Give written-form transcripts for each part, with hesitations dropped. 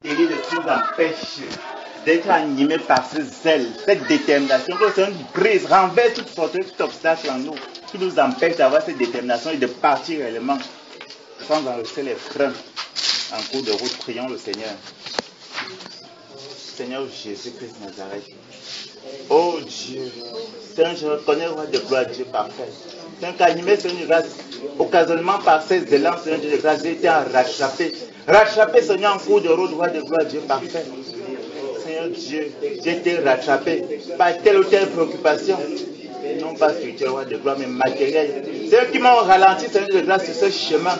Élie, ce qui nous empêche d'être animés par ce zèle, cette détermination, que le Seigneur brise, renverse toute forteresse, tout obstacle en nous, qui nous empêche d'avoir cette détermination et de partir réellement sans enregistrer les freins en cours de route. Prions le Seigneur. Seigneur Jésus-Christ de Nazareth. Oh Dieu, Seigneur, je reconnais, roi de gloire, Dieu parfait. Seigneur, qu'animé, Seigneur de grâce, occasionnellement par ces élans, Seigneur Dieu de grâce, j'ai été rattrapé. Rattrapé, Seigneur, en cours de route, roi de gloire, Dieu parfait. Seigneur Dieu, j'ai été rattrapé par telle ou telle préoccupation. Non pas spirituel, roi de gloire, mais matériel. C'est eux qui m'ont ralenti, Seigneur de grâce, sur ce chemin.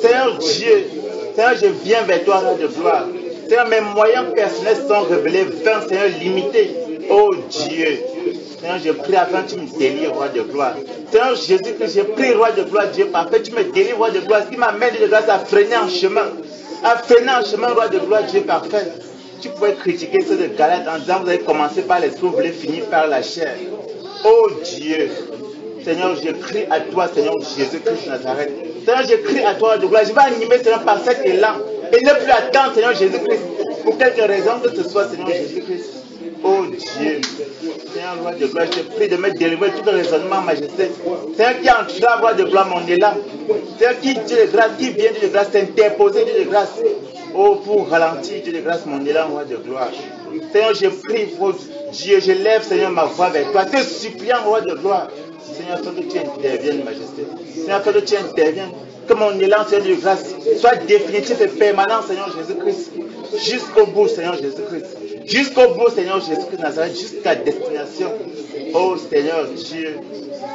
Seigneur Dieu, Seigneur, je viens vers toi, roi de gloire. Seigneur, mes moyens personnels sont révélés vains, Seigneur, limités. Oh Dieu, Seigneur, je prie afin que tu me délivres, roi de gloire. Seigneur Jésus, que je prie, roi de gloire, Dieu parfait, tu me délivres, roi de gloire, ce qui m'amène de grâce à freiner en chemin. À freiner en chemin, roi de gloire, Dieu parfait. Tu pouvais critiquer ceux de Galate en disant, vous avez commencé par l'esprit, vous voulez finir par la chair. Oh Dieu, Seigneur, je crie à toi, Seigneur Jésus-Christ de Nazareth. Seigneur, je crie à toi, roi de gloire. Je vais animer, Seigneur, par cet élan. Et ne plus attendre, Seigneur Jésus-Christ, pour quelque raison que ce soit, Seigneur Jésus-Christ. Oh Dieu, Seigneur, roi de gloire, je te prie de me délivrer tout raisonnement, majesté. Seigneur, qui entrave, roi de gloire, mon élan. Seigneur, qui, Dieu de grâce, qui vient, Dieu de grâce, t'interposer, Dieu de grâce. Oh, pour ralentir, Dieu de grâce, mon élan, roi de gloire. Seigneur, je prie, oh Dieu, je lève, Seigneur, ma voix vers toi, te suppliant, roi de gloire. Seigneur, fais que tu interviennes, majesté. Seigneur, fais que tu interviennes. Que mon élan, Seigneur de grâce, soit définitif et permanent, Seigneur Jésus-Christ. Jusqu'au bout, Seigneur Jésus-Christ. Jusqu'au bout, Seigneur Jésus-Christ Nazareth, jusqu'à destination. Oh Seigneur Dieu,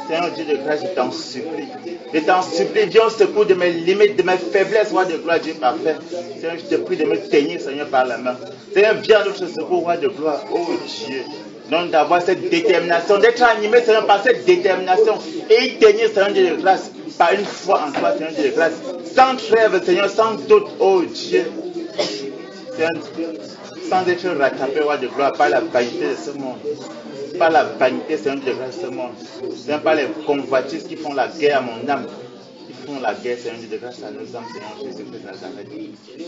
Seigneur Dieu de grâce, je t'en supplie. Je t'en supplie, viens au secours de mes limites, de mes faiblesses, roi de gloire, Dieu parfait. Seigneur, je te prie de me tenir, Seigneur, par la main. Seigneur, viens à notre secours, roi de gloire. Oh Dieu. Donc d'avoir cette détermination, d'être animé, Seigneur, par cette détermination. Et y tenir, Seigneur Dieu de grâce, par une foi en toi, Seigneur Dieu de grâce. Sans trêve, Seigneur, sans doute, oh Dieu. Seigneur, sans être rattrapé, roi de gloire, par la vanité de ce monde. Par la vanité, Seigneur de grâce, de ce monde. Seigneur, par les convoitises qui font la guerre à mon âme. Qui font la guerre, Seigneur de grâce, à nos âmes, Seigneur Jésus-Christ de Nazareth.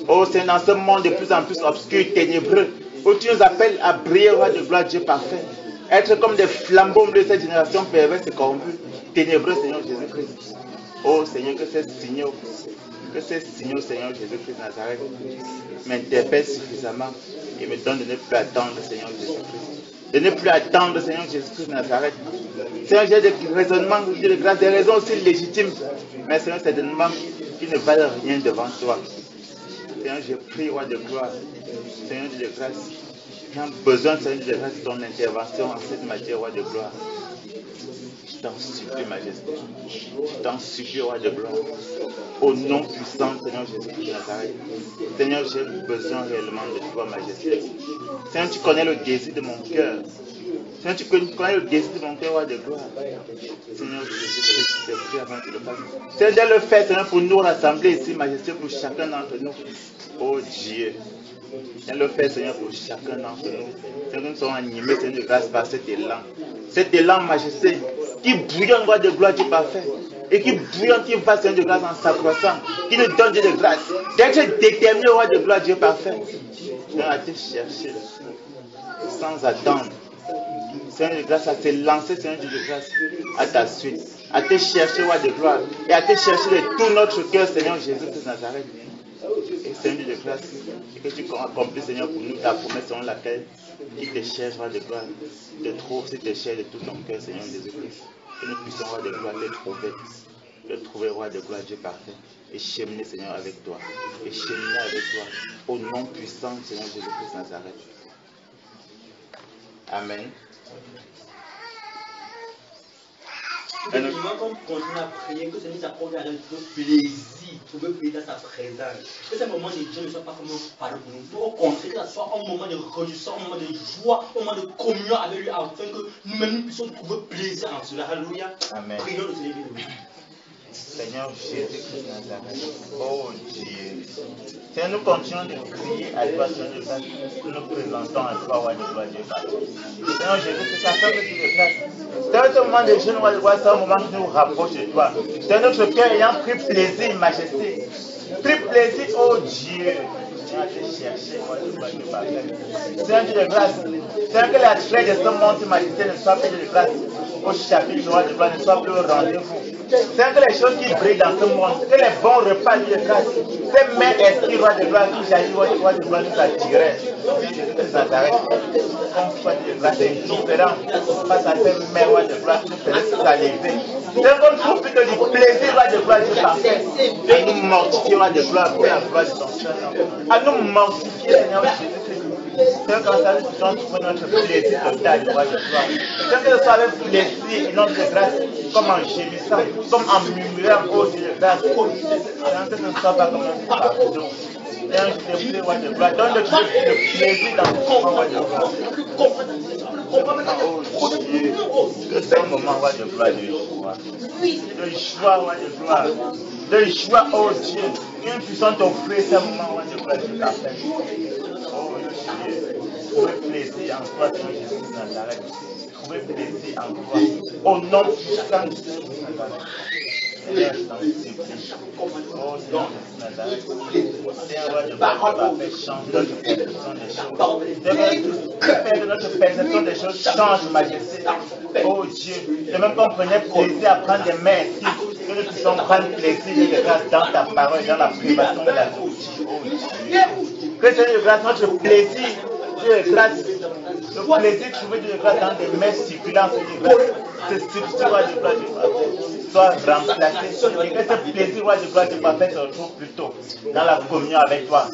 Oh, c'est dans ce monde de plus en plus obscur, ténébreux, où tu nous appelles à briller, roi de gloire, Dieu parfait. Être comme des flambeaux de cette génération perverse et corrompue. Ténébreux, Seigneur Jésus-Christ. Oh, Seigneur, que ces signaux, Seigneur Jésus-Christ de Nazareth, m'interpellent suffisamment et me donnent de ne plus attendre, Seigneur Jésus-Christ. De ne plus attendre, Seigneur Jésus-Christ de Nazareth. Seigneur, j'ai des raisonnements, de grâce, des raisons aussi légitimes. Mais Seigneur, c'est des raisonnements qui ne valent rien devant toi. Seigneur, je prie, roi de gloire. Seigneur de grâce, j'ai besoin, Seigneur de grâce, de ton intervention en cette matière, roi de gloire. Je t'en supplie, majesté. Je t'en supplie, roi de gloire. Au nom puissant, Seigneur Jésus-Christ de Nazareth. Seigneur, j'ai besoin réellement de toi, majesté. Seigneur, tu connais le désir de mon cœur. Seigneur, tu connais le désir de mon cœur, roi de gloire. Seigneur Jésus-Christ, je te prie avant que tu le fasses. Seigneur, de le faire, Seigneur, pour nous rassembler ici, majesté, pour chacun d'entre nous. Oh Dieu. Seigneur, le fait, Seigneur, pour chacun d'entre nous. Seigneur, nous sommes animés, Seigneur, de grâce par cet élan. Cet élan, majesté, qui bouillonne, roi de gloire, Dieu parfait. Et qui bouillonne, qui va, Seigneur, de grâce en s'accroissant. Qui nous donne Dieu de grâce. D'être déterminé, roi de gloire, Dieu parfait. Seigneur, à te chercher. Sans attendre. Seigneur de grâce, à te lancer, Seigneur de grâce, à ta suite. À te chercher, roi de gloire. Et à te chercher de tout notre cœur, Seigneur Jésus-Christ de Nazareth. Et Seigneur de grâce, et que tu accomplis, Seigneur, pour nous ta promesse selon laquelle il te cherche, roi de gloire, te trouve, si te cherche de tout ton cœur, Seigneur Jésus-Christ. Que nous puissions, roi de gloire, te trouver, roi de gloire, Dieu parfait, et cheminer, Seigneur, avec toi, et cheminer avec toi, au nom puissant, Seigneur Jésus-Christ de Nazareth. Amen. Effectivement, quand on continue à prier, que ça nous accorde à trouver plaisir, trouver plaisir dans sa présence. Que ces moments de Dieu ne soient pas comme un fardeau pour nous. Pour au contraire, que ce soit un moment de réjouissance, un moment de joie, un moment de communion avec lui, afin que nous-mêmes nous puissions trouver plaisir en cela. Alléluia. Amen. Prions le Seigneur. Seigneur Jésus-Christ Nazareth. Oh Dieu. Seigneur, nous continuons de prier à toi, Seigneur de grâce. Nous présentons à toi, roi de gloire, Dieu Père. Seigneur Jésus-Christ, ça fait que tu de grâce. Seigneur, ce moment de jeûne, roi de gloire, c'est un moment qui nous rapproche de toi. Seigneur, notre cœur ayant pris plaisir, majesté. Pris plaisir, oh Dieu. Seigneur, à te chercher, roi de gloire, Dieu Père. Seigneur Dieu de grâce. Seigneur, que la traite de ce monde, majesté, ne soit plus de grâce. Au chapitre, roi de gloire, ne soit plus au rendez-vous. Seigneur, que les choses qui brillent dans ce monde, que les bons repas de grâce, ces mains esprits, roi de gloire, qui jaillit, roi de gloire, nous attiraient. Jésus de Nazareth, qu'on soit de grâce indifférent face à ces mains, roi de gloire, qui nous faisaient saliver. Seigneur, qu'on trouve plus que du plaisir, roi de gloire, Dieu parfait, à nous mortifier, roi de gloire, pour la gloire de ton Seigneur. À nous mortifier, Seigneur Jésus-Christ. Seigneur, quand ça nous donne trouver notre plaisir total, roi de gloire. Seigneur, que ce soit avec plaisir et non de grâce, comme en gémissant, comme en murmurant, oh Dieu de grâce. Seigneur, que ce ne soit pas comme un fardeau. Seigneur, je te prie, roi de gloire, donne-le plaisir dans ton moment, roi de gloire. Oh Dieu, que c'est un moment, roi de gloire, de joie. De joie, roi de gloire. De joie, oh Dieu. Une puissante offrir ce moment, roi de gloire, de parfait. Oh Dieu, trouvez plaisir en toi, Seigneur Jésus de Nazareth. Trouvez plaisir en toi. Au nom puissant de Jésus de Nazareth. Seigneur, je t'en supplie. Oh Seigneur Jésus de Nazareth. Seigneur, roi de gloire, parfait, change notre perception des choses. Fais que notre perception des choses change, majesté. Oh Dieu, de même qu'on prenait plaisir à prendre des mains ici, que nous puissions prendre plaisir de grâce dans ta parole, dans la privation de la vie. Oh Dieu. Que Seigneur de grâce, notre plaisir, Dieu de grâce, le plaisir trouvé de grâce dans des mains circulantes de grâce, ce substitut de gloire soit remplacé et que ce plaisir de gloire de parfait se retrouve plutôt dans la communion avec toi.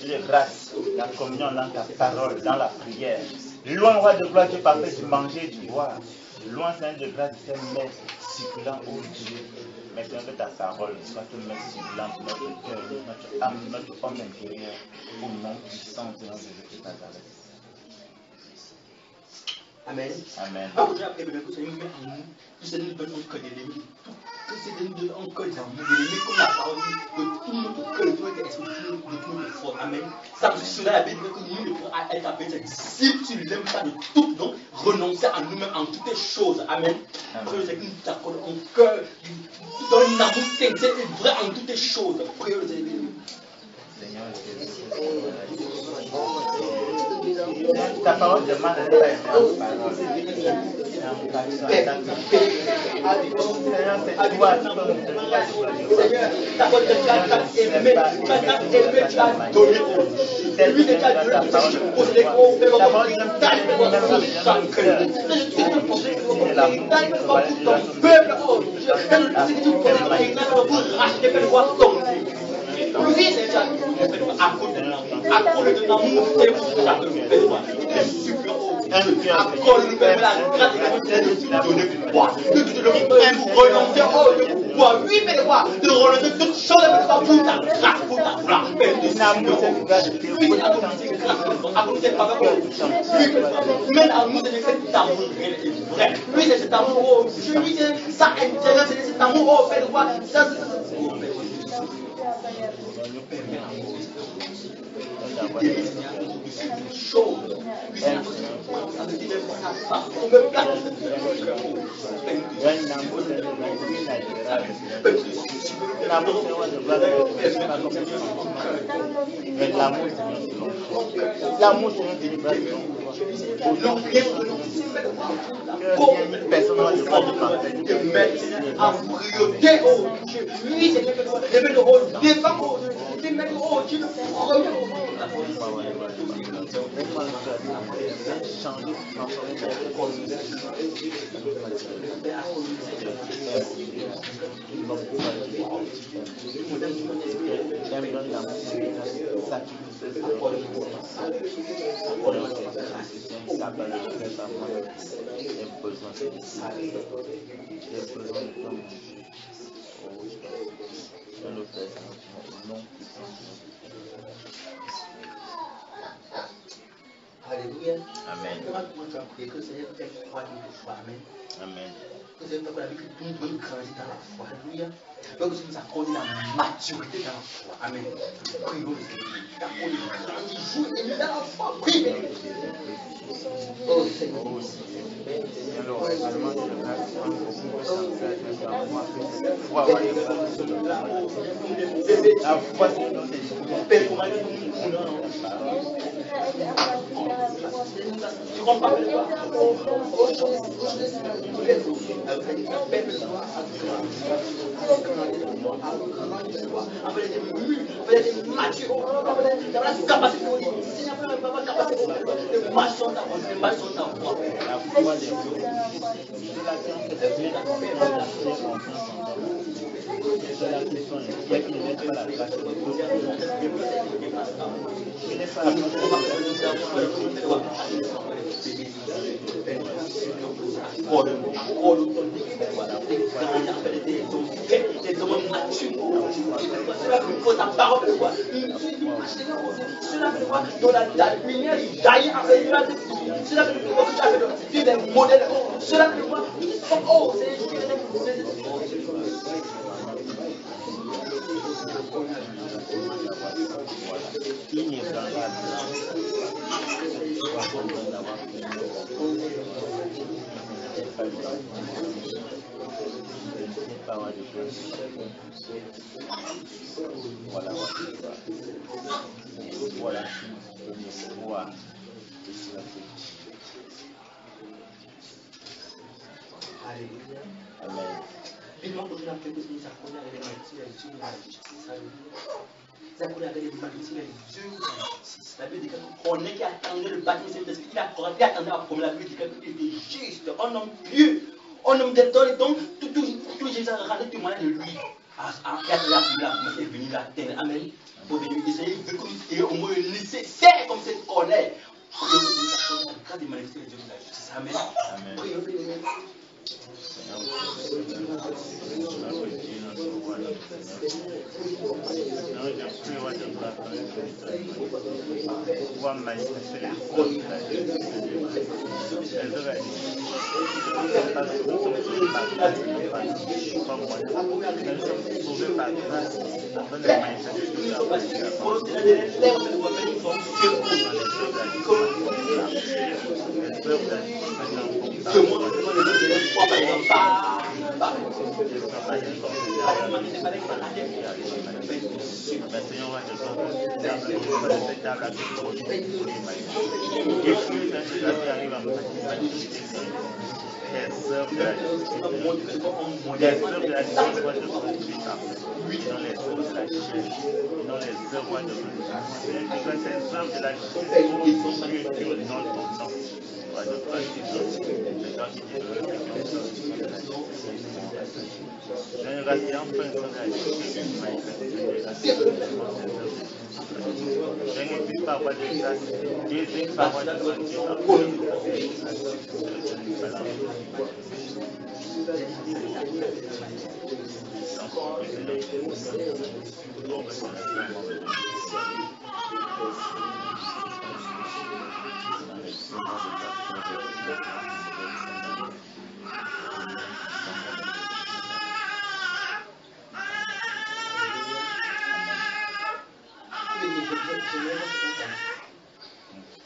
Dieu de grâce, la communion dans ta parole, dans la prière. Loin, roi de gloire, Dieu parfait, du manger et du boire. Loin, Seigneur de grâce, de ces mains circulantes, ô Dieu. Mais Seigneur, que ta parole soit une main circulante, notre cœur, notre âme, notre homme intérieur, au nom puissant de notre Jésus Nazareth. Amen. Amen. Aujourd'hui, après, que le Seigneur met en nous, que le Seigneur nous donne encore des limites. Que le Seigneur nous donne encore des limites, comme la parole dit, que tout notre cœur, tout notre esprit, de tout notre foi. Amen. Ça me suit la Bible que nous devons être appelés ses disciples, tu l'aimes pas de tout, donc renoncer à nous-mêmes en toutes les choses. Amen. Que le Seigneur nous accorde un cœur, dans un amour sincère et vrai en toutes les choses. Prions le Seigneur. Seigneur Jésus, ta parole demande de ne pas aimer en parole. Seigneur, c'est toi qui peux nous donner. Seigneur, ta parole de tu as aimé, tu as donné. Lui qui a donné, je pose les gros, mais ta parole de lui, c'est ça. À cause de l'amour, c'est chaque besoin. Accorde la grâce de te donner pouvoir. De te donner renoncer au pouvoir. Oui, mais quoi? De renoncer toutes choses pour ta grâce, pour ta gloire. Oui, c'est grâce. Accorde cette parole. Oui, même amour, c'est cet amour vrai. Oui, c'est cet amour. Oui, c'est ça intéresse, c'est cet amour. Oh, fait quoi? Ça, L'amour, c'est une délibération. Personne ne peut te mettre en priorité au Dieu. Lui, c'est de mettre au devant, de mettre au Dieu, Alléluia. prière. Amen. Comment tu vas prier que le Seigneur fait croire une foi. Amen. Amen. Que le Seigneur fait croire que tout le monde grandit dans la foi. Alléluia. Que le Seigneur nous accorde la maturité dans la foi. Amen. Prions le Seigneur. Accorde grandit jour et nuit dans la foi. Priez. Oh Seigneur. Alors, également, je grâce prendre beaucoup de chance à moi. La foi, c'est dans tes tu comprends pas? Dans la lumière, il jaillit avec la cela veut dire que tu as fait des modèles. Cela veut dire que oh, c'est voilà. Alléluia. Amen. Vivement pour la paix, nous accordons avec les martyrs et Dieu la justice. Alléluia. Nous accordons avec les martyrs et Dieu la justice. La Bible dit qu'on est qui attendait le baptême de Saint-Esprit, il attendait la promesse. La Bible dit qu'il était juste, un homme pieux, un homme d'étonne. Et donc, tous les gens rendaient témoignage de lui. Il a est venu la terre. Amen. Pour venir essayer de communiquer au moins nécessaire comme cette connaît. Quand il manifeste Dieu de la justice. Amen. Prions le Seigneur.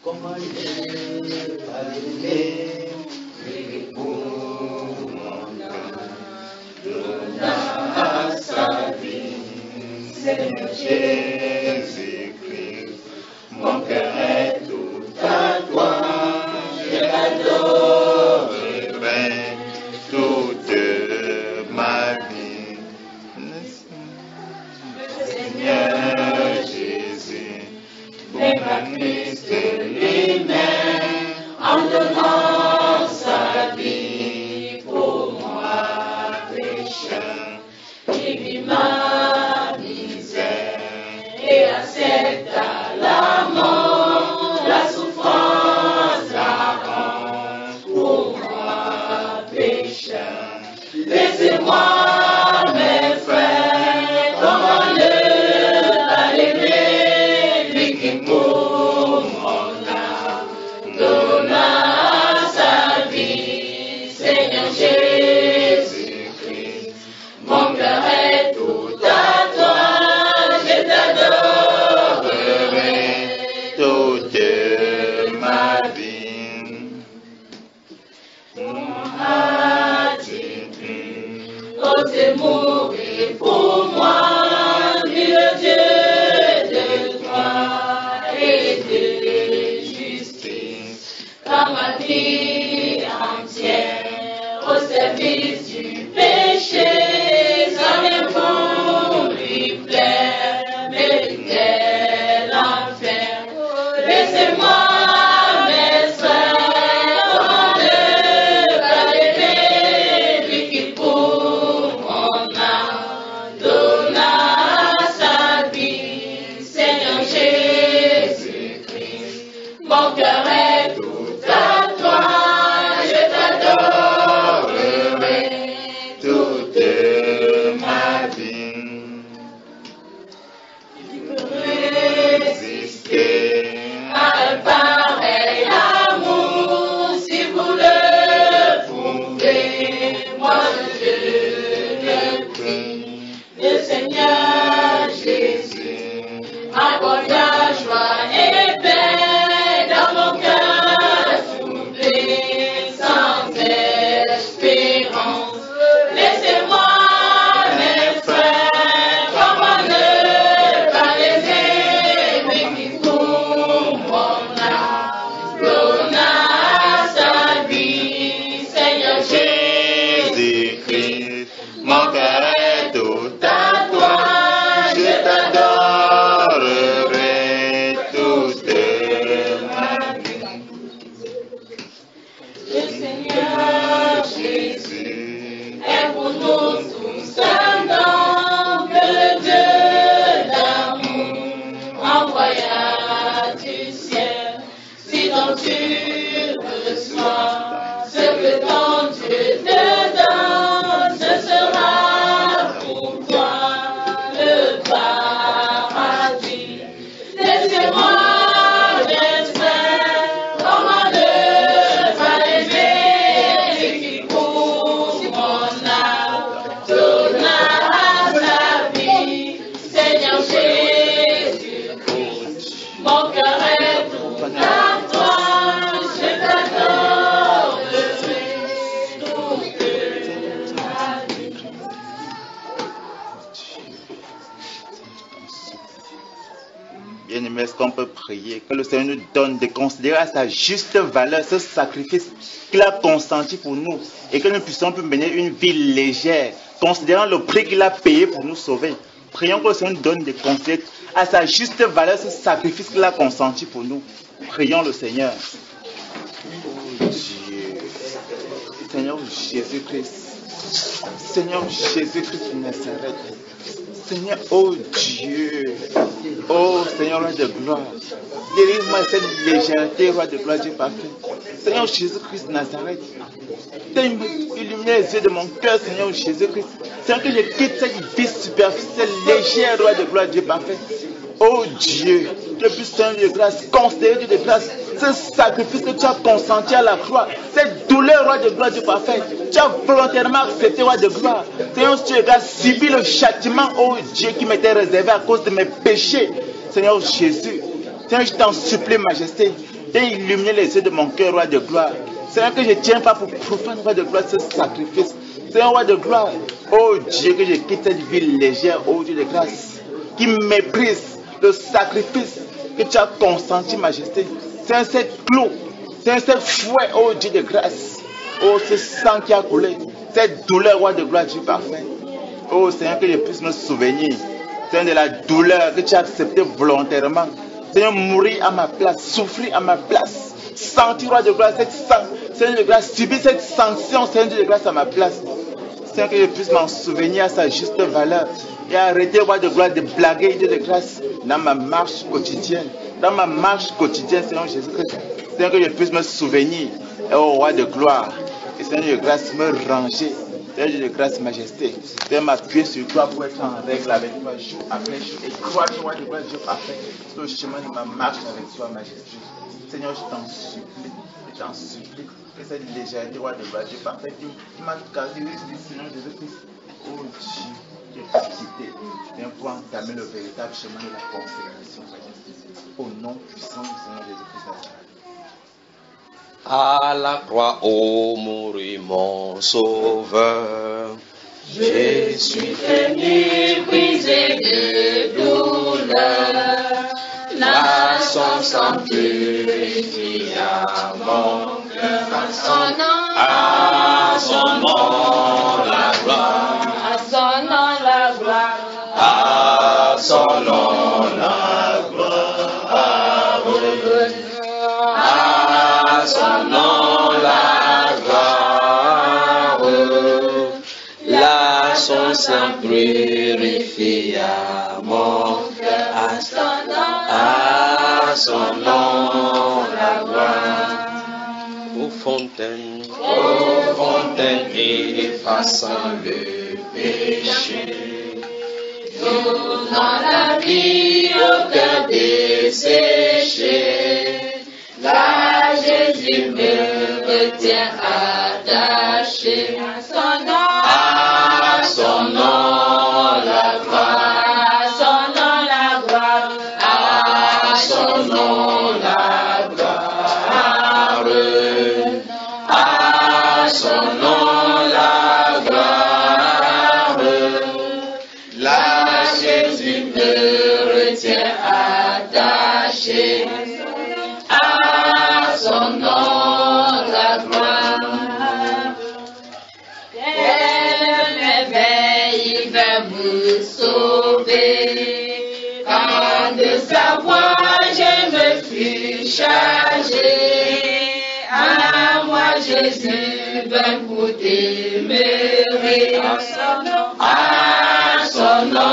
Comment il est allumé, pour mon âme, donna sa vie, Seigneur Jésus-Christ, mon cœur est tout à toi, je t'adorerai toute ma vie, Seigneur Jésus, pour ma Christ lui-même, en donnant sa vie pour moi, pécheur, il vit ma misère et accepta la mort, la souffrance, la honte pour moi, pécheur. Laissez-moi, mes frères, comment le l'aimer, lui qui pour moi. de justice, car ma vie entière au service du péché, ça vient pour lui plaire, mériter l'enfer. Laissez-moi, mes frères, comment ne pas l'aimer, lui qui pour mon âme donna sa vie, Seigneur Jésus-Christ. Mon cœur est tout à toi, je t'adorerai toute ma vie. Qui peut résister à un pareil amour? Si vous le pouvez, moi je le prie. Le Seigneur Jésus accorde la joie et paix dans mon cœur troublé, sans espérance. Laissez-moi, mes frères, comment ne pas l'aimer, lui qui pour mon âme donna sa vie, Seigneur Jésus-Christ. Mon cœur est tout à toi, je t'adorerai toute ma vie. Le Seigneur Jésus est pour nous tous un don que le Dieu d'amour envoya du ciel. Si donc tu reçois ce que ton Dieu te donne, ce sera pour toi le paradis. Laissez-moi, mes frères, comment ne pas l'aimer, lui qui pour mon âme donna sa vie, Seigneur Jésus. Mon cœur est tout à toi, je t'adorerai toute ma vie. Bien-aimés, est-ce qu'on peut prier que le Seigneur nous donne de considérer à sa juste valeur ce sacrifice qu'il a consenti pour nous et que nous puissions mener une vie légère, considérant le prix qu'il a payé pour nous sauver. Prions que le Seigneur nous donne de considérer à sa juste valeur ce sacrifice qu'il a consenti pour nous. Prions le Seigneur. Oh Dieu, Seigneur Jésus-Christ, Seigneur Jésus-Christ de Nazareth, Seigneur, oh Dieu, oh Seigneur, roi de gloire, délivre-moi de cette légèreté, roi de gloire, Dieu parfait. Seigneur Jésus-Christ de Nazareth, illumine les yeux de mon cœur, Seigneur Jésus-Christ. Seigneur, que je quitte cette vie superficielle, légère, roi de gloire, Dieu parfait. Oh Dieu, que puisse Seigneur de grâce, considérer de grâce ce sacrifice que tu as consenti à la croix, cette douleur, roi de gloire, Dieu parfait. Tu as volontairement accepté, roi de gloire. Seigneur, tu as subi le châtiment, oh Dieu, qui m'était réservé à cause de mes péchés. Seigneur Jésus, Seigneur, je t'en supplie, majesté, d'illuminer les yeux de mon cœur, roi de gloire. Seigneur, que je ne tiens pas pour profane, roi de gloire, ce sacrifice. Seigneur, roi de gloire, oh Dieu, que je quitte cette vie légère, oh Dieu de grâce, qui méprise le sacrifice que tu as consenti, majesté. C'est un seul clou, c'est un seul fouet, oh Dieu de grâce. Oh, ce sang qui a coulé, cette douleur, roi de gloire, Dieu parfait. Oh Seigneur, que je puisse me souvenir, Seigneur, de la douleur que tu as acceptée volontairement. Seigneur, mourir à ma place, souffrir à ma place, sentir, roi de gloire, Seigneur de grâce, subir cette sanction, Seigneur de grâce, à ma place. Seigneur, que je puisse m'en souvenir à sa juste valeur et arrêter, roi de gloire, de blaguer, Dieu de grâce, dans ma marche quotidienne. Dans ma marche quotidienne, Seigneur Jésus-Christ. Seigneur, que je puisse me souvenir, oh roi de gloire, et Seigneur de grâce, me ranger. Seigneur de grâce, majesté. Seigneur, m'appuyer sur toi pour être en règle avec toi jour après jour. Et croire que roi de gloire, Dieu parfait, sur le chemin de ma marche avec toi, majesté. Seigneur, je t'en supplie, que cette légèreté, roi de gloire, Dieu parfait, qui m'a caractérisé du Seigneur Jésus-Christ. Oh Dieu, je t'ai quitté. Viens pour entamer le véritable chemin de la consécration, majesté. Au nom puissant du Seigneur Jésus-Christ. À la croix, ô mourir mon sauveur, je suis venu brisé de douleur. La son sang purifie à mon cœur. À son nom la gloire. À son nom la gloire. À son nom la gloire. À son nom la gloire. La son sang purifie à mon cœur. À son nom la gloire. Ô fontaine effaçant le péché, donnant la vie au cœur desséché, là Jésus me retient attaché. À son nom la gloire. À son nom la gloire. À son nom la gloire. À son nom la gloire. Là Jésus me retient attaché. À son nom la gloire. Quelle merveille il va me sauver. Quand de sa voix je me fus chargé. À moi Jésus vint pour demeurer. À son nom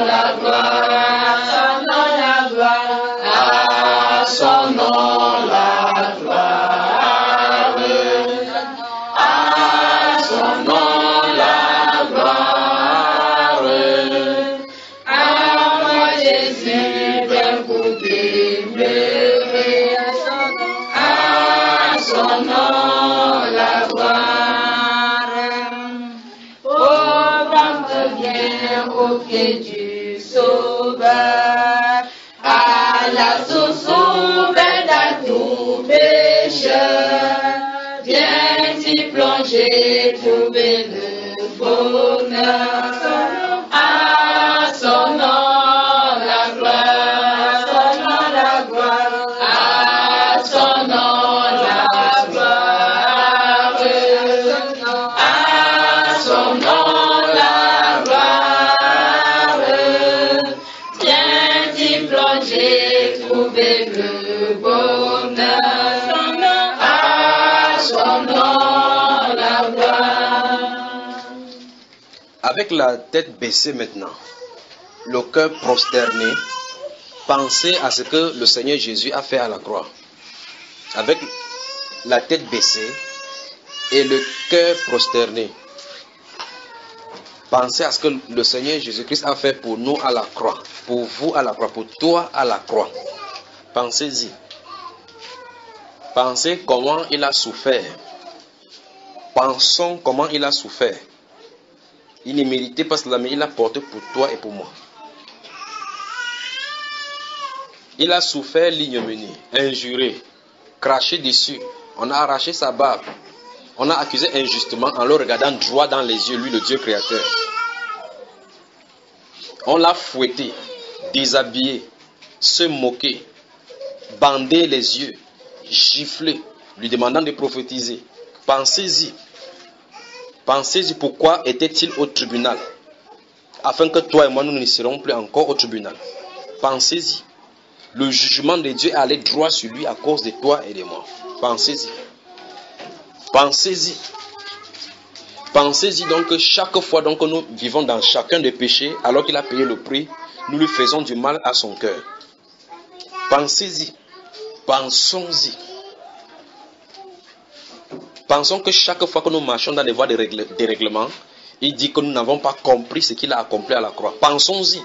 la gloire. À son nom la gloire. À son nom la gloire. À moi Jésus vint pour demeurer. À son nom la gloire. Pauvre âme revient au pied du Sauveur, à la source ouverte à tout pécheur. Viens-y plonger, trouver le bonheur. À son nom la gloire. À son nom la gloire. À son nom la gloire. Viens-y plonger, trouver le bonheur. À son nom la gloire. Avec la tête baissée maintenant, le cœur prosterné, pensez à ce que le Seigneur Jésus a fait à la croix. Avec la tête baissée et le cœur prosterné, pensez à ce que le Seigneur Jésus-Christ a fait pour nous à la croix, pour vous à la croix, pour toi à la croix. Pensez-y. Pensez comment il a souffert. Pensons comment il a souffert. Il ne méritait pas cela, mais il a porté pour toi et pour moi. Il a souffert l'ignominie, injuré, craché dessus. On a arraché sa barbe. On a accusé injustement en le regardant droit dans les yeux, lui le Dieu créateur. On l'a fouetté, déshabillé, se moqué, bandé les yeux, giflé, lui demandant de prophétiser. Pensez-y. Pensez-y pourquoi était-il au tribunal, afin que toi et moi nous ne serons plus encore au tribunal. Pensez-y. Le jugement de Dieu allait droit sur lui à cause de toi et de moi. Pensez-y. Pensez-y. Pensez-y donc que chaque fois donc que nous vivons dans chacun des péchés, alors qu'il a payé le prix, nous lui faisons du mal à son cœur. Pensez-y. Pensons-y. Pensons que chaque fois que nous marchons dans les voies de dérèglement, il dit que nous n'avons pas compris ce qu'il a accompli à la croix. Pensons-y.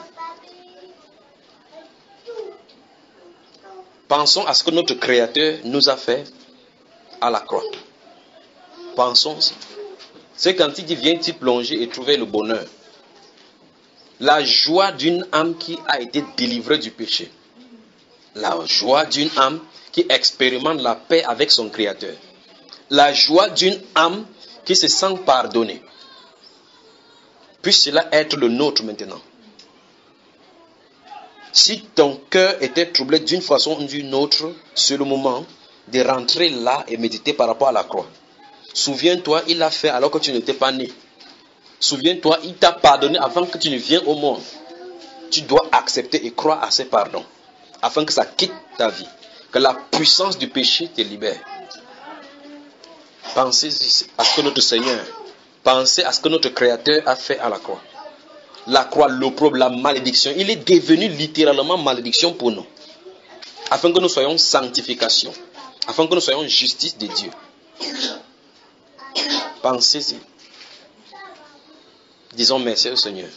Pensons à ce que notre Créateur nous a fait à la croix. Pensons-y. C'est quand il dit viens-tu plonger et trouver le bonheur. La joie d'une âme qui a été délivrée du péché. La joie d'une âme qui expérimente la paix avec son Créateur. La joie d'une âme qui se sent pardonnée. Puisse cela être le nôtre maintenant. Si ton cœur était troublé d'une façon ou d'une autre, c'est le moment de rentrer là et méditer par rapport à la croix. Souviens-toi, il l'a fait alors que tu n'étais pas né. Souviens-toi, il t'a pardonné avant que tu ne viennes au monde. Tu dois accepter et croire à ces pardons, afin que ça quitte ta vie, que la puissance du péché te libère. Pensez à ce que notre Seigneur, pensez à ce que notre Créateur a fait à la croix. La croix, l'opprobre, la malédiction, il est devenu littéralement malédiction pour nous, afin que nous soyons sanctification, afin que nous soyons justice de Dieu. Pensez-y. Disons merci au Seigneur.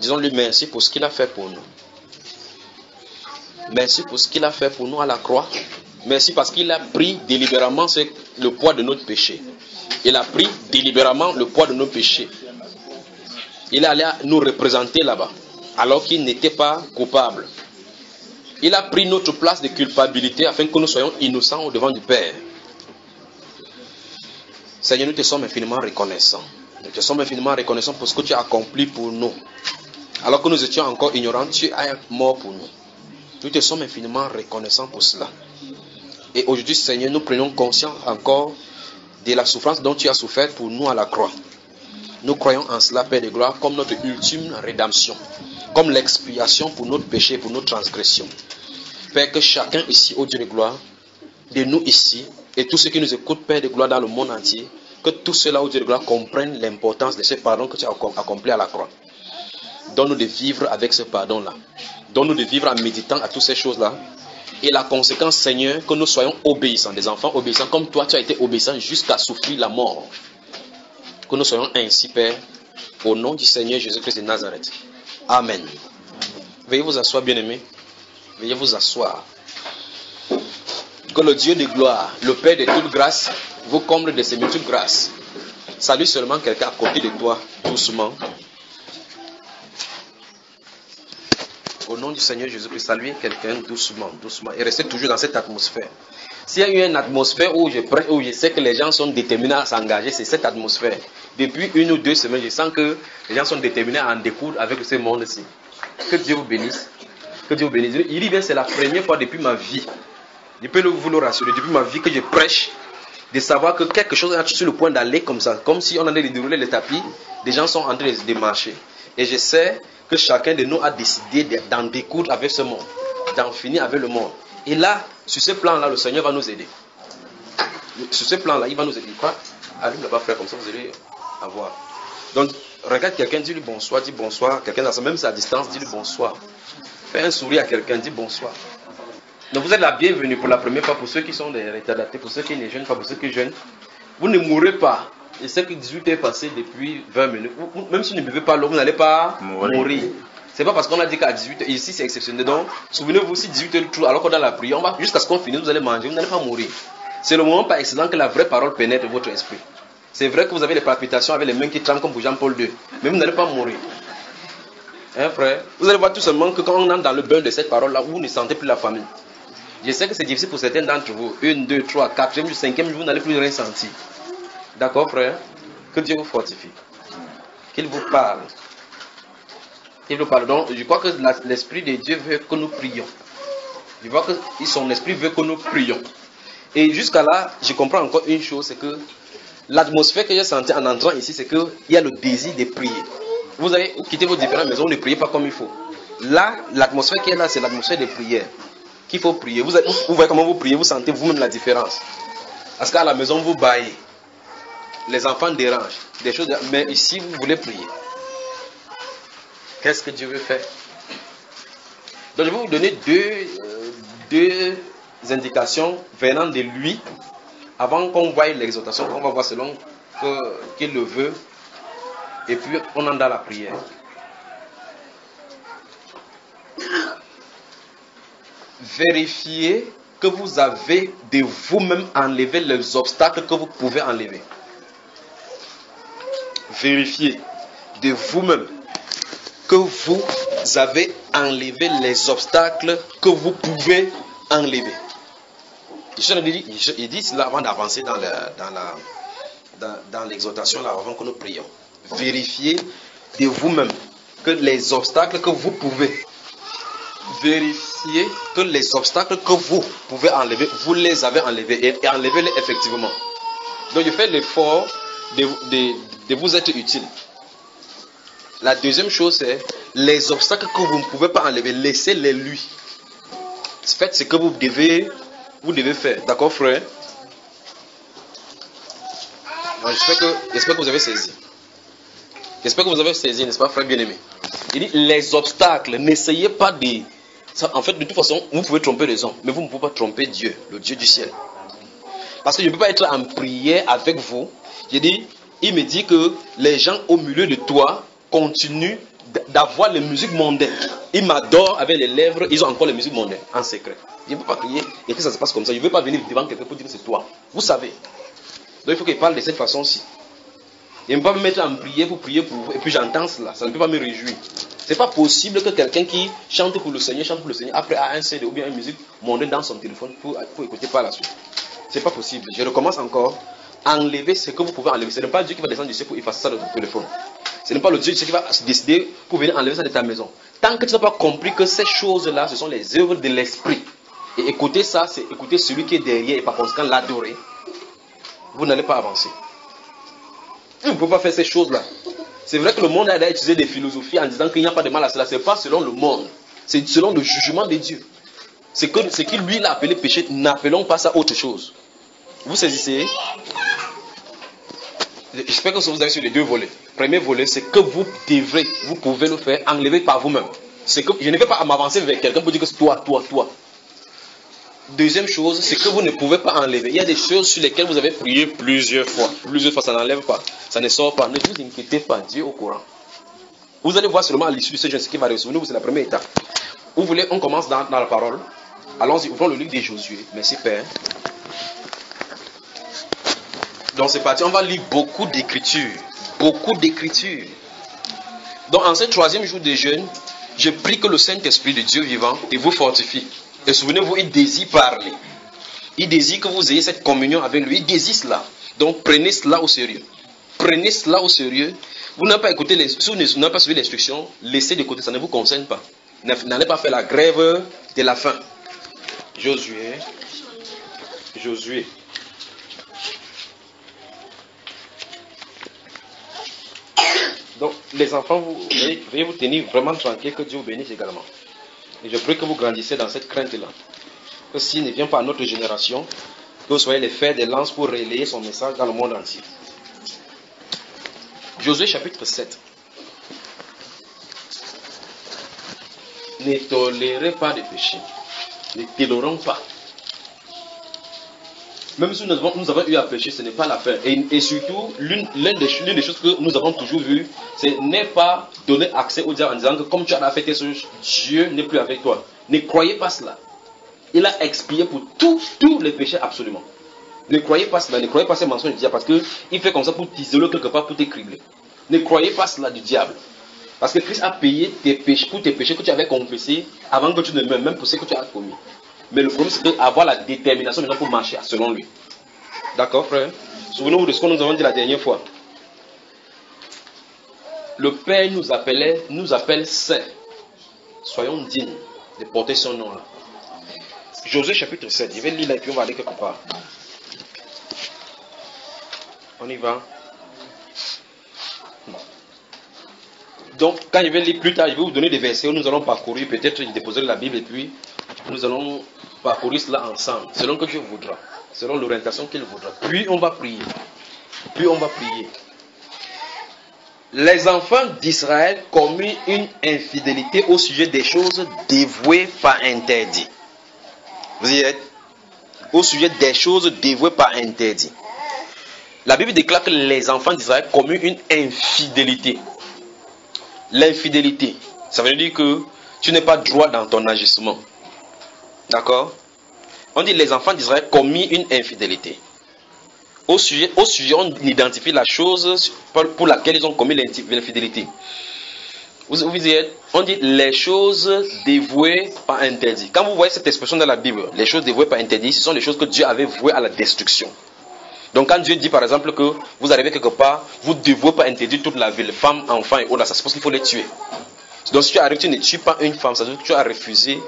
Disons-lui merci pour ce qu'il a fait pour nous. Merci pour ce qu'il a fait pour nous à la croix. Merci parce qu'il a pris délibérément le poids de notre péché. Il a pris délibérément le poids de nos péchés. Il est allé nous représenter là-bas, alors qu'il n'était pas coupable. Il a pris notre place de culpabilité afin que nous soyons innocents au devant du Père. Seigneur, nous te sommes infiniment reconnaissants. Nous te sommes infiniment reconnaissants pour ce que tu as accompli pour nous. Alors que nous étions encore ignorants, tu es mort pour nous. Nous te sommes infiniment reconnaissants pour cela. Et aujourd'hui, Seigneur, nous prenons conscience encore de la souffrance dont tu as souffert pour nous à la croix. Nous croyons en cela, Père de gloire, comme notre ultime rédemption, comme l'expiation pour notre péché, pour nos transgressions. Père, que chacun ici, ô Dieu de gloire, de nous ici, et tous ceux qui nous écoutent, Père de gloire, dans le monde entier, que tous ceux-là, ô Dieu de gloire, comprennent l'importance de ce pardon que tu as accompli à la croix. Donne-nous de vivre avec ce pardon-là. Donne-nous de vivre en méditant à toutes ces choses-là. Et la conséquence, Seigneur, que nous soyons obéissants, des enfants obéissants, comme toi, tu as été obéissant jusqu'à souffrir la mort. Que nous soyons ainsi, Père, au nom du Seigneur Jésus-Christ de Nazareth. Amen. Veuillez vous asseoir, bien-aimés. Veuillez vous asseoir. Que le Dieu de gloire, le Père de toute grâce, vous comble de ses multiples grâces. Salue seulement quelqu'un à côté de toi, doucement. Au nom du Seigneur Jésus-Christ, saluez quelqu'un doucement, doucement. Et restez toujours dans cette atmosphère. S'il y a eu une atmosphère où je sais que les gens sont déterminés à s'engager, c'est cette atmosphère. Depuis 1 ou 2 semaines, je sens que les gens sont déterminés à en découdre avec ce monde-ci. Que Dieu vous bénisse. Que Dieu vous bénisse. Il dit bien, c'est la première fois depuis ma vie. Je peux vous le rassurer, depuis ma vie que je prêche, de savoir que quelque chose est sur le point d'aller comme ça. Comme si on allait dérouler les tapis, des gens sont en train de marcher. Et je sais que chacun de nous a décidé d'en découdre avec ce monde, d'en finir avec le monde. Et là, sur ce plan-là, le Seigneur va nous aider. Sur ce plan-là, il va nous aider. Quoi? Allume là-bas, frère, comme ça vous allez avoir. Donc, regarde quelqu'un, dis-lui bonsoir, dis bonsoir. Quelqu'un, même si à distance, dis-lui bonsoir. Fais un sourire à quelqu'un, dis bonsoir. Donc, vous êtes la bienvenue pour la première fois, pour ceux qui sont des retardataires, pour ceux qui ne jeûnent pas, pour ceux qui jeûnent. Vous ne mourrez pas. Je sais que 18 heures passées depuis 20 minutes. Même si vous ne buvez pas l'eau, vous n'allez pas mourir. C'est pas parce qu'on a dit qu'à 18h, ici c'est exceptionnel. Donc, souvenez-vous, si 18h, alors qu'on est dans la prière, on va jusqu'à ce qu'on finisse, vous allez manger, vous n'allez pas mourir. C'est le moment par excellence que la vraie parole pénètre votre esprit. C'est vrai que vous avez les palpitations avec les mains qui tremblent comme pour Jean-Paul II, mais vous n'allez pas mourir. Hein, frère? Vous allez voir tout simplement que quand on entre dans le bain de cette parole-là, vous ne sentez plus la famine. Je sais que c'est difficile pour certains d'entre vous. 1, 2, 3, 4e, 5e jour, vous n'allez plus rien sentir. D'accord, frère? Que Dieu vous fortifie. Qu'il vous parle. Donc, je crois que l'Esprit de Dieu veut que nous prions. Je vois que son Esprit veut que nous prions. Et jusqu'à là, je comprends encore une chose, c'est que l'atmosphère que j'ai sentie en entrant ici, c'est qu'il y a le désir de prier. Vous avez quitté vos différentes maisons, ne priez pas comme il faut. Là, l'atmosphère qui est là, c'est l'atmosphère de prière. Qu'il faut prier. Vous voyez comment vous priez, vous sentez vous-même la différence. Parce qu'à la maison, vous baillez. Les enfants dérangent. Des choses, mais ici, vous voulez prier. Qu'est-ce que Dieu veut faire? Donc, je vais vous donner deux indications venant de lui avant qu'on voie l'exhortation, qu'on va voir selon qu'il le veut. Et puis, on entre dans la prière. Vérifiez que vous avez de vous-même enlevé les obstacles que vous pouvez enlever. Vérifiez de vous-même que vous avez enlevé les obstacles que vous pouvez enlever. Il dit cela avant d'avancer dans l'exhortation, là, avant que nous prions. Vérifiez de vous-même que les obstacles que vous pouvez vérifiez que les obstacles que vous pouvez enlever, vous les avez enlevés et enlevez-les effectivement. Donc je fais l'effort de vous être utile. La deuxième chose, c'est les obstacles que vous ne pouvez pas enlever, laissez-les lui. Faites ce que vous devez faire. D'accord, frère? J'espère que vous avez saisi. J'espère que vous avez saisi, n'est-ce pas, frère bien-aimé? Il dit, les obstacles, n'essayez pas de... En fait, de toute façon, vous pouvez tromper les hommes, mais vous ne pouvez pas tromper Dieu, le Dieu du ciel. Parce que je ne peux pas être en prière avec vous. Il me dit que les gens au milieu de toi continuent d'avoir les musiques mondaines. Ils m'adorent avec les lèvres, ils ont encore les musiques mondaines, en secret. Je ne peux pas prier et que ça se passe comme ça. Je ne veux pas venir devant quelqu'un pour dire que c'est toi. Vous savez. Donc il faut qu'il parle de cette façon-ci. Je ne peux pas me mettre en prière pour vous. Et puis j'entends cela. Ça ne peut pas me réjouir. Ce n'est pas possible que quelqu'un qui chante pour le Seigneur, après a un CD ou bien une musique mondaine dans son téléphone pour écouter par la suite. Ce n'est pas possible. Je recommence encore. Enlevez ce que vous pouvez enlever. Ce n'est pas Dieu qui va descendre du ciel pour effacer ça de ton téléphone. Ce n'est pas le Dieu qui va se décider pour venir enlever ça de ta maison. Tant que tu n'as pas compris que ces choses-là, ce sont les œuvres de l'esprit. Et écouter ça, c'est écouter celui qui est derrière et par conséquent l'adorer. Vous n'allez pas avancer. Vous ne pouvez pas faire ces choses-là. C'est vrai que le monde a utilisé des philosophies en disant qu'il n'y a pas de mal à cela. Ce n'est pas selon le monde. C'est selon le jugement de Dieu. Ce qu'il lui a appelé péché, n'appelons pas ça autre chose. Vous saisissez? J'espère que vous avez sur les deux volets. Premier volet, c'est que vous pouvez le faire, enlever par vous-même. C'est que je ne vais pas m'avancer vers quelqu'un pour dire que c'est toi. Deuxième chose, c'est que vous ne pouvez pas enlever. Il y a des choses sur lesquelles vous avez prié plusieurs fois. Plusieurs fois, ça n'enlève pas. Ça ne sort pas. Ne vous inquiétez pas, Dieu est au courant. Vous allez voir seulement à l'issue de ce jeûne ce qui va réussir. Nous, c'est la première étape. Vous voulez, on commence dans la parole. Allons-y, ouvrons le livre de Josué. Merci Père. Donc c'est parti, on va lire beaucoup d'écritures. Beaucoup d'écritures. Donc en ce troisième jour de jeûne, je prie que le Saint-Esprit de Dieu vivant vous fortifie. Et souvenez-vous, il désire parler. Il désire que vous ayez cette communion avec lui. Il désire cela. Donc prenez cela au sérieux. Prenez cela au sérieux. Vous n'avez pas écouté, si vous n'avez pas suivi l'instruction, laissez de côté, ça ne vous concerne pas. N'allez pas faire la grève de la faim. Josué. Donc, les enfants, veuillez vous tenir vraiment tranquille, que Dieu vous bénisse également. Et je prie que vous grandissez dans cette crainte-là. Que s'il ne vient pas à notre génération, que vous soyez les fers de lance pour relayer son message dans le monde entier. Josué chapitre 7. Ne tolérez pas de péché. Ne tolérons pas. Même si nous avons eu à pécher, ce n'est pas l'affaire. Et surtout, l'une des choses que nous avons toujours vues, c'est ne pas donner accès au diable en disant que comme tu as fait tes choses, Dieu n'est plus avec toi. Ne croyez pas cela. Il a expié pour tous les péchés absolument. Ne croyez pas cela, ne croyez pas ces mensonges du diable parce qu'il fait comme ça pour t'isoler quelque part, pour t'écribler. Ne croyez pas cela du diable. Parce que Christ a payé tes péchés, pour tes péchés que tu avais confessés avant que tu ne meurs, même pour ce que tu as commis. Mais le problème, c'est d'avoir la détermination maintenant pour marcher selon lui. D'accord, frère? Souvenez-vous de ce que nous avons dit la dernière fois. Le Père nous appelle saints. Soyons dignes de porter son nom là. Josué chapitre 7. Je vais lire là et puis on va aller quelque part. On y va. Donc, quand je vais lire plus tard, je vais vous donner des versets où nous allons parcourir. Peut-être je déposerai la Bible et puis nous allons parcourir cela ensemble, selon que Dieu voudra, selon l'orientation qu'il voudra. Puis on va prier. Les enfants d'Israël commirent une infidélité au sujet des choses dévouées par interdit. Vous y êtes? Au sujet des choses dévouées par interdit. La Bible déclare que les enfants d'Israël commirent une infidélité. L'infidélité, ça veut dire que tu n'es pas droit dans ton agissement. D'accord? On dit les enfants d'Israël commis une infidélité. Au sujet, on identifie la chose pour laquelle ils ont commis l'infidélité. Vous dites, on dit les choses dévouées par interdit. Quand vous voyez cette expression dans la Bible, les choses dévouées par interdit, ce sont les choses que Dieu avait vouées à la destruction. Donc quand Dieu dit par exemple que vous arrivez quelque part, vous dévouez par interdit toute la ville, femmes, enfants et autres, ça c'est parce qu'il faut les tuer. Donc si tu arrives, tu ne tues pas une femme, ça veut dire que tu as refusé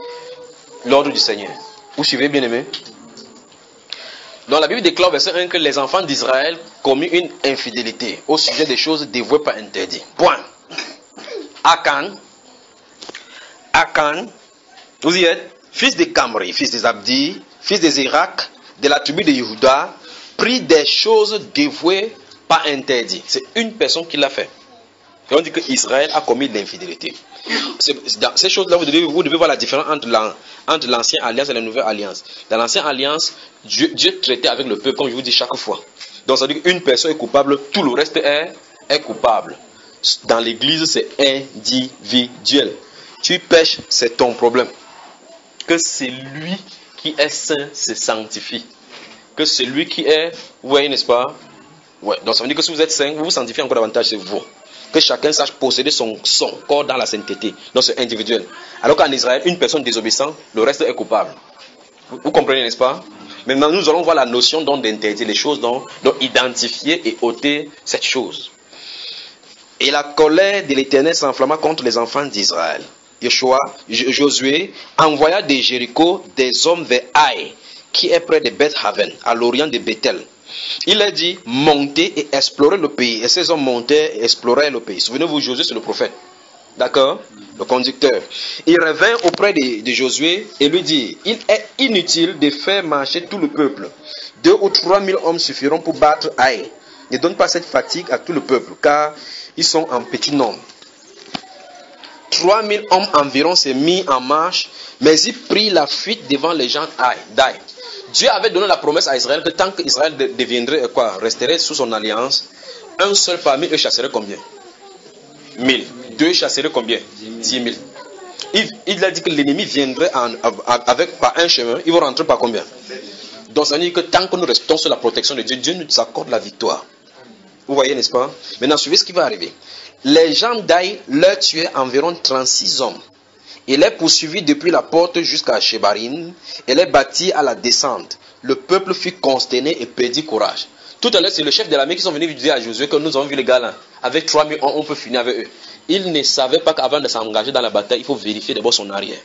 l'ordre du Seigneur. Vous suivez, bien aimé? Donc la Bible déclare verset 1 que les enfants d'Israël commis une infidélité au sujet des choses dévouées pas interdites. Point. Akan, vous y êtes, fils de Camri, fils des Abdi, fils des Irak, de la tribu de Yehuda, prit des choses dévouées pas interdites. C'est une personne qui l'a fait. Et on dit que Israël a commis l'infidélité. Dans ces choses-là, vous devez voir la différence entre l'ancienne alliance et la nouvelle alliance. Dans l'ancienne alliance, Dieu traitait avec le peuple, comme je vous dis chaque fois. Donc ça veut dire qu'une personne est coupable, tout le reste est coupable. Dans l'église, c'est individuel. Tu pêches, c'est ton problème. Que celui qui est saint se sanctifie. Que celui qui est, vous voyez, n'est-ce pas? Ouais. Donc ça veut dire que si vous êtes saint, vous vous sanctifiez encore davantage, c'est vous. Que chacun sache posséder son corps dans la sainteté. Donc c'est individuel. Alors qu'en Israël, une personne désobéissante, le reste est coupable. Vous comprenez, n'est-ce pas? Maintenant, nous allons voir la notion d'interdire les choses, donc identifier et ôter cette chose. Et la colère de l'Éternel s'enflamma contre les enfants d'Israël. Josué envoya de Jéricho des hommes vers Haï, qui est près de Beth-Haven, à l'orient de Bethel. Il a dit, montez et explorez le pays. Et ces hommes montaient et exploraient le pays. Souvenez-vous, Josué, c'est le prophète. D'accord? Le conducteur. Il revint auprès de Josué et lui dit, il est inutile de faire marcher tout le peuple. 2 ou 3 000 hommes suffiront pour battre Haï. Ne donne pas cette fatigue à tout le peuple, car ils sont en petit nombre. 3 000 hommes environ s'est mis en marche, mais ils prirent la fuite devant les gens d'Haï. Dieu avait donné la promesse à Israël que tant qu'Israël resterait sous son alliance, un seul parmi eux chasserait combien? 1000. 2 chasseraient combien? 10 000. Il a dit que l'ennemi viendrait par un chemin, ils vont rentrer par combien? Donc ça veut dire que tant que nous restons sous la protection de Dieu, Dieu nous accorde la victoire. Vous voyez, n'est-ce pas? Maintenant, suivez ce qui va arriver. Les gens d'Aï leur tuaient environ 36 hommes. Il les poursuivit depuis la porte jusqu'à Shebarim et les battit à la descente. Le peuple fut consterné et perdit courage. Tout à l'heure, c'est le chef de l'armée qui sont venus dire à Josué que nous avons vu les gars là. Avec 3 000 on peut finir avec eux. Ils ne savaient pas qu'avant de s'engager dans la bataille, il faut vérifier d'abord son arrière.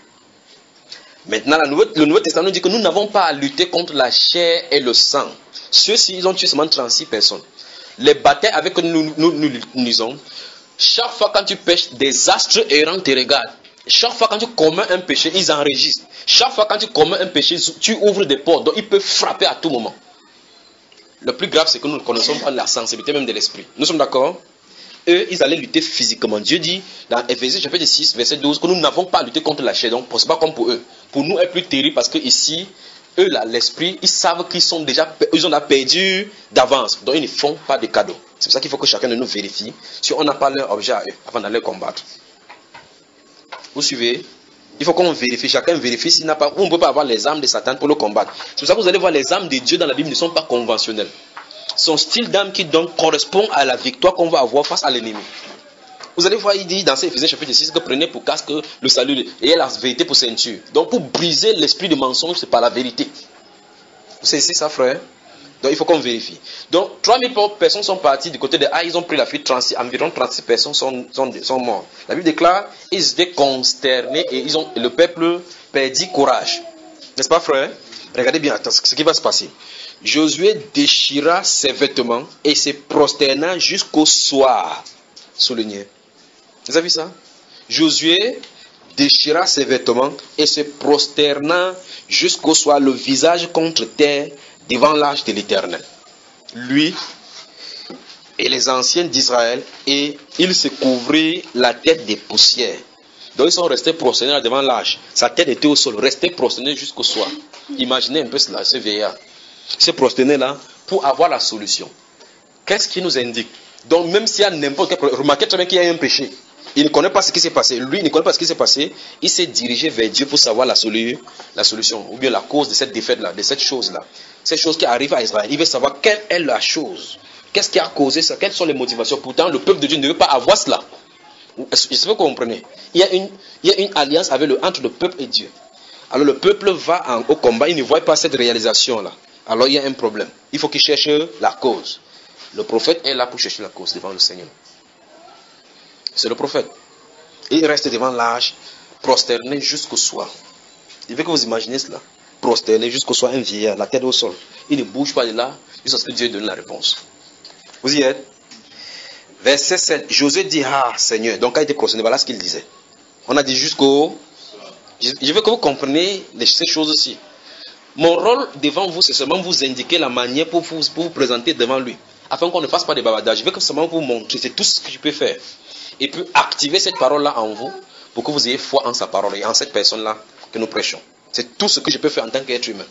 Maintenant, le Nouveau Testament nous dit que nous n'avons pas à lutter contre la chair et le sang. Ceux-ci, ils ont tué seulement 36 personnes. Les batailles avec que nous lisons, chaque fois quand tu pêches, des astres errants te regardent. Chaque fois quand tu commets un péché, ils enregistrent. Chaque fois quand tu commets un péché, tu ouvres des portes. Donc ils peuvent frapper à tout moment. Le plus grave, c'est que nous ne connaissons pas la sensibilité même de l'esprit. Nous sommes d'accord? Eux, ils allaient lutter physiquement. Dieu dit dans Éphésiens chapitre 6, verset 12, que nous n'avons pas à lutter contre la chair. Donc ce n'est pas comme pour eux. Pour nous, c'est plus terrible parce que ici, eux là, l'esprit, ils savent qu'ils ont déjà perdu d'avance. Donc ils ne font pas de cadeaux. C'est pour ça qu'il faut que chacun de nous vérifie si on n'a pas leur objet à eux avant d'aller combattre. Vous suivez? Il faut qu'on vérifie, chacun vérifie s'il n'a pas. On ne peut pas avoir les armes de Satan pour le combattre. C'est pour ça que vous allez voir les armes de Dieu dans la Bible ne sont pas conventionnelles. Son style d'arme qui donne correspond à la victoire qu'on va avoir face à l'ennemi. Vous allez voir, il dit dans Éphésiens chapitre 6 que prenez pour casque le salut et la vérité pour ceinture. Donc pour briser l'esprit de mensonge, c'est par la vérité. Vous savez ça, frère? Donc il faut qu'on vérifie. Donc 3000 personnes sont parties du côté de Haï, ils ont pris la fuite, environ 36 personnes sont mortes. La Bible déclare, ils étaient consternés et le peuple perdit courage. N'est-ce pas, frère? Regardez bien ce qui va se passer. Josué déchira ses vêtements et se prosterna jusqu'au soir. Soulignez. Vous avez vu ça? Josué déchira ses vêtements et se prosterna jusqu'au soir, le visage contre terre, devant l'arche de l'Éternel. Lui et les anciens d'Israël, et il se couvrit la tête des poussières. Donc ils sont restés prosternés devant l'arche. Sa tête était au sol, restés prosternés jusqu'au soir. Imaginez un peu cela, ce vieillard. Se prosterner là pour avoir la solution. Qu'est-ce qui nous indique? Donc même s'il y a n'importe quel problème, remarquez très bien qu'il y a un péché. Il ne connaît pas ce qui s'est passé. Lui, il ne connaît pas ce qui s'est passé. Il s'est dirigé vers Dieu pour savoir la solution, ou bien la cause de cette défaite-là, de cette chose-là. Cette chose qui arrive à Israël. Il veut savoir quelle est la chose. Qu'est-ce qui a causé ça? Quelles sont les motivations? Pourtant, le peuple de Dieu ne veut pas avoir cela. J'espère que vous comprenez. Il y a une alliance entre le peuple et Dieu. Alors le peuple va au combat, il ne voit pas cette réalisation-là. Alors il y a un problème. Il faut qu'il cherche la cause. Le prophète est là pour chercher la cause devant le Seigneur. C'est le prophète. Il reste devant l'arche, prosterné jusqu'au soir. Je veux que vous imaginez cela. Prosterné jusqu'au soir, un vieillard, la tête au sol. Il ne bouge pas de là jusqu'à ce que Dieu donne la réponse. Vous y êtes? Verset 7. Josué dit, ah Seigneur. Donc quand il était prosterné, voilà ce qu'il disait. On a dit jusqu'au... Je veux que vous compreniez ces choses-ci. Mon rôle devant vous, c'est seulement vous indiquer la manière pour vous présenter devant lui. Afin qu'on ne fasse pas de bavardage. Je veux que seulement vous montrer, c'est tout ce que je peux faire. Et puis activer cette parole-là en vous pour que vous ayez foi en sa parole et en cette personne-là que nous prêchons. C'est tout ce que je peux faire en tant qu'être humain.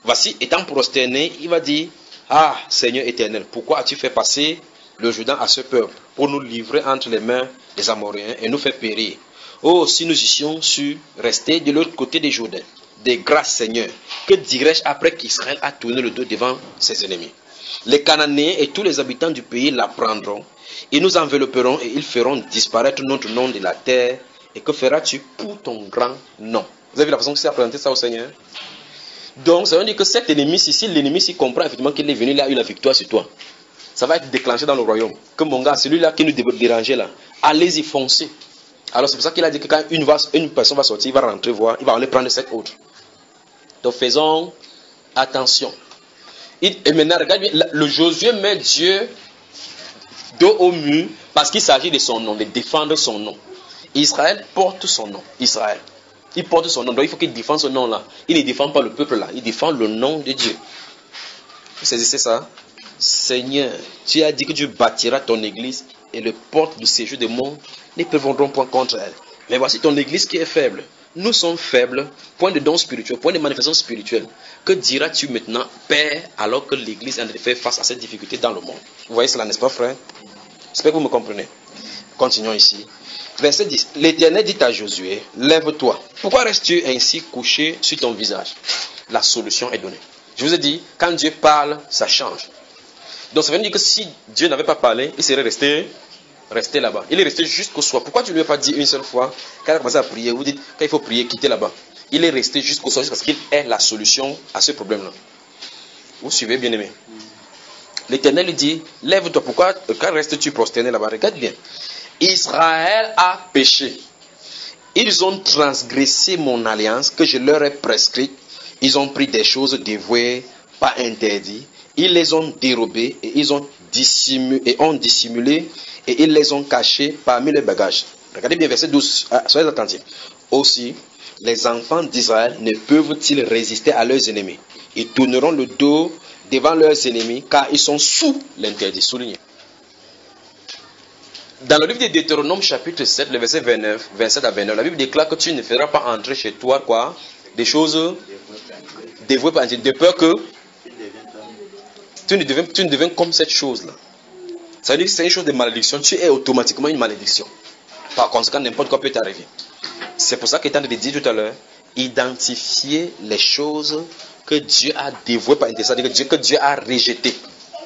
Voici, étant prosterné, il va dire, ah Seigneur éternel, pourquoi as-tu fait passer le Jourdain à ce peuple pour nous livrer entre les mains des Amoréens et nous faire périr? Oh, si nous eussions su rester de l'autre côté des Jourdains, des grâces Seigneur, que dirais-je après qu'Israël a tourné le dos devant ses ennemis? Les Cananéens et tous les habitants du pays la prendront, et nous envelopperons et ils feront disparaître notre nom de la terre. Et que feras-tu pour ton grand nom? Vous avez vu la façon que c'est à présenter ça au Seigneur? Donc, ça veut dire que cet ennemi, si l'ennemi s'y comprend effectivement qu'il est venu, il a eu la victoire sur toi. Ça va être déclenché dans le royaume. Comme mon gars, celui-là qui nous dérangeait là, allez-y, foncez. Alors c'est pour ça qu'il a dit que quand une personne va sortir, il va rentrer voir, il va aller prendre cette autre. Donc faisons attention. Et maintenant, regarde bien, le Josué met Dieu dos au mur parce qu'il s'agit de son nom, de défendre son nom. Israël porte son nom. Israël. Il porte son nom. Donc il faut qu'il défende ce nom-là. Il ne défend pas le peuple là. Il défend le nom de Dieu. Vous saisissez ça? Seigneur, tu as dit que tu bâtiras ton église et les portes du séjour des monts ne prévaudront point contre elle. Mais voici ton église qui est faible. Nous sommes faibles, point de don spirituel, point de manifestation spirituelle. Que diras-tu maintenant, Père, alors que l'église est en train de faire face à cette difficulté dans le monde? Vous voyez cela, n'est-ce pas, frère? J'espère que vous me comprenez. Continuons ici. Verset 10. L'Éternel dit à Josué, lève-toi. Pourquoi restes-tu ainsi couché sur ton visage? La solution est donnée. Je vous ai dit, quand Dieu parle, ça change. Donc ça veut dire que si Dieu n'avait pas parlé, il serait resté là-bas. Il est resté jusqu'au soir. Pourquoi tu ne lui as pas dit une seule fois, quand il a commencé à prier, vous dites, quand il faut prier, quittez là-bas. Il est resté jusqu'au soir, parce qu'il est la solution à ce problème-là. Vous suivez, bien-aimé? L'Éternel lui dit, lève-toi. Pourquoi quand restes-tu prosterné là-bas? Regarde bien. Israël a péché. Ils ont transgressé mon alliance que je leur ai prescrite. Ils ont pris des choses dévouées, pas interdites. Ils les ont dérobées et ils ont dissimulé et ils les ont cachées parmi les bagages. Regardez bien verset 12, soyez attentifs. Aussi, les enfants d'Israël ne peuvent-ils résister à leurs ennemis? Ils tourneront le dos devant leurs ennemis car ils sont sous l'interdit. Souligné. Dans le livre de Deutéronome chapitre 7, le verset 29, 27 à 29, la Bible déclare que tu ne feras pas entrer chez toi quoi? Des choses dévouées par de peur que tu ne deviens comme cette chose-là. Ça veut dire que c'est une chose de malédiction. Tu es automatiquement une malédiction. Par conséquent, n'importe quoi peut t'arriver. C'est pour ça qu'il est en train de dire tout à l'heure, identifier les choses que Dieu a dévouées par intérêt, c'est-à-dire que Dieu a rejetées,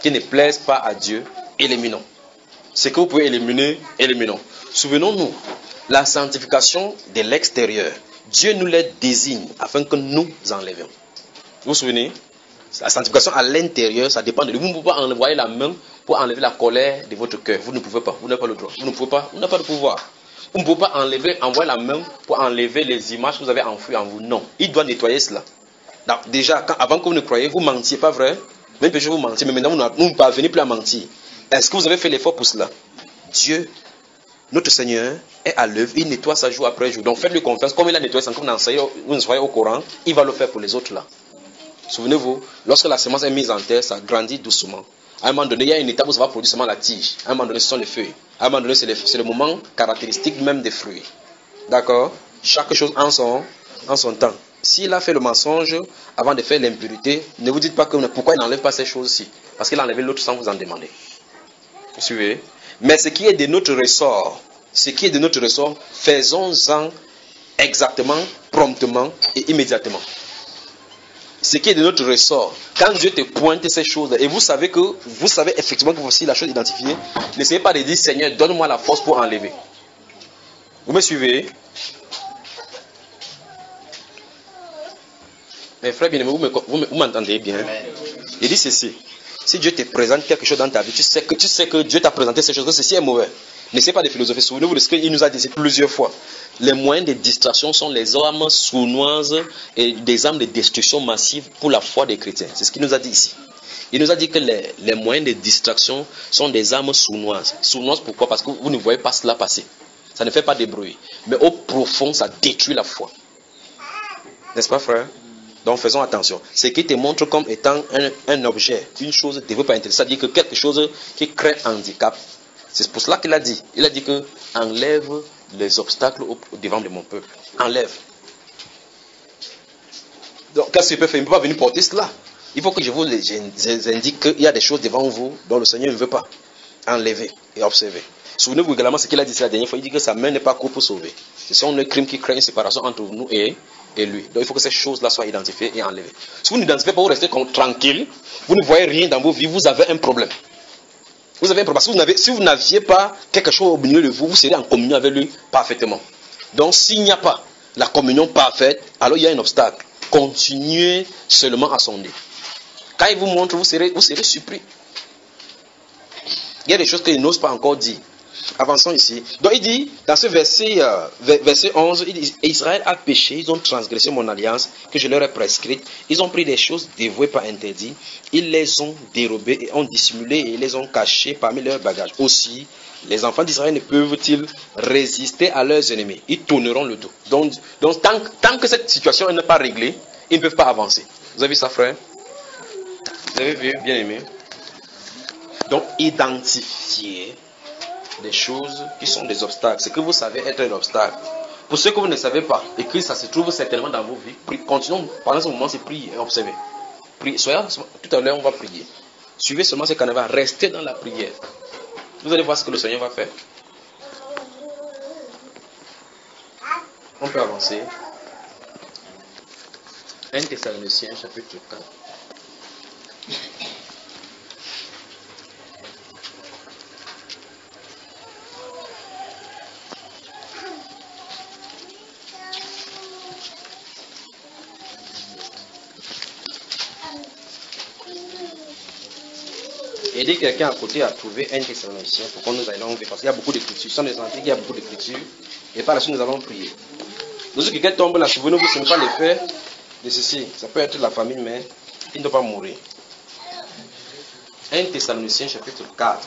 qui ne plaisent pas à Dieu, éliminons. Ce que vous pouvez éliminer, éliminons. Souvenons-nous, la sanctification de l'extérieur, Dieu nous les désigne afin que nous enlevions. Vous vous souvenez? La sanctification à l'intérieur, ça dépend de vous. Vous ne pouvez pas envoyer la main pour enlever la colère de votre cœur. Vous ne pouvez pas. Vous n'avez pas le droit. Vous ne pouvez pas. Vous n'avez pas le pouvoir. Vous ne pouvez pas envoyer la main pour enlever les images que vous avez enfouies en vous. Non. Il doit nettoyer cela. Donc, déjà, avant que vous ne croyez, vous mentiez, pas vrai? Même péché, vous mentiez. Mais maintenant, vous ne parvenez plus à mentir. Est-ce que vous avez fait l'effort pour cela? Dieu, notre Seigneur, est à l'œuvre. Il nettoie ça jour après jour. Donc, faites-lui confiance. Comme il a nettoyé sans que vous ne soyez au courant, il va le faire pour les autres là. Souvenez-vous, lorsque la semence est mise en terre, ça grandit doucement. À un moment donné, il y a une étape où ça va produire seulement la tige. À un moment donné, ce sont les feuilles. À un moment donné, c'est le moment caractéristique même des fruits. D'accord? Chaque chose en son temps. S'il a fait le mensonge avant de faire l'impurité, ne vous dites pas pourquoi il n'enlève pas ces choses-ci. Parce qu'il a enlevé l'autre sans vous en demander. Vous suivez? Mais ce qui est de notre ressort, faisons-en exactement, promptement et immédiatement. Ce qui est de notre ressort, quand Dieu te pointe ces choses, et vous savez effectivement que voici la chose identifiée, n'essayez pas de dire Seigneur, donne-moi la force pour enlever. Vous me suivez? Mes frères bien-aimés, vous m'entendez bien? Il dit ceci. Si Dieu te présente quelque chose dans ta vie, tu sais que Dieu t'a présenté ces choses, que ceci est mauvais. N'essayez pas de philosopher. Souvenez-vous de ce qu'il nous a dit plusieurs fois. Les moyens de distraction sont les armes sournoises et des armes de destruction massive pour la foi des chrétiens. C'est ce qu'il nous a dit ici. Il nous a dit que les moyens de distraction sont des armes sournoises. Sournoises pourquoi? Parce que vous ne voyez pas cela passer. Ça ne fait pas de bruit. Mais au profond, ça détruit la foi. N'est-ce pas, frère? Donc faisons attention. Ce qui te montre comme étant un objet, une chose ne veut pas intéresser. C'est-à-dire que quelque chose qui crée handicap. C'est pour cela qu'il a dit. Il a dit que enlève les obstacles devant de mon peuple. Enlève. Donc qu'est-ce qu'il peut faire? Il ne peut pas venir porter cela. Il faut que je vous indique qu'il y a des choses devant vous dont le Seigneur ne veut pas. Enlever et observer. Souvenez-vous également ce qu'il a dit la dernière fois. Il dit que sa main n'est pas courte pour sauver. Ce sont les crimes qui créent une séparation entre nous et lui. Donc il faut que ces choses-là soient identifiées et enlevées. Si vous n'identifiez pas, vous restez tranquille, vous ne voyez rien dans vos vies, vous avez un problème. Vous avez un problème. Si vous n'aviez pas quelque chose au milieu de vous, vous serez en communion avec lui parfaitement. Donc s'il n'y a pas la communion parfaite, alors il y a un obstacle. Continuez seulement à sonder. Quand il vous montre, vous serez surpris. Il y a des choses qu'il n'ose pas encore dire. Avançons ici. Donc il dit, dans ce verset 11, il dit, Israël a péché, ils ont transgressé mon alliance que je leur ai prescrite. Ils ont pris des choses dévouées par interdit. Ils les ont dérobées et ont dissimulé et les ont cachées parmi leurs bagages. Aussi, les enfants d'Israël ne peuvent-ils résister à leurs ennemis? Ils tourneront le dos. Donc tant que cette situation n'est pas réglée, ils ne peuvent pas avancer. Vous avez vu ça, frère? Vous avez vu, bien aimé? Donc, identifiez des choses qui sont des obstacles. Ce que vous savez être un obstacle. Pour ceux que vous ne savez pas, et que ça se trouve certainement dans vos vies, continuons pendant ce moment, c'est prier et observer. Tout à l'heure, on va prier. Suivez seulement ce qu'on va rester dans la prière. Vous allez voir ce que le Seigneur va faire. On peut avancer. 1 Thessaloniciens, chapitre 4. Aider quelqu'un à côté à trouver 1 Thessaloniciens pour qu'on nous allons voir. Parce qu'il y a beaucoup d'écritures. Ce sont des antiques, il y a beaucoup d'écritures. Et par la suite, nous allons prier. Lorsque quelqu'un tombe là, souvenez-vous, ce n'est pas l'effet de ceci. Ça peut être la famille, mais il ne doit pas mourir. 1 Thessaloniciens, chapitre 4.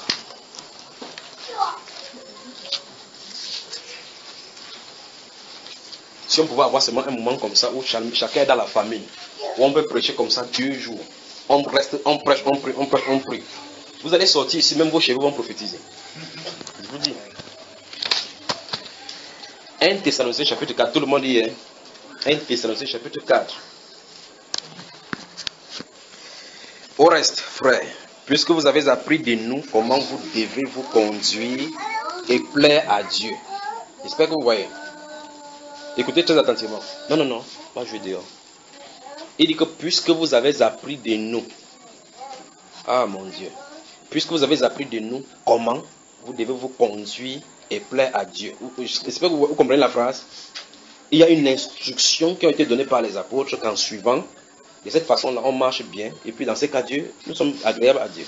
Si on pouvait avoir seulement un moment comme ça où chacun est dans la famille, où on peut prêcher comme ça 2 jours. On reste, on prêche, on prie, on prêche, on prie. Vous allez sortir ici, même vos cheveux vont prophétiser. Je vous dis. 1 Thessaloniciens chapitre 4, tout le monde dit, hein? 1 Thessaloniciens chapitre 4. Au reste, frères, puisque vous avez appris de nous comment vous devez vous conduire et plaire à Dieu. J'espère que vous voyez. Écoutez très attentivement. Non, pas jouer dehors. Il dit que puisque vous avez appris de nous, ah mon Dieu, puisque vous avez appris de nous comment vous devez vous conduire et plaire à Dieu. J'espère que vous comprenez la phrase. Il y a une instruction qui a été donnée par les apôtres qu'en suivant, de cette façon-là, on marche bien. Et puis dans ce cas, Dieu, nous sommes agréables à Dieu.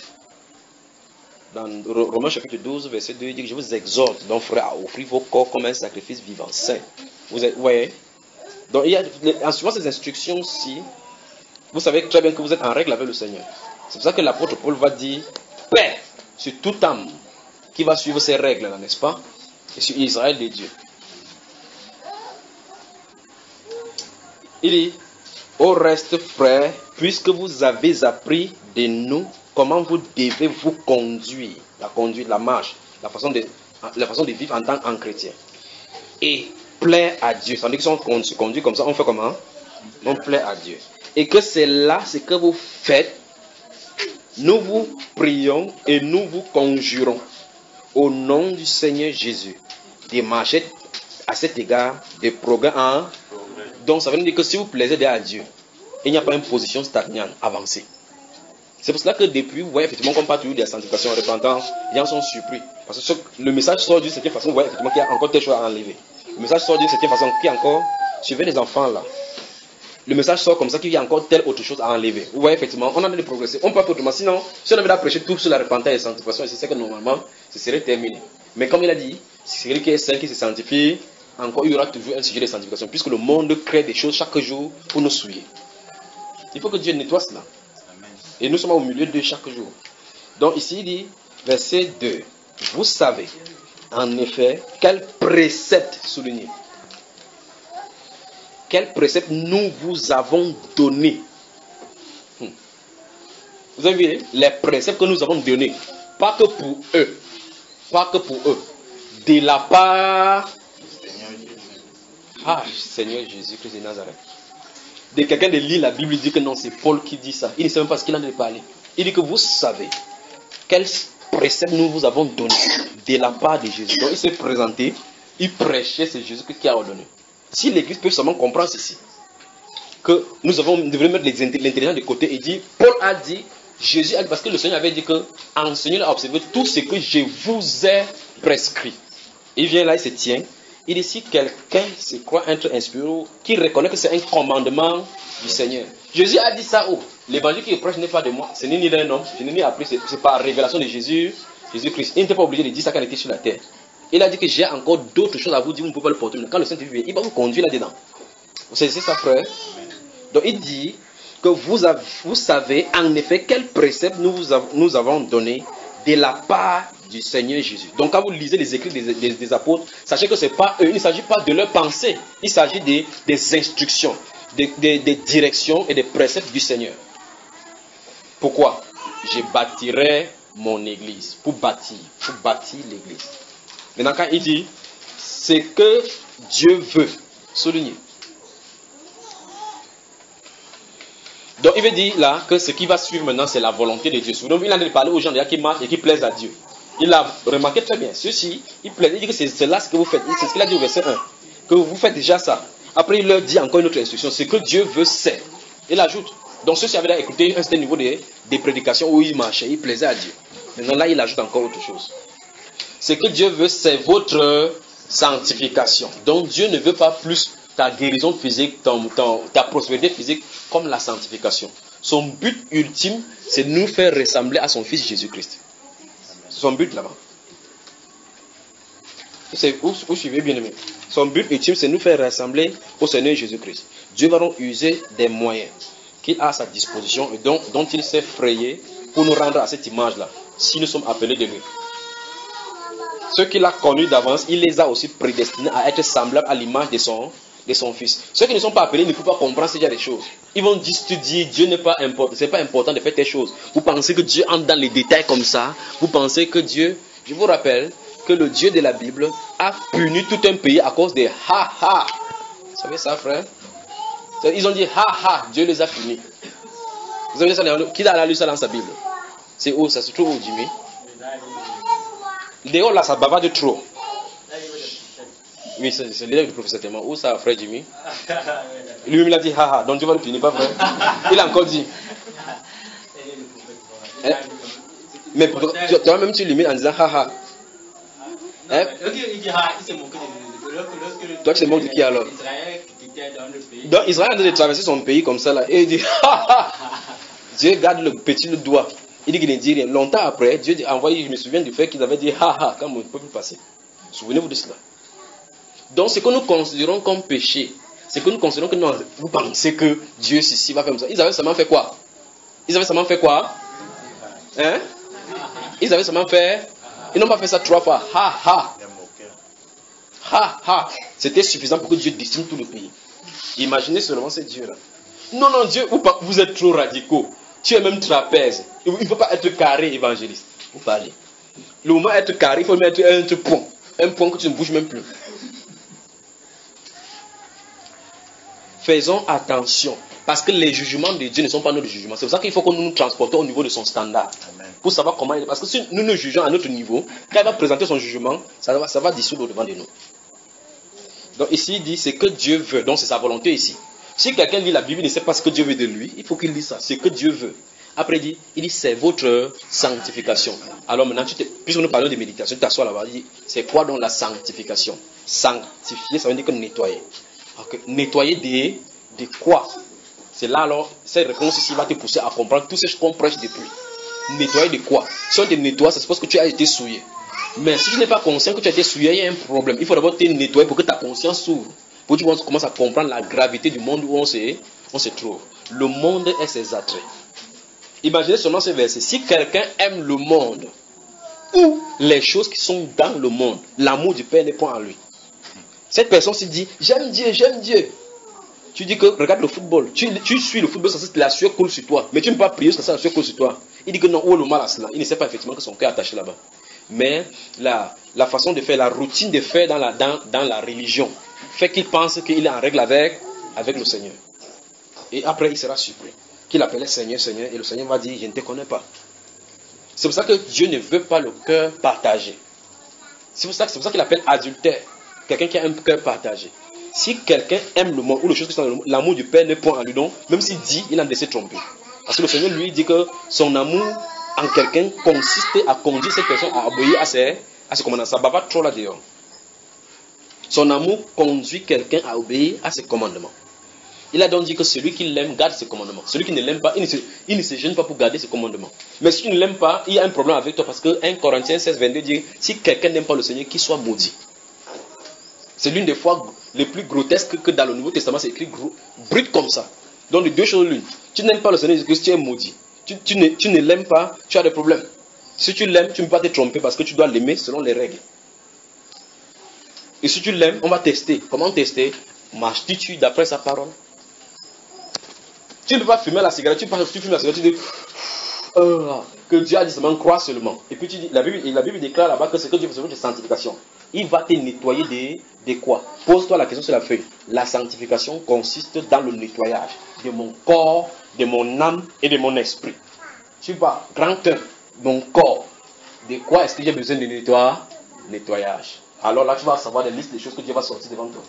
Dans Romains chapitre 12, verset 2, il dit que je vous exhorte, donc frère, à offrir vos corps comme un sacrifice vivant, saint. Vous voyez? Donc en suivant ces instructions-ci, vous savez très bien que vous êtes en règle avec le Seigneur. C'est pour ça que l'apôtre Paul va dire paix sur toute âme qui va suivre ces règles-là, n'est-ce pas? Et sur Israël de Dieu. Il dit, au reste, frères, puisque vous avez appris de nous comment vous devez vous conduire, la conduite, la marche, la façon de vivre en tant qu'un chrétien. Et plaire à Dieu. Ça veut dire que si on se conduit comme ça, on fait comment? On plaît à Dieu. Et que c'est là ce que vous faites. Nous vous prions et nous vous conjurons au nom du Seigneur Jésus de marcher à cet égard des progrès en. Donc ça veut dire que si vous plaisez à Dieu, il n'y a pas une position stagnante, avancée. C'est pour cela que depuis, vous voyez effectivement qu'on parle toujours de la sanctification, repentance, les gens sont surpris. Parce que le message sort d'une certaine façon, vous voyez effectivement qu'il y a encore des choses à enlever. Le message sort d'une certaine façon qu'il y a encore, suivez les enfants là. Le message sort comme ça qu'il y a encore telle autre chose à enlever. Vous voyez effectivement, on a de progresser. On peut pas autrement. Sinon, si on avait prêché tout sur la repentance et la sanctification, c'est que normalement, ce serait terminé. Mais comme il a dit, celui qui est saint, qui se sanctifie, encore il y aura toujours un sujet de sanctification, puisque le monde crée des choses chaque jour pour nous souiller. Il faut que Dieu nettoie cela. Et nous sommes au milieu de chaque jour. Donc ici il dit, verset 2, vous savez, en effet, quel précepte souligné. Quel précepte nous vous avons donné. Vous avez vu les préceptes que nous avons donnés, pas que pour eux, de la part Seigneur Jésus-Christ de Nazareth. De quelqu'un de lire la Bible, il dit que non, c'est Paul qui dit ça. Il ne sait même pas ce qu'il en a parlé. Il dit que vous savez quel précepte nous vous avons donné de la part de Jésus. Donc il s'est présenté, il prêchait, c'est Jésus qui a ordonné. Si l'Église peut seulement comprendre ceci, que nous devons mettre l'intelligence de côté et dire, Paul a dit, Jésus a dit, parce que le Seigneur avait dit que enseignez à observer tout ce que je vous ai prescrit. Il vient là, il se tient. Il dit, si quelqu'un se croit être inspiré, qui reconnaît que c'est un commandement du Seigneur. Jésus a dit ça où? L'évangile qui est prêche n'est pas de moi, ce n'est ni d'un homme, je n'ai ni appris, c'est par révélation de Jésus-Christ. Il n'était pas obligé de dire ça quand il était sur la terre. Il a dit que j'ai encore d'autres choses à vous dire, vous ne pouvez pas le porter. Quand le Saint-Esprit vient, il va vous conduire là-dedans. Vous savez ça, frère? Donc il dit que vous savez en effet quel précepte nous avons donné de la part du Seigneur Jésus. Donc quand vous lisez les écrits des apôtres, sachez que c'est pas eux, il ne s'agit pas de leur pensée, il s'agit des instructions, des directions et des préceptes du Seigneur. Pourquoi? Je bâtirai mon église, pour bâtir l'église. Maintenant quand il dit, c'est que Dieu veut, souligner. Donc il veut dire là que ce qui va suivre maintenant c'est la volonté de Dieu. Donc il a parlé aux gens déjà qui marchent et qui plaisent à Dieu. Il a remarqué très bien, ceci, il dit que c'est là ce que vous faites. C'est ce qu'il a dit au verset 1, que vous faites déjà ça. Après il leur dit encore une autre instruction, ce que Dieu veut c'est. Il ajoute, donc ceux-ci avaient écouté un certain niveau des prédications où il marchait, il plaisait à Dieu. Maintenant là il ajoute encore autre chose. Ce que Dieu veut c'est votre sanctification. Donc Dieu ne veut pas plus ta guérison physique, ta prospérité physique comme la sanctification. Son but ultime, c'est de nous faire ressembler à son Fils Jésus-Christ. C'est son but là-bas. Vous suivez bien aimé. Son but ultime, c'est de nous faire ressembler au Seigneur Jésus-Christ. Dieu va donc user des moyens qu'il a à sa disposition et dont il s'est frayé pour nous rendre à cette image-là, si nous sommes appelés de lui. Ceux qu'il a connus d'avance, il les a aussi prédestinés à être semblables à l'image de son Fils. Ceux qui ne sont pas appelés ne peuvent pas comprendre ce genre de choses. Ils vont juste dire Dieu n'est pas important, c'est pas important de faire telle chose. Vous pensez que Dieu entre dans les détails comme ça. Vous pensez que Dieu, je vous rappelle que le Dieu de la Bible a puni tout un pays à cause des ha-ha. Vous savez ça, frère? Ils ont dit ha-ha, Dieu les a punis. Vous avez ça, qui a lu ça dans sa Bible? C'est où ça se trouve où, Jimmy? Dehors là, ça bavarde trop. Oui, c'est l'élève du professeur Théma. Où ça, frère Jimmy? Lui, il a dit haha, donc tu vas le punir, pas vrai? Il a encore dit. Mais toi-même, tu l'imites en disant haha. Hein? Toi, tu te moques de qui alors? Donc, Israël a de traverser son pays comme ça là. Et il dit haha. Dieu garde le petit doigt. Il dit qu'il ne dit rien. Longtemps après, Dieu a envoyé, je me souviens du fait qu'ils avaient dit haha quand mon peuple passait. Souvenez-vous de cela. Donc ce que nous considérons comme péché, c'est que nous considérons que non, vous pensez que Dieu ceci va faire comme ça. Ils avaient seulement fait quoi? Hein? Ils avaient seulement fait, ils n'ont pas fait ça 3 fois. Ha ha. Ha ha. C'était suffisant pour que Dieu décime tout le pays. Imaginez seulement ce Dieu-là. Non, Dieu, vous êtes trop radicaux. Tu es même trapèze. Il ne faut pas être carré évangéliste. Vous parlez. Le moment être carré, il faut mettre un point. Un point que tu ne bouges même plus. Faisons attention, parce que les jugements de Dieu ne sont pas nos jugements. C'est pour ça qu'il faut que nous nous transportons au niveau de son standard. Amen. Pour savoir comment il est. Parce que si nous nous jugeons à notre niveau, quand il va présenter son jugement, ça va dissoudre au-devant de nous. Donc ici, il dit, c'est que Dieu veut. Donc c'est sa volonté ici. Si quelqu'un lit la Bible et ne sait pas ce que Dieu veut de lui, il faut qu'il lise ça. C'est que Dieu veut. Après, il dit, c'est votre sanctification. Alors maintenant, puisque nous parlons de méditation, tu t'assois là-bas, il dit, c'est quoi donc la sanctification? Sanctifier, ça veut dire que nettoyer. Okay. Nettoyer de quoi? C'est là alors, cette réponse ici va te pousser à comprendre tout ce qu'on prêche depuis. Nettoyer de quoi? Si on te nettoie, ça suppose que tu as été souillé. Mais si tu n'es pas conscient que tu as été souillé, il y a un problème. Il faut d'abord te nettoyer pour que ta conscience s'ouvre. Pour que tu commences à comprendre la gravité du monde où on se trouve. Le monde est ses attraits. Imaginez seulement ce verset. Si quelqu'un aime le monde, ou les choses qui sont dans le monde, l'amour du Père n'est pas en lui. Cette personne se dit, j'aime Dieu, j'aime Dieu. Tu dis que, regarde le football, tu suis le football, ça c'est la sueur coule sur toi. Mais tu ne peux pas prier, ça c'est la sueur coule sur toi. Il dit que non, où est le mal à cela? Il ne sait pas effectivement que son cœur est attaché là-bas. Mais la façon de faire, la routine de faire dans la religion, fait qu'il pense qu'il est en règle avec le Seigneur. Et après, il sera surpris. Qu'il appelait Seigneur, Seigneur, et le Seigneur va dire, je ne te connais pas. C'est pour ça que Dieu ne veut pas le cœur partagé. C'est pour ça qu'il appelle adultère. Quelqu'un qui a un cœur partagé. Si quelqu'un aime le monde ou les choses qui sont dans le monde, l'amour du Père n'est point en lui, donc, même s'il dit, il a laissé tromper. Parce que le Seigneur lui dit que son amour en quelqu'un consiste à conduire cette personne à obéir à ses commandements. Ça bava trop là dehors. Son amour conduit quelqu'un à obéir à ses commandements. Il a donc dit que celui qui l'aime garde ses commandements. Celui qui ne l'aime pas, il ne se gêne pas pour garder ses commandements. Mais si tu ne l'aimes pas, il y a un problème avec toi parce que 1 Corinthiens 16, 22 dit, si quelqu'un n'aime pas le Seigneur, qu'il soit maudit. C'est l'une des fois les plus grotesques que dans le Nouveau Testament, c'est écrit brut comme ça. Donc les deux choses l'une. Tu n'aimes pas le Seigneur Jésus-Christ, tu es maudit. Tu ne l'aimes pas, tu as des problèmes. Si tu l'aimes, tu ne peux pas te tromper parce que tu dois l'aimer selon les règles. Et si tu l'aimes, on va tester. Comment tester? Marches-tu d'après sa parole? Tu ne peux pas fumer la cigarette, tu fumes la cigarette, tu dis que Dieu a dit seulement crois seulement. Et puis tu dis, la Bible déclare là-bas que c'est que Dieu fait de sanctification. Il va te nettoyer de quoi? Pose-toi la question sur la feuille. La sanctification consiste dans le nettoyage de mon corps, de mon âme et de mon esprit. Tu vois, grand cœur, mon corps. De quoi est-ce que j'ai besoin de nettoyage? Alors là, tu vas savoir des listes de choses que Dieu va sortir devant toi.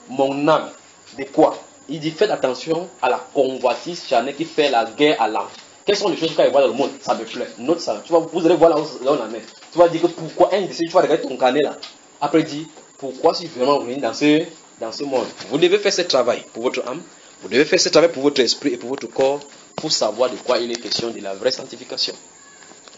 Mon âme, de quoi? Il dit, faites attention à la convoitise charnelle qui fait la guerre à l'âme. Quelles sont les choses que tu vas voir dans le monde? Ça me plaît. Note ça. Tu vas, vous allez voir là où on en est. Tu vas dire que pourquoi tu vas regarder ton carnet là. Après, dis, pourquoi suis-je vraiment revenu dans ce monde? Vous devez faire ce travail pour votre âme. Vous devez faire ce travail pour votre esprit et pour votre corps pour savoir de quoi il est question de la vraie sanctification.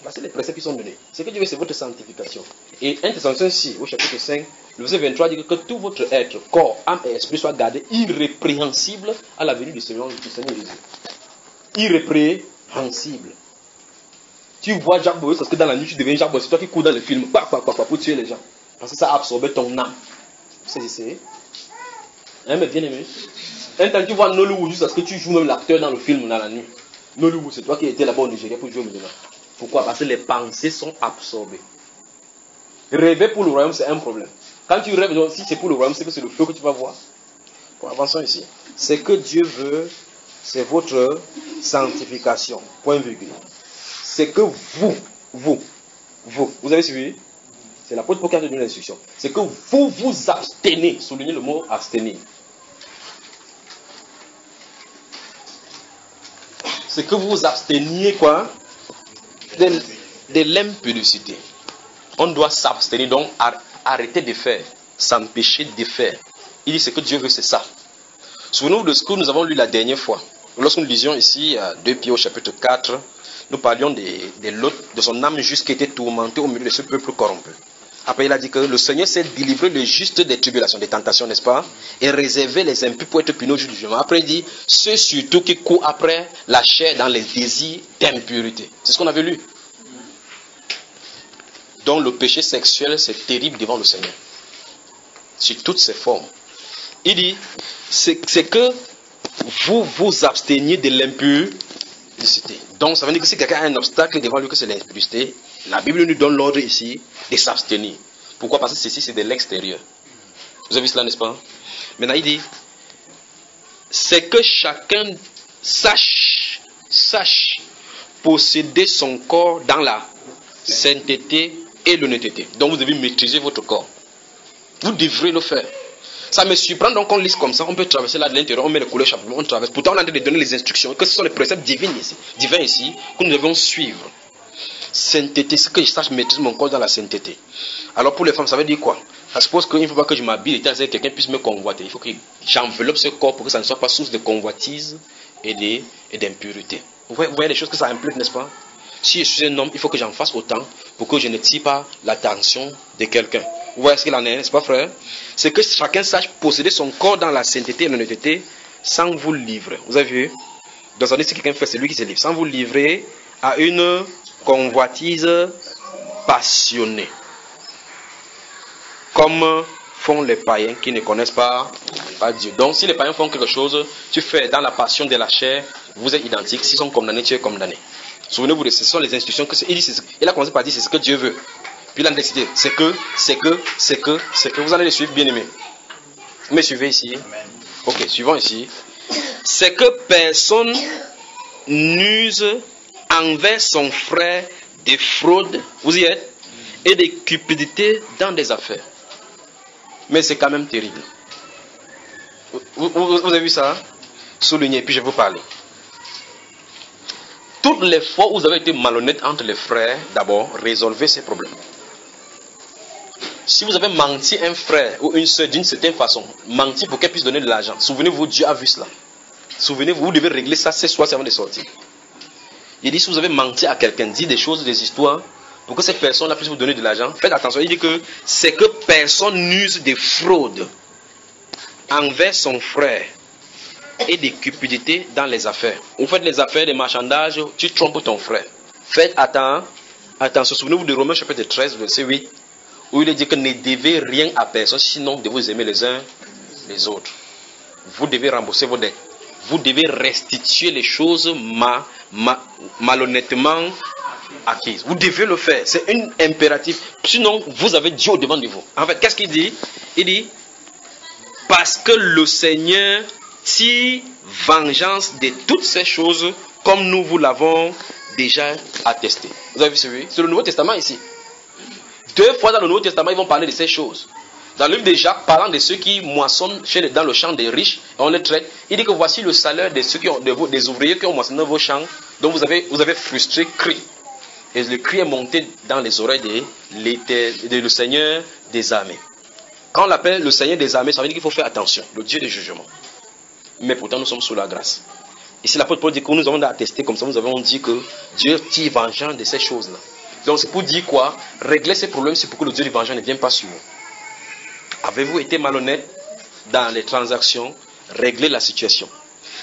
Là, c'est les préceptes qui sont donnés. Ce que Dieu veut, c'est votre sanctification. Et 1 Thessaloniciens 6, au chapitre 5, le verset 23 dit que tout votre être, corps, âme et esprit soit gardé irrépréhensible à la venue du Seigneur Jésus. Irrépréhensible. Tu vois Jacques Boris parce que dans la nuit tu deviens Jacques Boris. C'est toi qui cours dans le film pour tuer les gens. Parce que ça a absorbé ton âme. C'est essayé. Hein, mais bien aimé. Un temps tu vois Nollywood juste parce que tu joues même l'acteur dans le film dans la nuit. Nollywood, c'est toi qui étais là-bas au Nigeria pour jouer maintenant. Pourquoi? Parce que les pensées sont absorbées. Rêver pour le royaume, c'est un problème. Quand tu rêves, si c'est pour le royaume, c'est que c'est le feu que tu vas voir. Bon, avançons ici. C'est que Dieu veut, c'est votre sanctification. Point virgule. C'est que vous avez suivi? C'est l'apôtre Paul qui a donné l'instruction. C'est que vous vous abstenez. Soulignez le mot abstenir. C'est que vous vous absteniez quoi? De l'impudicité. On doit s'abstenir, donc arrêter de faire, s'empêcher de faire. Il dit ce que Dieu veut, c'est ça. Souvenez-vous de ce que nous avons lu la dernière fois. Lorsque nous lisions ici, à 2 Pierre au chapitre 4, nous parlions de l'autre, de son âme juste qui était tourmentée au milieu de ce peuple corrompu. Après, il a dit que le Seigneur s'est délivré le juste des tribulations, des tentations, n'est-ce pas? Et réservé les impies pour être punis au jour du jugement. Après, il dit, ceux surtout qui courent après la chair dans les désirs d'impureté. C'est ce qu'on avait lu. Donc, le péché sexuel, c'est terrible devant le Seigneur. Sur toutes ses formes. Il dit, c'est que vous vous absteniez de l'impudicité. Donc, ça veut dire que si quelqu'un a un obstacle devant lui, que c'est l'impudicité, la Bible nous donne l'ordre ici de s'abstenir. Pourquoi? Parce que ceci, c'est de l'extérieur. Vous avez vu cela, n'est-ce pas? Maintenant, il dit, c'est que chacun sache posséder son corps dans la sainteté et l'honnêteté. Donc, vous devez maîtriser votre corps. Vous devrez le faire. Ça me surprend donc qu'on lise comme ça, on peut traverser là de l'intérieur, on met les couleurs chapeau, on traverse. Pourtant, on est en train de donner les instructions, que ce sont les préceptes divins ici, que nous devons suivre. Sainteté, c'est que je sache maîtriser mon corps dans la sainteté. Alors pour les femmes, ça veut dire quoi? Ça suppose qu'il ne faut pas que je m'habille et que quelqu'un puisse me convoiter. Il faut que j'enveloppe ce corps pour que ça ne soit pas source de convoitise et d'impureté. Vous voyez les choses que ça implique, n'est-ce pas? Si je suis un homme, il faut que j'en fasse autant pour que je ne tire pas l'attention de quelqu'un. Vous voyez ce qu'il en est, n'est-ce pas, frère? C'est que chacun sache posséder son corps dans la sainteté et l'honnêteté sans vous livrer. Vous avez vu? Dans ce cas, si quelqu'un fait, c'est lui qui se livre. Sans vous livrer à une convoitise passionnée. Comme font les païens qui ne connaissent pas Dieu. Donc, si les païens font quelque chose, tu fais dans la passion de la chair, vous êtes identiques. S'ils sont condamnés, tu es condamné. Souvenez-vous de ce sont les institutions que il a commencé par dire c'est ce que Dieu veut. Puis il a décidé c'est que. Vous allez les suivre, bien aimés. Vous me suivez ici? Ok, suivons ici. C'est que personne n'use envers son frère des fraudes, vous y êtes, et des cupidités dans des affaires. Mais c'est quand même terrible. Vous avez vu ça? Soulignez, puis je vais vous parler. Toutes les fois où vous avez été malhonnête entre les frères, d'abord, résolvez ces problèmes. Si vous avez menti un frère ou une soeur d'une certaine façon, menti pour qu'elle puisse donner de l'argent, souvenez-vous, Dieu a vu cela. Souvenez-vous, vous devez régler ça ce soir avant de sortir. Il dit, si vous avez menti à quelqu'un, dit des choses, des histoires, pour que cette personne-là puisse vous donner de l'argent, faites attention. Il dit que c'est que personne n'use des fraudes envers son frère et des cupidités dans les affaires. Vous faites les affaires, des marchandages, tu trompes ton frère. Faites attention. Souvenez-vous de Romains chapitre 13, verset 8, où il est dit que ne devez rien à personne, sinon de vous aimer les uns les autres. Vous devez rembourser vos dettes. Vous devez restituer les choses malhonnêtement acquises. Vous devez le faire. C'est un impératif. Sinon, vous avez Dieu au devant de vous. En fait, qu'est-ce qu'il dit? Il dit, parce que le Seigneur tire vengeance de toutes ces choses, comme nous vous l'avons déjà attesté. Vous avez vu celui? C'est le Nouveau Testament ici. 2 fois dans le Nouveau Testament, ils vont parler de ces choses. Dans le livre de Jacques, parlant de ceux qui moissonnent dans le champ des riches, et on les traite, il dit que voici le salaire de ceux des ouvriers qui ont moissonné vos champs, dont vous avez frustré cri. Et le cri est monté dans les oreilles de Seigneur des armées. Quand on l'appelle le Seigneur des armées, ça veut dire qu'il faut faire attention, le Dieu du jugement. Mais pourtant, nous sommes sous la grâce. Ici, l'apôtre Paul dit que nous avons attesté comme ça, nous avons dit que Dieu tire vengeance de ces choses-là. Donc, c'est pour dire quoi? Régler ces problèmes, c'est pour que le Dieu du vengeance ne vienne pas sur vous. Avez-vous été malhonnête dans les transactions? Réglez la situation.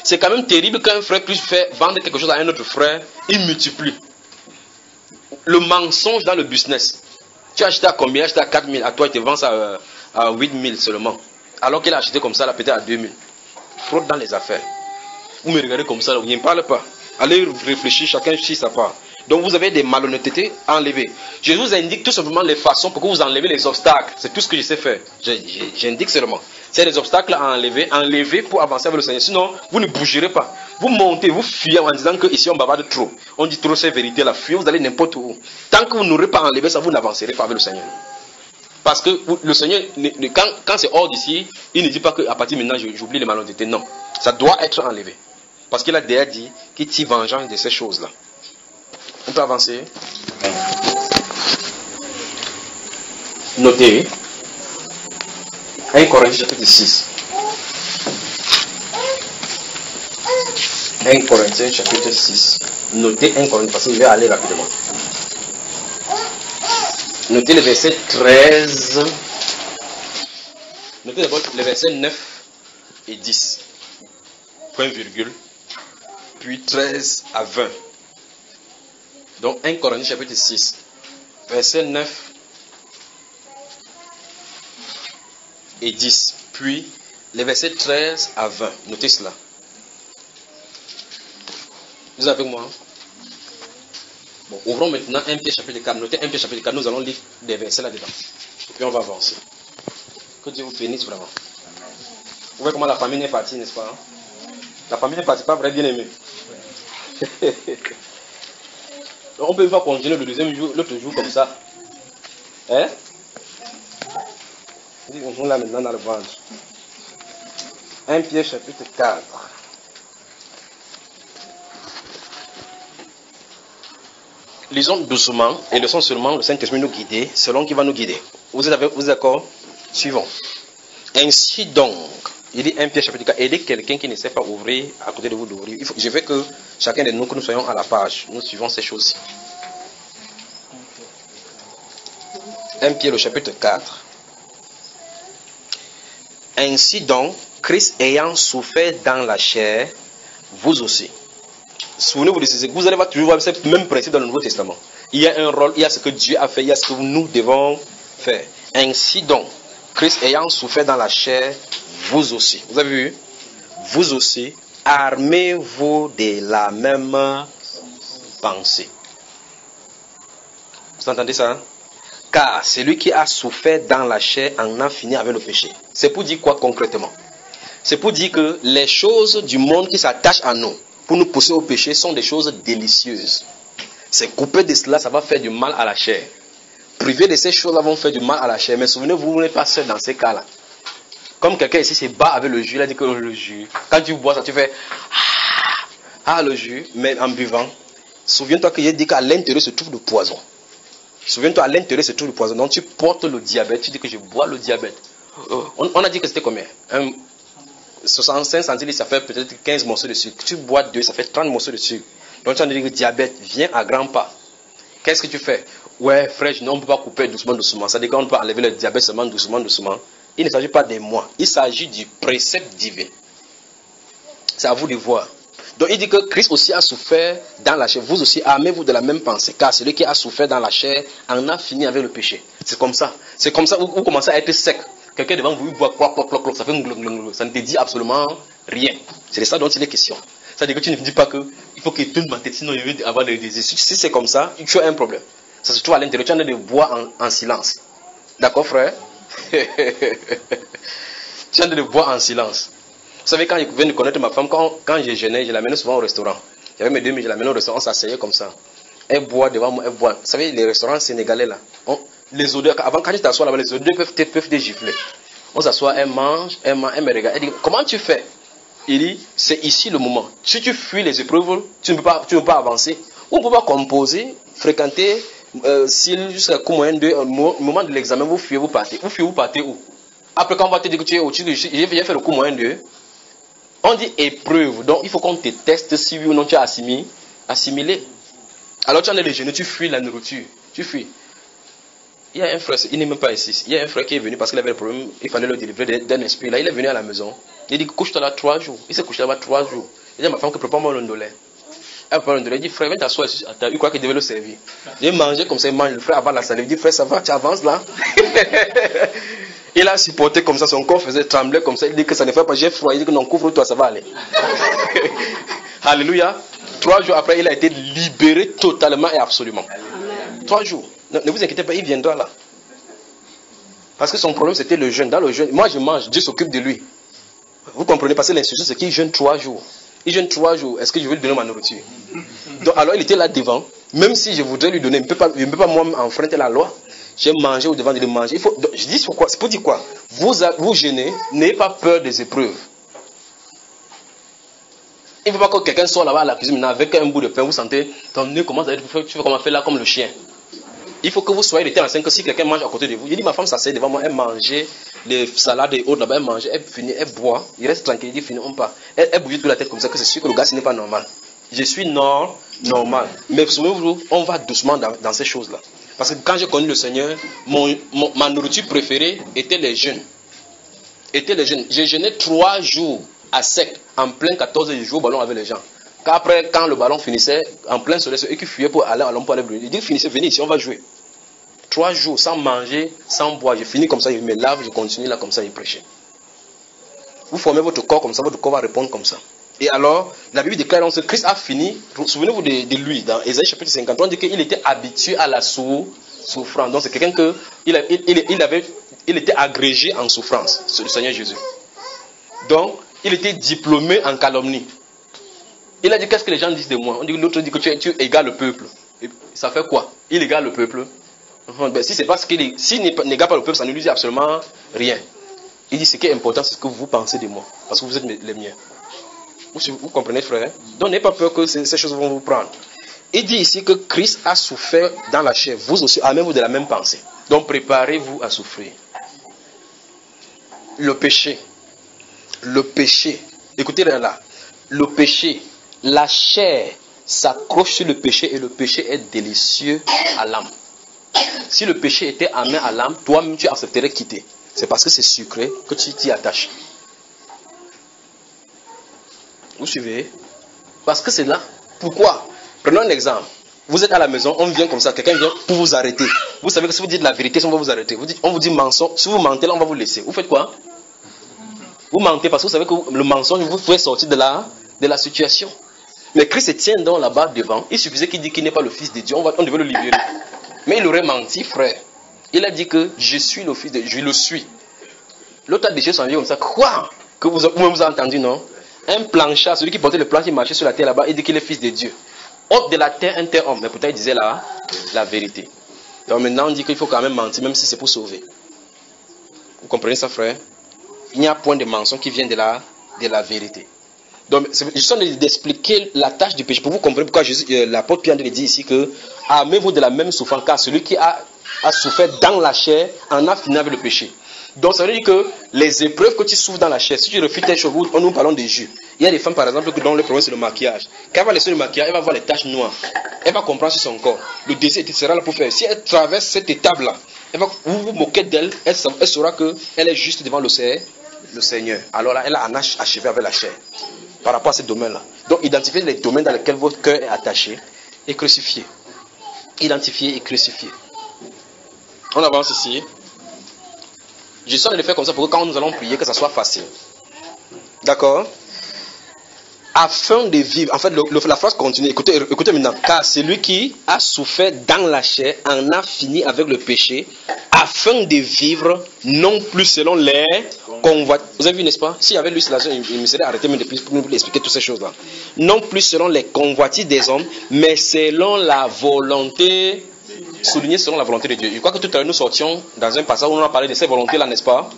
C'est quand même terrible qu'un frère puisse vendre quelque chose à un autre frère, il multiplie. Le mensonge dans le business. Tu as acheté à combien? Tu as acheté à 4 000, à toi il te vend ça à 8 000 seulement. Alors qu'il a acheté comme ça, peut-être à 2 000. Fraude dans les affaires. Vous me regardez comme ça, là, vous ne parlez pas. Allez réfléchir, chacun sur sa part. Donc vous avez des malhonnêtetés à enlever. Je vous indique tout simplement les façons pour que vous enlevez les obstacles. C'est tout ce que je sais faire. J'indique seulement. C'est les obstacles à enlever pour avancer avec le Seigneur. Sinon, vous ne bougerez pas. Vous montez, vous fuyez en disant que ici on bavarde trop. On dit trop, c'est vérité, la fuite, vous allez n'importe où. Tant que vous n'aurez pas enlevé ça, vous n'avancerez pas avec le Seigneur. Parce que le Seigneur, quand c'est hors d'ici, il ne dit pas qu'à partir de maintenant j'oublie les malhonnêtetés. Non. Ça doit être enlevé. Parce qu'il a déjà dit qu'il tire vengeance de ces choses-là. On peut avancer. Notez 1 Corinthiens chapitre 6. 1 Corinthiens chapitre 6. Notez 1 Corinthiens parce que je vais aller rapidement. Notez le verset 13. Notez d'abord les versets 9 et 10. Point virgule. Puis 13 à 20. Donc 1 Corinthiens chapitre 6, verset 9 et 10. Puis les versets 13 à 20. Notez cela. Vous êtes avec moi? Bon, ouvrons maintenant 1 Pierre chapitre 4. Notez 1 Pierre chapitre 4. Nous allons lire des versets là-dedans. Et puis on va avancer. Que Dieu vous bénisse vraiment. Vous voyez comment la famille est partie, n'est-ce pas? La famille n'est partie, pas vrai, bien aimé. On peut pas continuer le deuxième jour, l'autre jour comme ça. Hein? On est là maintenant dans le ventre. 1 Pierre chapitre 4. Lisons doucement et laissons seulement le Saint-Esprit nous guider selon qu'il va nous guider. Vous êtes d'accord? Suivons. Ainsi donc, il dit 1 Pierre chapitre 4, aidez quelqu'un qui ne sait pas ouvrir à côté de vous d'ouvrir. Je veux que chacun de nous, que nous soyons à la page. Nous suivons ces choses-ci. 1 Pierre au chapitre 4. Ainsi donc, Christ ayant souffert dans la chair, vous aussi. Souvenez-vous de ce que vous allez toujours voir ce même principe dans le Nouveau Testament. Il y a un rôle, il y a ce que Dieu a fait, il y a ce que nous devons faire. Ainsi donc, Christ ayant souffert dans la chair, vous aussi. Vous avez vu? Vous aussi, armez-vous de la même pensée. Vous entendez ça? Car celui qui a souffert dans la chair en a fini avec le péché. C'est pour dire quoi concrètement? C'est pour dire que les choses du monde qui s'attachent à nous pour nous pousser au péché sont des choses délicieuses. C'est couper de cela, ça va faire du mal à la chair. Priver de ces choses-là vont faire du mal à la chair. Mais souvenez-vous, vous n'êtes pas seul dans ces cas-là. Comme quelqu'un ici se bat avec le jus, il a dit que le jus, quand tu bois ça, tu fais le jus, mais en buvant, souviens-toi que j'ai dit qu'à l'intérieur se trouve le poison. Souviens-toi, à l'intérieur se trouve le poison. Donc tu portes le diabète, tu dis que je bois le diabète. On a dit que c'était combien? 65 centilitres, ça fait peut-être 15 morceaux de sucre. Tu bois 2, ça fait 30 morceaux de sucre. Donc tu as dit que le diabète vient à grands pas. Qu'est-ce que tu fais? Ouais, frère, on ne peut pas couper doucement. Ça dit qu'on peut enlever le diabète seulement doucement. Il ne s'agit pas de moi. Il s'agit du précepte divin. C'est à vous de voir. Donc il dit que Christ aussi a souffert dans la chair. Vous aussi, armez-vous de la même pensée. Car celui qui a souffert dans la chair en a fini avec le péché. C'est comme ça. C'est comme ça où vous commencez à être sec. Quelqu'un devant vous, il boit cloc, ça fait glong. Ça ne te dit absolument rien. C'est de ça dont il est question. C'est-à-dire que tu ne dis pas qu'il faut qu'il tourne ma tête, sinon il veut avoir des désirs. Si c'est comme ça, tu as un problème. Ça se trouve à l'intérieur. Tu es en train de boire en silence. D'accord, frère? Tu es en train de boire en silence. Vous savez, quand je viens de connaître ma femme, quand je jeûnais, je l'amenais souvent au restaurant. J'avais mes 2 mais je l'amenais au restaurant, on s'asseyait comme ça. Elle boit devant moi, elle boit. Vous savez, les restaurants sénégalais là, les odeurs, avant quand tu t'assois là-bas, les odeurs peuvent te gifler. On s'assoit, elle mange, elle me regarde. Elle dit, comment tu fais? Il dit, c'est ici le moment. Si tu fuis les épreuves, tu ne peux pas avancer. On ne peut pas composer, fréquenter, jusqu'à au moment de l'examen, vous fuyez, vous partez. Vous partez où? Après, quand on va te dire que tu es au-dessus, j'ai fait le coup moyen 2. On dit épreuve. Donc, il faut qu'on te teste si oui ou non tu as assimilé. Alors, tu en es le jeûne, tu fuis la nourriture. Tu fuis. Il y a un frère, il n'est même pas ici. Il y a un frère qui est venu parce qu'il avait un problème. Il fallait le délivrer d'un esprit. Là, il est venu à la maison. Il dit, couche-toi là 3 jours. Il s'est couché là-bas 3 jours. Il dit à ma femme que prépare-moi l'ondolé. Elle prépare l'ondolé. Il dit, frère, viens t'asseoir ici. Il croit qu'il devait le servir. Il mangeait comme ça, il mange. Le frère avant la salle. Il dit, frère, ça va, tu avances là. Il a supporté comme ça, son corps faisait trembler comme ça. Il dit que ça ne fait pas, j'ai froid. Il dit que non, couvre-toi, ça va aller. Alléluia. 3 jours après, il a été libéré totalement et absolument. 3 jours. Ne vous inquiétez pas, il viendra là. Parce que son problème, c'était le jeûne. Dans le jeûne, moi je mange, Dieu s'occupe de lui. Vous comprenez, parce que l'instruction, c'est qu'il jeûne 3 jours. Il jeûne 3 jours. Est-ce que je vais lui donner ma nourriture? Donc, alors, il était là devant. Même si je voudrais lui donner, je ne peux pas moi enfreindre la loi. J'ai mangé au devant de le manger. Je dis pourquoi? C'est pour dire quoi? Vous jeûnez, n'ayez pas peur des épreuves. Il ne faut pas que quelqu'un soit là-bas à la cuisine avec un bout de pain. Vous sentez ton nez commence à être. Tu fais comment faire là comme le chien. Il faut que vous soyez de telle enseigne que si quelqu'un mange à côté de vous. Il dit ma femme s'assied devant moi, elle mangeait les salades et autres là-bas, elle mangeait, elle finit, elle boit. Il reste tranquille, il dit finit, on part. Elle bouge toute la tête comme ça que c'est sûr que le gars ce n'est pas normal. Je suis normal. Mais souvenez-vous, on va doucement dans ces choses-là. Parce que quand j'ai connu le Seigneur, ma nourriture préférée était les jeûnes. J'ai jeûné 3 jours à sec, en plein 14 jours au ballon avec les gens. Après, quand le ballon finissait, en plein soleil, c'est eux qui fuyaient pour aller à l'homme pour aller brûler. Il dit, finissez, venez ici, on va jouer. 3 jours, sans manger, sans boire. J'ai fini comme ça, je me lave, je continue là comme ça, je prêchais. Vous formez votre corps comme ça, votre corps va répondre comme ça. Et alors, la Bible déclare donc que Christ a fini, souvenez-vous de lui, dans Ésaïe chapitre 53, on dit qu'il était habitué à la souffrance. Donc c'est quelqu'un que il était agrégé en souffrance, c'est le Seigneur Jésus. Donc, il était diplômé en calomnie. Il a dit, qu'est-ce que les gens disent de moi? On dit, l'autre dit que tu égales le peuple. Et ça fait quoi? Il égale le peuple. Ben, si c'est parce qu'il n'égale pas le peuple, ça ne lui dit absolument rien. Il dit, ce qui est important, c'est ce que vous pensez de moi. Parce que vous êtes les miens. Vous comprenez, frère? Donc, n'ayez pas peur que ces choses vont vous prendre. Il dit ici que Christ a souffert dans la chair. Vous aussi, armez-vous de la même pensée. Donc, préparez-vous à souffrir. Le péché. Écoutez là. Le péché. La chair s'accroche sur le péché et le péché est délicieux à l'âme. Si le péché était amène à l'âme, toi-même tu accepterais quitter. C'est parce que c'est sucré que tu t'y attaches. Vous suivez? Parce que c'est là. Pourquoi? Prenons un exemple. Vous êtes à la maison, on vient comme ça, quelqu'un vient pour vous arrêter. Vous savez que si vous dites la vérité, on va vous arrêter. On vous dit mensonge. Si vous mentez là, on va vous laisser. Vous faites quoi? Vous mentez parce que vous savez que le mensonge vous fait sortir de la situation. Mais Christ se tient donc là-bas devant. Il suffisait qu'il dise qu'il n'est pas le Fils de Dieu. On devait le libérer. Mais il aurait menti, frère. Il a dit que je suis le Fils de Dieu. Je le suis. L'autre a déchiré son vie comme ça. Quoi? Que vous avez entendu, non? Un planchard, celui qui portait le planche, il marchait sur la terre là-bas, il dit qu'il est Fils de Dieu. Hôte de la terre, interhomme. Mais pourtant, il disait la vérité. Donc maintenant, on dit qu'il faut quand même mentir, même si c'est pour sauver. Vous comprenez ça, frère? Il n'y a point de mensonge qui vient de la vérité. Donc, je suis en train d'expliquer la tâche du péché. Pour vous comprendre pourquoi l'apôtre Pierre dit ici que armez-vous de la même souffrance, car celui qui a souffert dans la chair en a fini avec le péché. Donc, ça veut dire que les épreuves que tu souffres dans la chair, si tu refuses tes choses, nous parlons des jus. Il y a des femmes, par exemple, dont le problème c'est le maquillage. Quand elle va laisser le maquillage, elle va voir les taches noires. Elle va comprendre sur son corps. Le désir sera là pour faire. Si elle traverse cette étape-là, vous vous moquez d'elle, elle saura qu'elle est juste devant le Seigneur. Alors là, elle a achevé avec la chair. Par rapport à ce domaine-là. Donc, identifiez les domaines dans lesquels votre cœur est attaché et crucifié. Identifier et crucifier. On avance ici. Je suis en train de le faire comme ça pour que quand nous allons prier, que ça soit facile. D'accord? Afin de vivre. En fait, la phrase continue. Écoutez maintenant. Car celui qui a souffert dans la chair en a fini avec le péché, afin de vivre non plus selon les convoitises. Vous avez vu, n'est-ce pas? S'il y avait lui, il me serait arrêté depuis pour nous expliquer toutes ces choses-là. Non plus selon les convoitises des hommes, mais selon la volonté. Souligner selon la volonté de Dieu. Je crois que tout à l'heure nous sortions dans un passage où on a parlé de ces volontés-là, n'est-ce pas?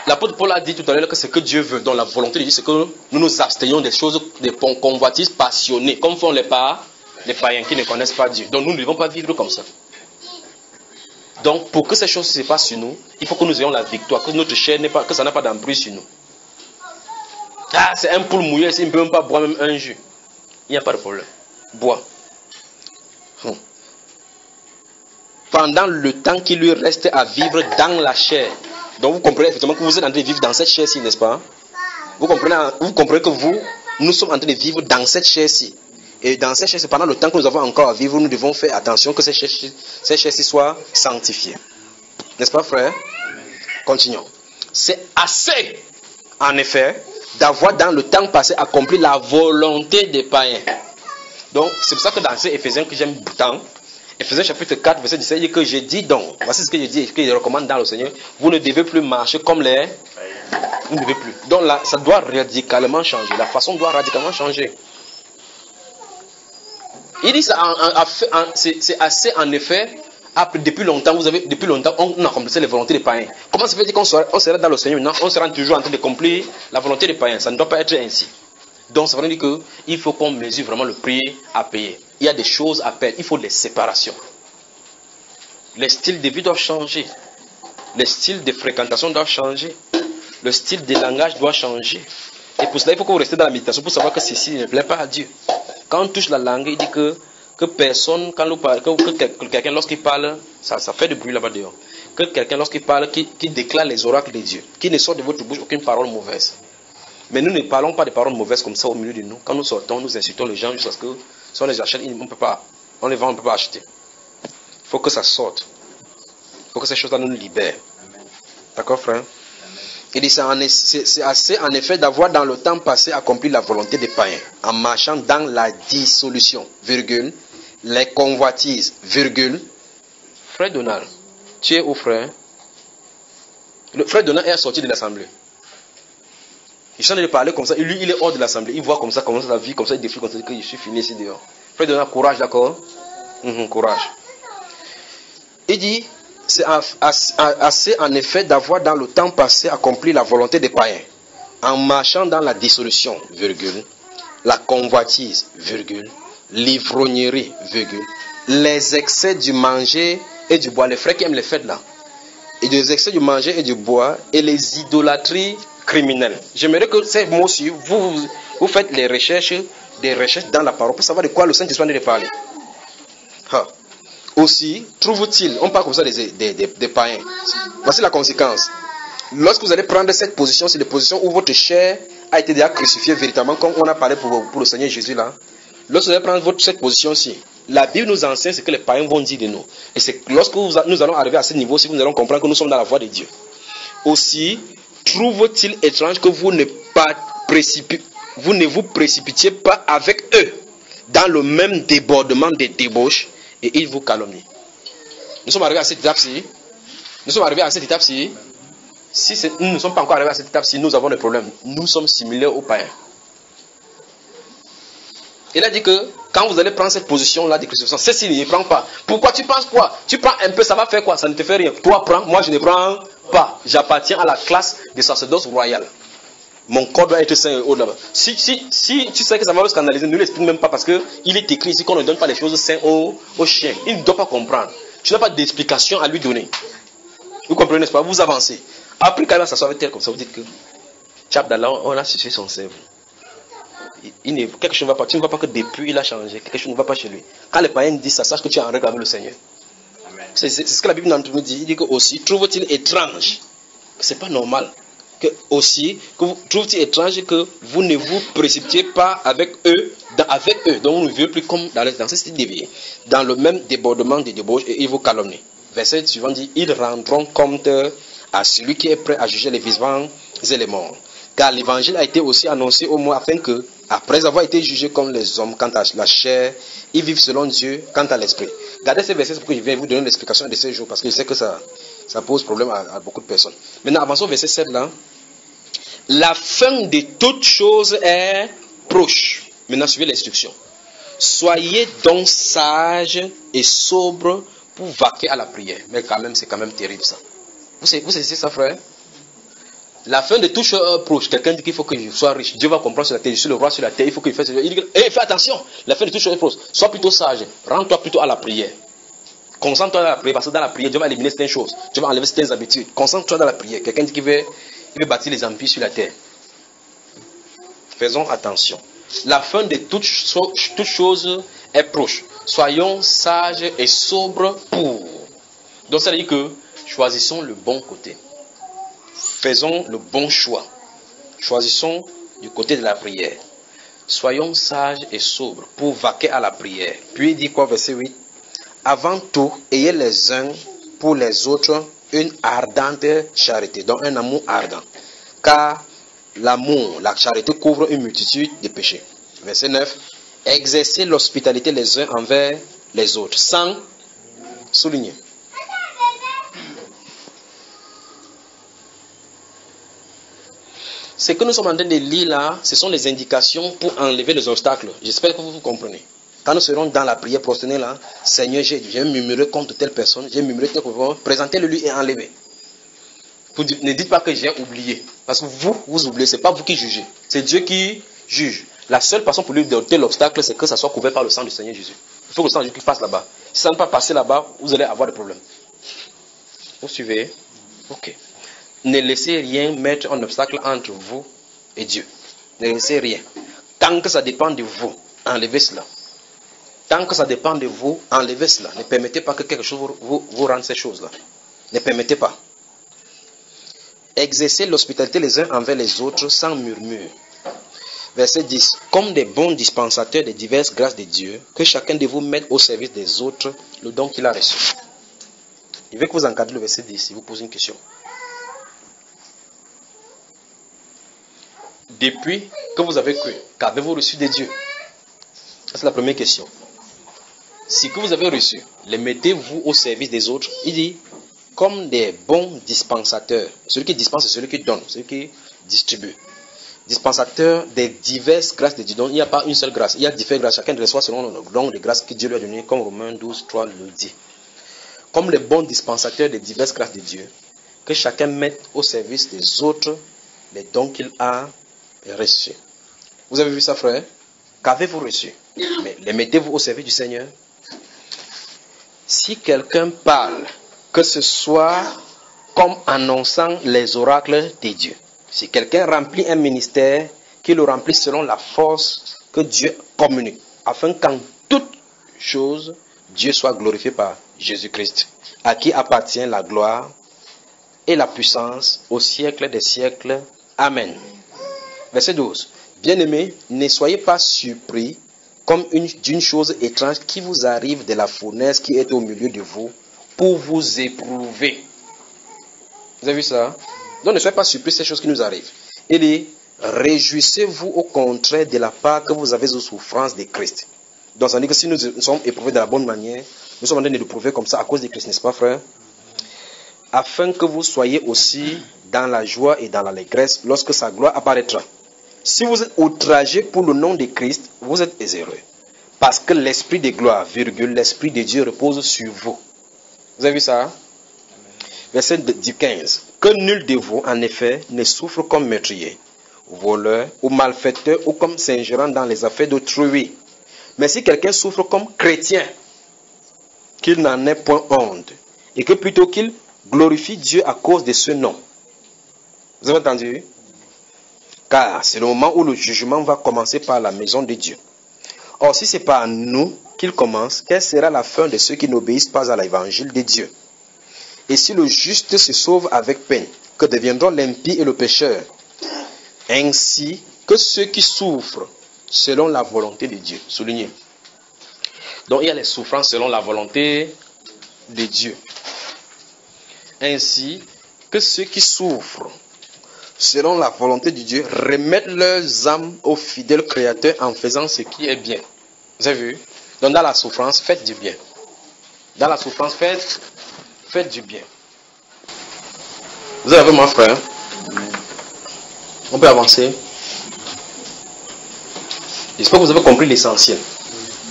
L'apôtre Paul a dit tout à l'heure que ce que Dieu veut, dans la volonté de Dieu, c'est que nous nous abstenions des choses, des convoitises passionnées, comme font les païens qui ne connaissent pas Dieu. Donc nous ne devons pas vivre comme ça. Donc pour que ces choses se passent sur nous, il faut que nous ayons la victoire, que notre chair que ça n'a pas d'emprise sur nous. Ah, c'est un poule mouillé, il ne peut même pas boire même un jus. Il n'y a pas de problème. Bois. Pendant le temps qui lui reste à vivre dans la chair. Donc vous comprenez effectivement que vous êtes en train de vivre dans cette chair-ci, n'est-ce pas? Vous comprenez que nous sommes en train de vivre dans cette chair-ci. Et dans cette chair-ci, pendant le temps que nous avons encore à vivre, nous devons faire attention que cette chair-ci soit sanctifiée. N'est-ce pas, frère? Continuons. C'est assez, en effet, d'avoir dans le temps passé accompli la volonté des païens. Donc, c'est pour ça que dans ces Éphésiens que j'aime tant, Éphésiens chapitre 4, verset 17, il dit que j'ai dit donc, voici ce que je dis, ce que je recommande dans le Seigneur, vous ne devez plus marcher comme les... Vous ne devez plus. Donc là, ça doit radicalement changer. La façon doit radicalement changer. Il dit, c'est assez en effet, depuis longtemps, on a accompli les volontés des païens. Comment ça veut dire qu'on sera dans le Seigneur maintenant, on sera toujours en train d'accomplir la volonté des païens? Ça ne doit pas être ainsi. Donc ça veut dire qu'il faut qu'on mesure vraiment le prix à payer. Il y a des choses à payer, il faut des séparations. Les styles de vie doivent changer. Les styles de fréquentation doivent changer. Le style de langage doit changer. Et pour cela, il faut que vous restiez dans la méditation pour savoir que ceci ne plaît pas à Dieu. Quand on touche la langue, il dit que personne, que quelqu'un lorsqu'il parle, ça fait du bruit là-bas dehors. Que quelqu'un lorsqu'il parle, qui déclare les oracles de Dieu, qui ne sort de votre bouche aucune parole mauvaise. Mais nous ne parlons pas de paroles mauvaises comme ça au milieu de nous. Quand nous sortons, nous insultons les gens jusqu'à ce que si on les achète, on les vend, on ne peut pas acheter. Il faut que ça sorte. Il faut que ces choses-là nous libèrent. D'accord, frère? Il dit c'est assez en effet d'avoir dans le temps passé accompli la volonté des païens, en marchant dans la dissolution, virgule, les convoitises, virgule. Frère Donald, tu es où, frère? Le frère Donald est sorti de l'assemblée. Il est en train de parler comme ça, et lui il est hors de l'assemblée, il voit comme ça la vie, comme ça il défile, comme ça que je suis fini ici dehors. Frère Donald, courage, d'accord? Courage. Il dit, c'est assez en effet d'avoir dans le temps passé accompli la volonté des païens, en marchant dans la dissolution, virgule, la convoitise, virgule, l'ivrognerie, virgule, les excès du manger et du bois. Les frères qui aiment les fêtes là, et les excès du manger et du bois, et les idolâtries criminelles. J'aimerais que ces mots-ci, vous faites des recherches dans la parole pour savoir de quoi le Saint-Esprit est en train de parler. aussi trouve-t-il, on parle comme ça des païens. Voici la conséquence. Lorsque vous allez prendre cette position, c'est la position où votre chair a été déjà crucifiée véritablement, comme on a parlé pour le Seigneur Jésus là. Lorsque vous allez prendre cette position-ci, la Bible nous enseigne ce que les païens vont dire de nous. Et c'est lorsque nous allons arriver à ce niveau-ci, nous allons comprendre que nous sommes dans la voie de Dieu. Aussi, trouve-t-il étrange que vous ne vous précipitiez pas avec eux dans le même débordement de débauche et ils vous calomnient. Nous sommes arrivés à cette étape-ci. Si nous ne sommes pas encore arrivés à cette étape-ci, nous avons des problèmes. Nous sommes similaires aux païens. Il a dit que quand vous allez prendre cette position-là de crucifixion, ceci ne prend pas. Pourquoi tu penses quoi? Tu prends un peu, ça va faire quoi? Ça ne te fait rien. Toi, prends, moi je ne prends pas. J'appartiens à la classe des sacerdoces royales. Mon corps doit être saint et haut là-bas. Si tu sais que ça va le scandaliser, ne l'explique même pas parce qu'il est écrit ici qu'on ne donne pas les choses saintes aux chiens. Il ne doit pas comprendre. Tu n'as pas d'explication à lui donner. Vous comprenez, n'est-ce pas? Vous avancez. Après, quand il va s'asseoir avec elle comme ça, vous dites que Tchabdallah, on a suivi son cerveau. Quelque chose ne va pas. Tu ne vois pas que depuis il a changé. Quelque chose ne va pas chez lui. Quand les païens disent ça, sache que tu es en règle avec le Seigneur. C'est ce que la Bible nous dit. Il dit que aussi, trouve-t-il étrange que ce n'est pas normal. Trouve-t-il étrange que vous ne vous précipitiez pas avec eux, donc vous ne vivez plus comme dans ce style de vie, dans le même débordement de débauche et ils vous calomnient. Verset suivant dit, ils rendront compte à celui qui est prêt à juger les vivants et les morts. Car l'évangile a été aussi annoncé au monde afin que, après avoir été jugés comme les hommes quant à la chair, ils vivent selon Dieu quant à l'esprit. Gardez ces versets pour que je vienne vous donner l'explication de ces jours, parce que je sais que ça pose problème à beaucoup de personnes. Maintenant, avançons au verset 7 là. La fin de toutes choses est proche. Maintenant, suivez l'instruction. Soyez donc sages et sobres pour vaquer à la prière. Mais quand même, c'est quand même terrible ça. Vous savez ça, frère? La fin de toutes choses est proche. Quelqu'un dit qu'il faut que je sois riche. Dieu va comprendre sur la terre. Je suis le roi sur la terre. Il faut qu'il fasse. Il dit, fais attention. La fin de toutes choses est proche. Sois plutôt sage. Rends-toi plutôt à la prière. Concentre-toi dans la prière. Parce que dans la prière, Dieu va éliminer certaines choses. Dieu va enlever certaines habitudes. Concentre-toi dans la prière. Quelqu'un dit qu'il veut bâtir les empires sur la terre. Faisons attention. La fin de toutes choses est proche. Soyons sages et sobres pour. Donc ça veut dire que choisissons le bon côté. Faisons le bon choix. Choisissons du côté de la prière. Soyons sages et sobres pour vaquer à la prière. Puis il dit quoi, verset 8? Avant tout, ayez les uns pour les autres une ardente charité, donc un amour ardent. Car l'amour, la charité couvre une multitude de péchés. Verset 9. Exercez l'hospitalité les uns envers les autres, sans souligner. Ce que nous sommes en train de lire là, ce sont les indications pour enlever les obstacles. J'espère que vous comprenez. Quand nous serons dans la prière prosternée là, Seigneur, j'ai murmuré contre telle personne, j'ai murmuré telle personne, présentez-le lui et enlevez. Ne dites pas que j'ai oublié. Parce que vous oubliez, ce n'est pas vous qui jugez. C'est Dieu qui juge. La seule façon pour lui d'ôter l'obstacle, c'est que ça soit couvert par le sang du Seigneur Jésus. Il faut que le sang de Jésus passe là-bas. Si ça ne peut pas passer là-bas, vous allez avoir des problèmes. Vous suivez? Ok. Ne laissez rien mettre un obstacle entre vous et Dieu. Ne laissez rien. Tant que ça dépend de vous, enlevez cela. Tant que ça dépend de vous, enlevez cela. Ne permettez pas que quelque chose vous rende ces choses-là. Ne permettez pas. Exercez l'hospitalité les uns envers les autres sans murmure. Verset 10. Comme des bons dispensateurs des diverses grâces de Dieu, que chacun de vous mette au service des autres le don qu'il a reçu. Je vais que vous encadrez le verset 10 si vous posez une question. Depuis que vous avez cru, qu'avez-vous reçu de Dieu? C'est la première question. Ce que vous avez reçu, les mettez-vous au service des autres. Il dit, comme des bons dispensateurs. Celui qui dispense, c'est celui qui donne, celui qui distribue. Dispensateur des diverses grâces de Dieu. Donc il n'y a pas une seule grâce. Il y a différentes grâces. Chacun reçoit selon le don de grâces que Dieu lui a donné, comme Romains 12, 3 le dit. Comme les bons dispensateurs des diverses grâces de Dieu, que chacun mette au service des autres les dons qu'il a reçus. Vous avez vu ça, frère? Qu'avez-vous reçu? Mais les mettez-vous au service du Seigneur. Si quelqu'un parle, que ce soit comme annonçant les oracles de Dieu. Si quelqu'un remplit un ministère, qu'il le remplisse selon la force que Dieu communique, afin qu'en toute chose, Dieu soit glorifié par Jésus-Christ, à qui appartient la gloire et la puissance au siècle des siècles. Amen. Verset 12. Bien-aimés, ne soyez pas surpris comme d'une chose étrange qui vous arrive de la fournaise qui est au milieu de vous pour vous éprouver. Vous avez vu ça? Donc ne soyez pas surpris de ces choses qui nous arrivent. Il dit, réjouissez-vous au contraire de la part que vous avez aux souffrances de Christ. Donc ça veut dire que si nous sommes éprouvés de la bonne manière, nous sommes en train de nous prouver comme ça à cause de Christ, n'est-ce pas, frère? Afin que vous soyez aussi dans la joie et dans l'allégresse lorsque sa gloire apparaîtra. Si vous êtes outragés pour le nom de Christ, vous êtes heureux. Parce que l'esprit de gloire, l'esprit de Dieu repose sur vous. Vous avez vu ça? Verset 15. Que nul de vous, en effet, ne souffre comme meurtrier, voleur ou malfaiteur ou comme s'ingérant dans les affaires d'autrui. Mais si quelqu'un souffre comme chrétien, qu'il n'en ait point honte, et que plutôt qu'il glorifie Dieu à cause de ce nom. Vous avez entendu? Car c'est le moment où le jugement va commencer par la maison de Dieu. Or, si c'est par nous qu'il commence, quelle sera la fin de ceux qui n'obéissent pas à l'évangile de Dieu? Et si le juste se sauve avec peine, que deviendront l'impie et le pécheur? Ainsi que ceux qui souffrent selon la volonté de Dieu. Soulignez. Donc il y a les souffrances selon la volonté de Dieu. Ainsi que ceux qui souffrent selon la volonté de Dieu remettent leurs âmes au fidèle Créateur en faisant ce qui est bien. Vous avez vu? Donc dans la souffrance, faites du bien. Dans la souffrance, faites du bien. Vous avez mon frère? On peut avancer. J'espère que vous avez compris l'essentiel.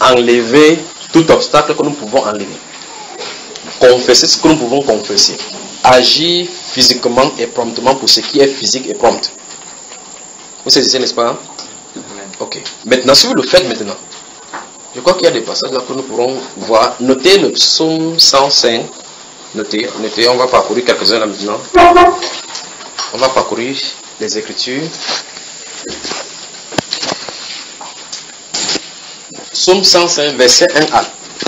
Enlever tout obstacle que nous pouvons enlever. Confesser ce que nous pouvons confesser. Agir physiquement et promptement pour ce qui est physique et prompt. Vous saisissez, n'est-ce pas? Ok. Maintenant, si vous le faites maintenant, je crois qu'il y a des passages là que nous pourrons voir. Notez le psaume 105. Notez, on va parcourir quelques-uns là maintenant. On va parcourir les Écritures. Psaume 105, verset 1 à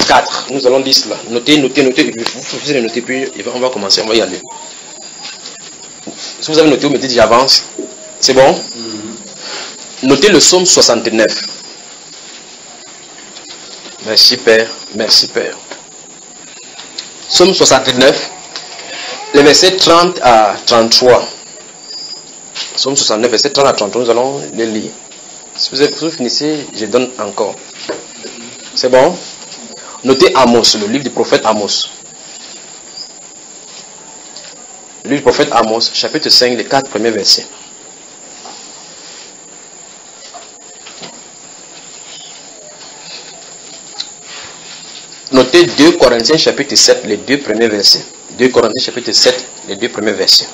4. Nous allons dire cela. Notez. Vous pouvez noter, puis on va commencer, on va y aller. Si vous avez noté, vous me dites j'avance. C'est bon? Notez le psaume 69. Merci Père, merci Père. Psaume 69, les versets 30 à 33. Psaume 69, verset 30 à 33, nous allons les lire. Si vous finissez, je donne encore. C'est bon? Notez Amos, le livre du prophète Amos. Le livre du prophète Amos, chapitre 5, les 4 premiers versets. Notez 2 Corinthiens, chapitre 7, les 2 premiers versets. 2 Corinthiens, chapitre 7, les 2 premiers versets.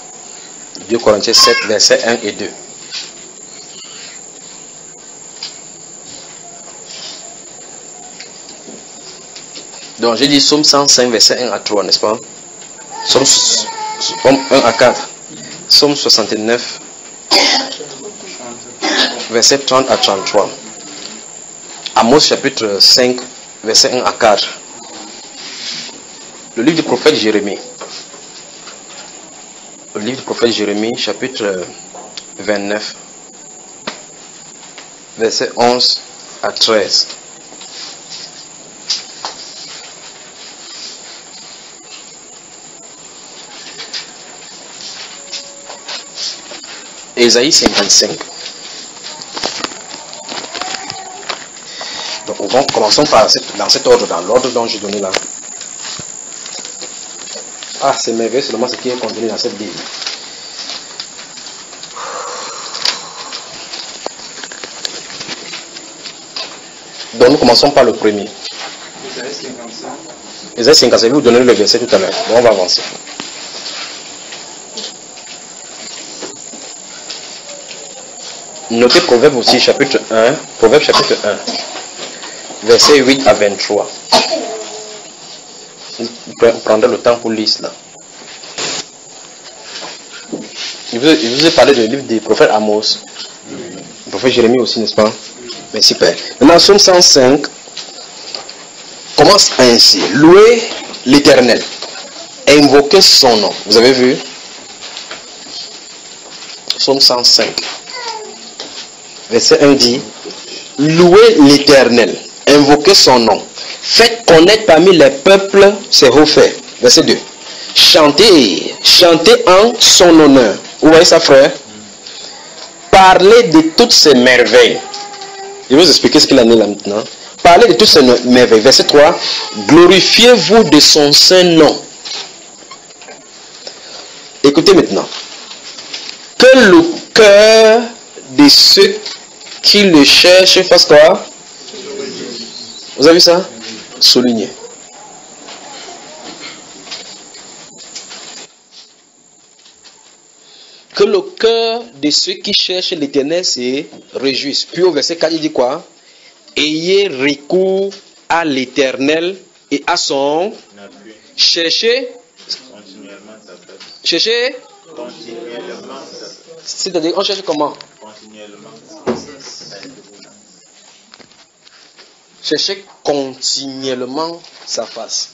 2 Corinthiens 7, versets 1 et 2. Donc j'ai dit Psaume 105, verset 1 à 3, n'est-ce pas? Psaume 1 à 4. Psaume 69, verset 30 à 33. Amos chapitre 5, verset 1 à 4. Le livre du prophète Jérémie. Le livre du prophète Jérémie, chapitre 29, verset 11 à 13. Ésaïe 55. Donc, commençons dans cet ordre, dans l'ordre dont j'ai donné là. Ah, c'est merveilleux seulement ce qui est contenu dans cette Bible. Donc, nous commençons par le premier. Ésaïe 55, je vais vous donner le verset tout à l'heure. Bon, on va avancer. Notez Proverbe aussi, chapitre 1. Proverbe chapitre 1. Verset 8 à 23. Vous prendrez le temps pour lire cela. Je vous ai parlé du livre des prophètes Amos. Le prophète Jérémie aussi, n'est-ce pas? Merci Père. Maintenant, Psaume 105 commence ainsi. Louez l'Éternel. Invoquez son nom. Vous avez vu? Psaume 105. Verset 1 dit, louez l'Éternel. Invoquez son nom. Faites connaître parmi les peuples ses hauts faits. Verset 2. Chantez en son honneur. Vous voyez ça, frère? Parlez de toutes ses merveilles. Je vais vous expliquer ce qu'il en est là maintenant. Parlez de toutes ces merveilles. Verset 3. Glorifiez-vous de son saint nom. Écoutez maintenant. Que le cœur de ceux qui le cherchent fasse quoi? Vous avez vu ça? Souligné. Que le cœur de ceux qui cherchent l'Éternel se réjouisse. Puis au verset 4, il dit quoi? Ayez recours à l'Éternel et à son appui. Cherchez. Continuellement sa face. Cherchez. Continuellement sa face. C'est-à-dire, on cherche comment? Continuellement. Cherchez continuellement sa face.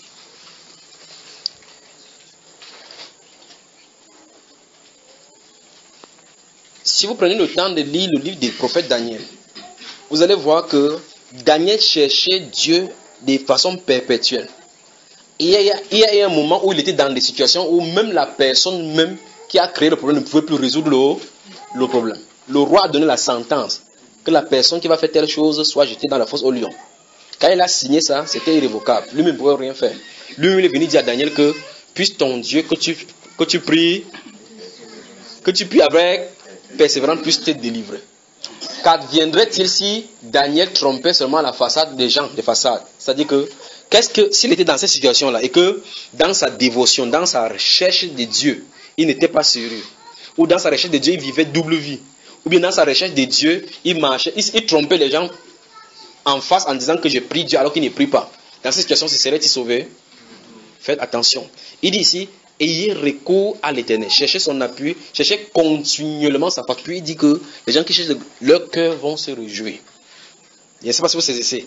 Si vous prenez le temps de lire le livre du prophète Daniel, vous allez voir que Daniel cherchait Dieu de façon perpétuelle. Il y a un moment où il était dans des situations où même la personne même qui a créé le problème ne pouvait plus résoudre le problème. Le roi a donné la sentence que la personne qui va faire telle chose soit jetée dans la fosse au lion. Quand il a signé ça, c'était irrévocable. Lui-même ne pouvait rien faire. Lui-même il est venu dire à Daniel que puisse ton Dieu que tu pries avec persévérance puisse te délivrer. Qu'adviendrait-il si Daniel trompait seulement la façade des gens, des façades? C'est-à-dire que, s'il était dans cette situation-là et que dans sa dévotion, dans sa recherche de Dieu, il n'était pas sérieux, ou dans sa recherche de Dieu, il vivait double vie, ou bien dans sa recherche de Dieu, il marchait, il trompait les gens en face en disant que je prie Dieu alors qu'il ne prie pas. Dans cette situation, serait-il sauvé? Faites attention. Il dit ici, ayez recours à l'Éternel. Cherchez son appui, cherchez continuellement sa face. Puis il dit que les gens qui cherchent leur cœur vont se réjouir. Je ne sais pas si vous saisissez.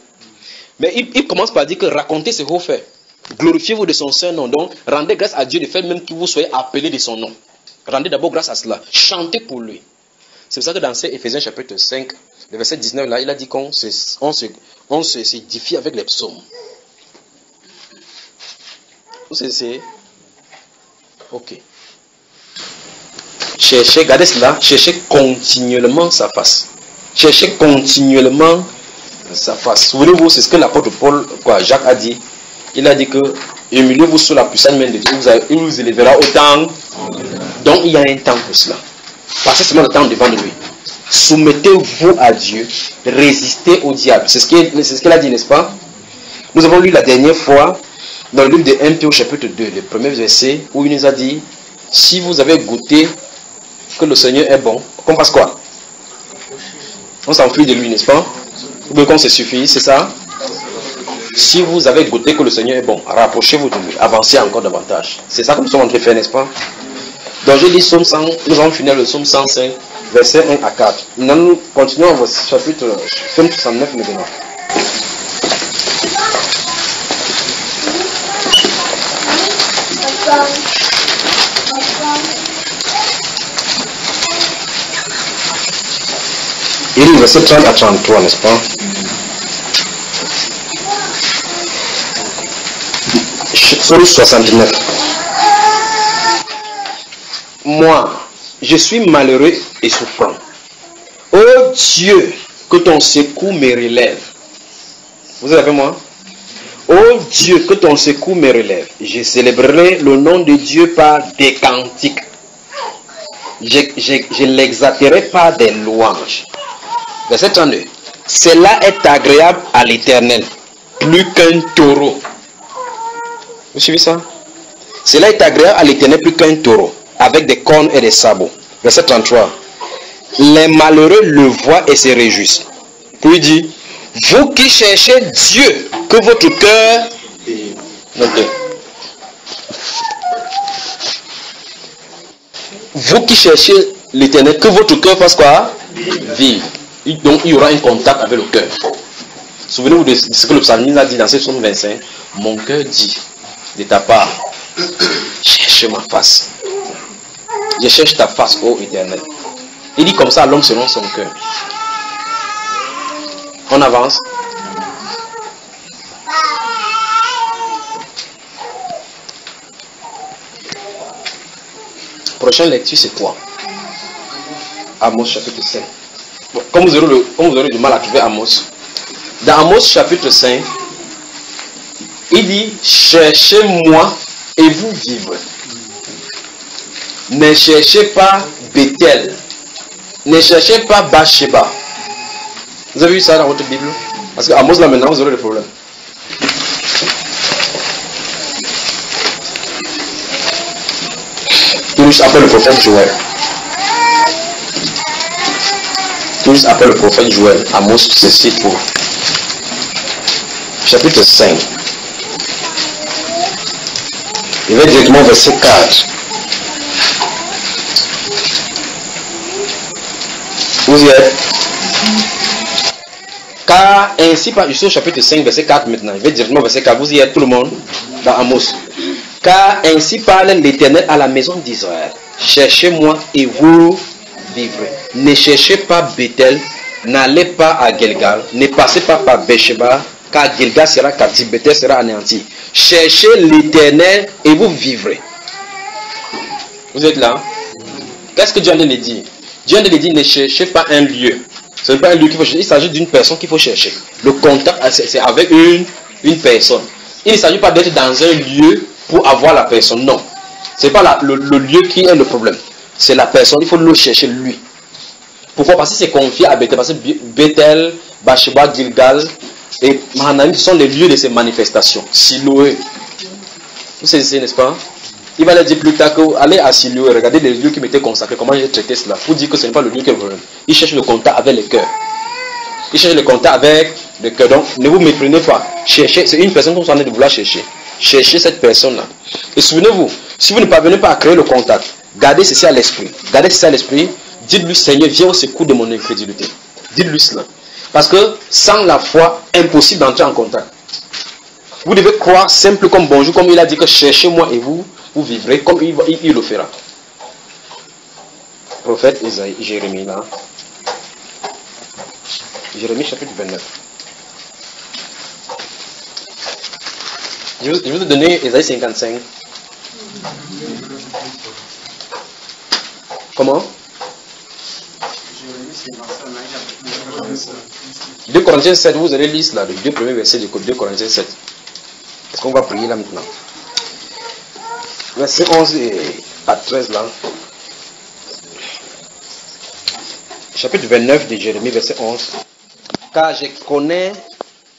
Mais il commence par dire que racontez ses hauts faits. Glorifiez-vous de son saint nom. Donc, rendez grâce à Dieu du fait même que vous soyez appelés de son nom. Rendez d'abord grâce à cela. Chantez pour lui. C'est pour ça que dans Éphésiens chapitre 5, le verset 19, là, il a dit qu'on s'édifie avec les psaumes. Vous saisissez? Ok. Cherchez, regardez cela, cherchez continuellement sa face. Cherchez continuellement sa face. Souvenez-vous, c'est ce que l'apôtre Paul, Jacques a dit. Il a dit que humiliez-vous sous la puissante main de Dieu, il vous élèvera autant. Donc il y a un temps pour cela. Passez seulement le temps devant lui. Soumettez-vous à Dieu, résistez au diable. C'est ce qu'il a dit, n'est-ce pas? Nous avons lu la dernière fois dans le livre de 1 Pierre au chapitre 2, le premier verset, où il nous a dit, si vous avez goûté que le Seigneur est bon, qu'on passe quoi? On s'enfuit de lui, n'est-ce pas? Ou bien qu'on se suffit, c'est ça? Si vous avez goûté que le Seigneur est bon, rapprochez-vous de lui, avancez encore davantage. C'est ça que nous sommes en train de faire, n'est-ce pas? Donc j'ai dit Psaume 100, nous allons finir le Psaume 105, verset 1 à 4. Maintenant nous continuons au chapitre Psaume 69 maintenant. Il est verset 30 à 33, n'est-ce pas? Psaume 69. Moi, je suis malheureux et souffrant. Ô Dieu, que ton secours me relève. Vous êtes avec moi? Ô Dieu, que ton secours me relève. Je célébrerai le nom de Dieu par des cantiques. Je l'exalterai par des louanges. Verset 32. Cela est agréable à l'Éternel, plus qu'un taureau. Vous suivez ça? Cela est agréable à l'Éternel plus qu'un taureau, avec des cornes et des sabots. Verset 33. Les malheureux le voient et se réjouissent. Puis il dit, vous qui cherchez Dieu, que votre cœur... Notez. Vous qui cherchez l'Éternel, que votre cœur fasse quoi? Vive. Donc il y aura un contact avec le cœur. Souvenez-vous de ce que le psalmiste a dit dans ce psaume 25. Mon cœur dit de ta part, cherche ma face. Je cherche ta face, ô Éternel. Il dit comme ça à l'homme selon son cœur. On avance. Prochaine lecture, c'est quoi? Amos chapitre 5. Bon, comme vous aurez du mal à trouver Amos. Dans Amos chapitre 5, il dit, cherchez-moi et vous vivrez. Ne cherchez pas Bethel. Ne cherchez pas Bathsheba. Vous avez vu ça dans votre Bible? Parce que Amos là maintenant, vous aurez le problème. Tout juste après le prophète Joël. Tout juste après le prophète Joël, Amos se cite pour chapitre 5. Il va directement au verset 4. Vous y êtes? Car ainsi, je suis au chapitre 5, verset 4 maintenant. Il va directement au verset 4. Vous y êtes tout le monde? Dans Amos. Car ainsi parle l'Éternel à la maison d'Israël. Cherchez-moi et vous vivrez. Ne cherchez pas Bethel, n'allez pas à Gilgal, ne passez pas par Beersheba, car Gilgal sera captif, Bethel sera anéanti. Cherchez l'Éternel et vous vivrez. Vous êtes là? Qu'est-ce que Dieu vient de dire? Dieu vient de dire, ne cherchez pas un lieu. Ce n'est pas un lieu qu'il faut chercher, il s'agit d'une personne qu'il faut chercher. Le contact, c'est avec une personne. Il ne s'agit pas d'être dans un lieu pour avoir la personne, non. Ce n'est pas le lieu qui est le problème. C'est la personne, il faut le chercher lui. Pourquoi? Parce que c'est confié à Bethel. Parce que Bethel, Bathsheba, Gilgal et Mahanaïm sont les lieux de ces manifestations. Siloé. Vous savez, n'est-ce pas? Il va leur dire plus tard que allez à Siloé, regardez les lieux qui m'étaient consacrés, comment j'ai traité cela. Pour dire que ce n'est pas le lieu qui est le problème. Il cherche le contact avec le cœur. Il cherche le contact avec le cœur. Donc, ne vous méprenez pas. Cherchez, c'est une personne qu'on est en train de vouloir chercher. Cherchez cette personne-là. Et souvenez-vous, si vous ne parvenez pas à créer le contact, gardez ceci à l'esprit. Gardez ceci à l'esprit. Dites-lui, Seigneur, viens au secours de mon incrédulité. Dites-lui cela. Parce que sans la foi, impossible d'entrer en contact. Vous devez croire simple comme bonjour, comme il a dit que cherchez-moi et vous vivrez, comme il le fera. Prophète Isaïe, Jérémie là. Jérémie chapitre 29. Je vais te donner Isaïe 55. Comment? 2 Corinthiens 7, vous allez lire là, les deux premiers versets du 2 Corinthiens 7. Est-ce qu'on va prier là maintenant? Verset 11 à 13 là. Chapitre 29 de Jérémie, verset 11. Car je connais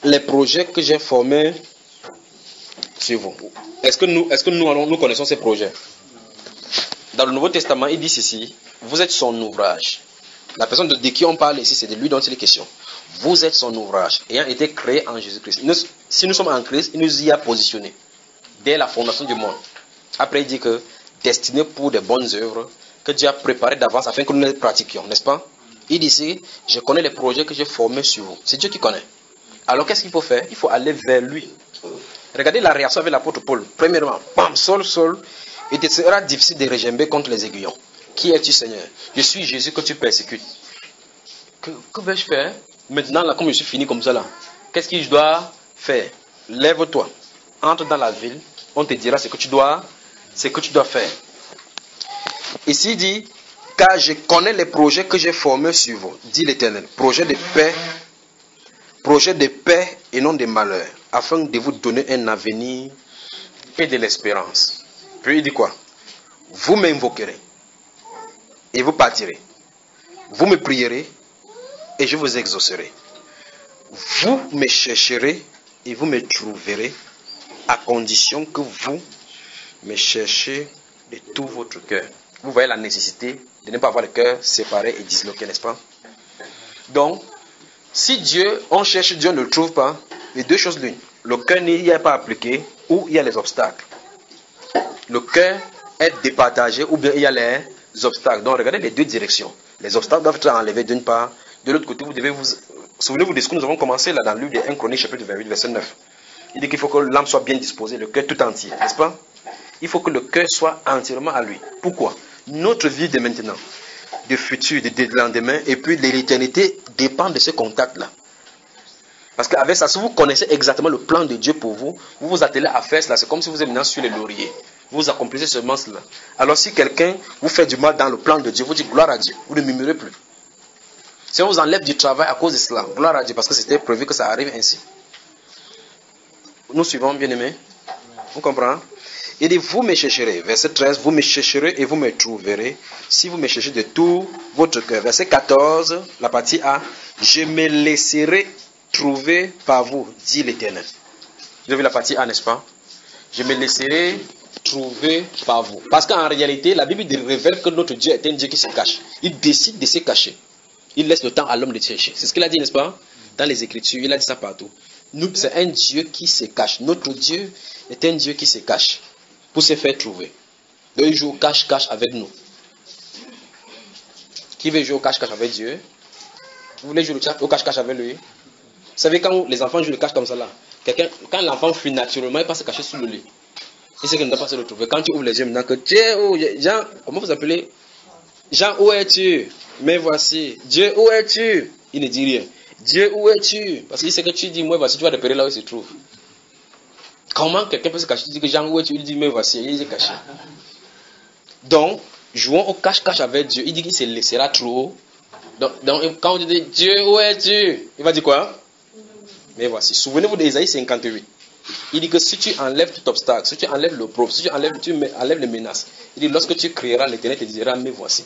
les projets que j'ai formés sur vous. Est-ce que nous connaissons ces projets? Dans le Nouveau Testament, il dit ceci: vous êtes son ouvrage. La personne de qui on parle ici, c'est de lui dont il est question. Vous êtes son ouvrage, ayant été créé en Jésus-Christ. Si nous sommes en Christ, il nous y a positionnés dès la fondation du monde. Après, il dit que destiné pour de bonnes œuvres que Dieu a préparées d'avance afin que nous les pratiquions, n'est-ce pas? Il dit ici, je connais les projets que j'ai formés sur vous. C'est Dieu qui connaît. Alors qu'est-ce qu'il faut faire? Il faut aller vers lui. Regardez la réaction avec l'apôtre Paul. Premièrement, bam, Saul, il te sera difficile de régimber contre les aiguillons. Qui es-tu, Seigneur? Je suis Jésus que tu persécutes. Que vais-je faire? Maintenant, là, comme je suis fini comme ça, là, qu'est-ce que je dois faire? Lève-toi, entre dans la ville, on te dira ce que tu dois faire. Ici, il dit, car je connais les projets que j'ai formés sur vous, dit l'Éternel. Projet de paix et non de malheur, afin de vous donner un avenir et de l'espérance. Puis il dit quoi? Vous m'invoquerez et vous partirez. Vous me prierez et je vous exaucerai. Vous me chercherez et vous me trouverez, à condition que vous me cherchez de tout votre cœur. Vous voyez la nécessité de ne pas avoir le cœur séparé et disloqué, n'est-ce pas? Donc, si on cherche Dieu, on ne le trouve pas, il y a deux choses l'une. Le cœur n'y est pas appliqué ou il y a les obstacles. Le cœur est départagé ou bien il y a les obstacles. Donc, regardez les deux directions. Les obstacles doivent être enlevés d'une part. De l'autre côté, vous devez Souvenez-vous de ce que nous avons commencé là dans le livre de 1 Chronique, chapitre 28, verset 9. Il dit qu'il faut que l'âme soit bien disposée, le cœur tout entier, n'est-ce pas? Il faut que le cœur soit entièrement à lui. Pourquoi? Notre vie de maintenant, de futur, de lendemain, et puis de l'éternité dépend de ce contact-là. Parce qu'avec ça, si vous connaissez exactement le plan de Dieu pour vous, vous vous attelez à faire cela. C'est comme si vous êtes maintenant sur les lauriers. Vous accomplissez seulement cela. Alors si quelqu'un vous fait du mal dans le plan de Dieu, vous dites gloire à Dieu. Vous ne murmurez plus. Si on vous enlève du travail à cause de cela, gloire à Dieu, parce que c'était prévu que ça arrive ainsi. Nous suivons, bien aimés. Vous comprenez? Il dit, vous me chercherez. Verset 13, vous me chercherez et vous me trouverez. Si vous me cherchez de tout votre cœur. Verset 14, la partie A. Je me laisserai trouver par vous, dit l'Éternel. Vous avez vu la partie A, n'est-ce pas? Je me laisserai trouver par vous. Parce qu'en réalité, la Bible révèle que notre Dieu est un Dieu qui se cache. Il décide de se cacher. Il laisse le temps à l'homme de chercher. C'est ce qu'il a dit, n'est-ce pas? Dans les Écritures, il a dit ça partout. Nous, c'est un Dieu qui se cache. Notre Dieu est un Dieu qui se cache pour se faire trouver. Donc, il joue au cache-cache avec nous. Qui veut jouer au cache-cache avec Dieu? Vous voulez jouer au cache-cache avec lui? Vous savez, quand les enfants jouent le cache comme ça là, quand l'enfant fuit naturellement, il passe se cacher sous le lit. Il sait qu'il ne doit pas se retrouver. Quand tu ouvres les yeux maintenant que Dieu, Jean, comment vous appelez? Jean, où es-tu? Mais voici. Dieu, où es-tu? Il ne dit rien. Dieu, où es-tu? Parce qu'il sait que tu dis, moi voici, tu vas repérer là où il se trouve. Comment quelqu'un peut se cacher? Tu dis que Jean, où es-tu? Il dit, mais voici, il est caché. Donc, jouons au cache-cache avec Dieu. Il dit qu'il se laissera trop. Donc quand on dit Dieu, où es-tu? Il va dire quoi? Mais voici. Souvenez-vous d'Ésaïe 58. Il dit que si tu enlèves tout obstacle, si tu enlèves l'opprobre, si tu enlèves les menaces, il dit lorsque tu crieras, l'Éternel te dira, mais voici.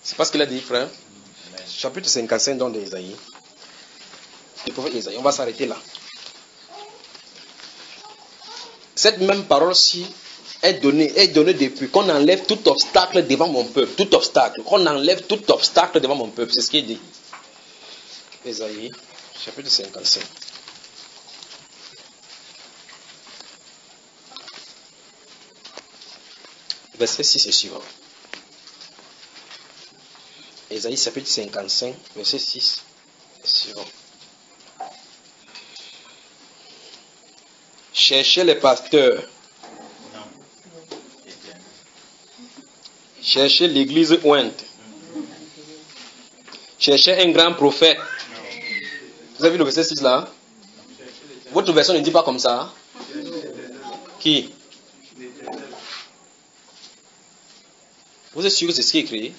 C'est pas ce qu'il a dit, frère. Chapitre 55 dans d'Ésaïe. Le prophète Ésaïe. On va s'arrêter là. Cette même parole-ci est donnée depuis qu'on enlève tout obstacle devant mon peuple. Tout obstacle. Qu'on enlève tout obstacle devant mon peuple. C'est ce qu'il dit. Ésaïe, chapitre 55. Verset 6 et suivant. Ésaïe, chapitre 55, verset 6 et suivant. Cherchez les pasteurs. Cherchez l'église ointe. Cherchez un grand prophète. Vous avez vu le verset 6 là? Votre version ne dit pas comme ça. Qui? Vous êtes sûr que c'est ce qui est écrit?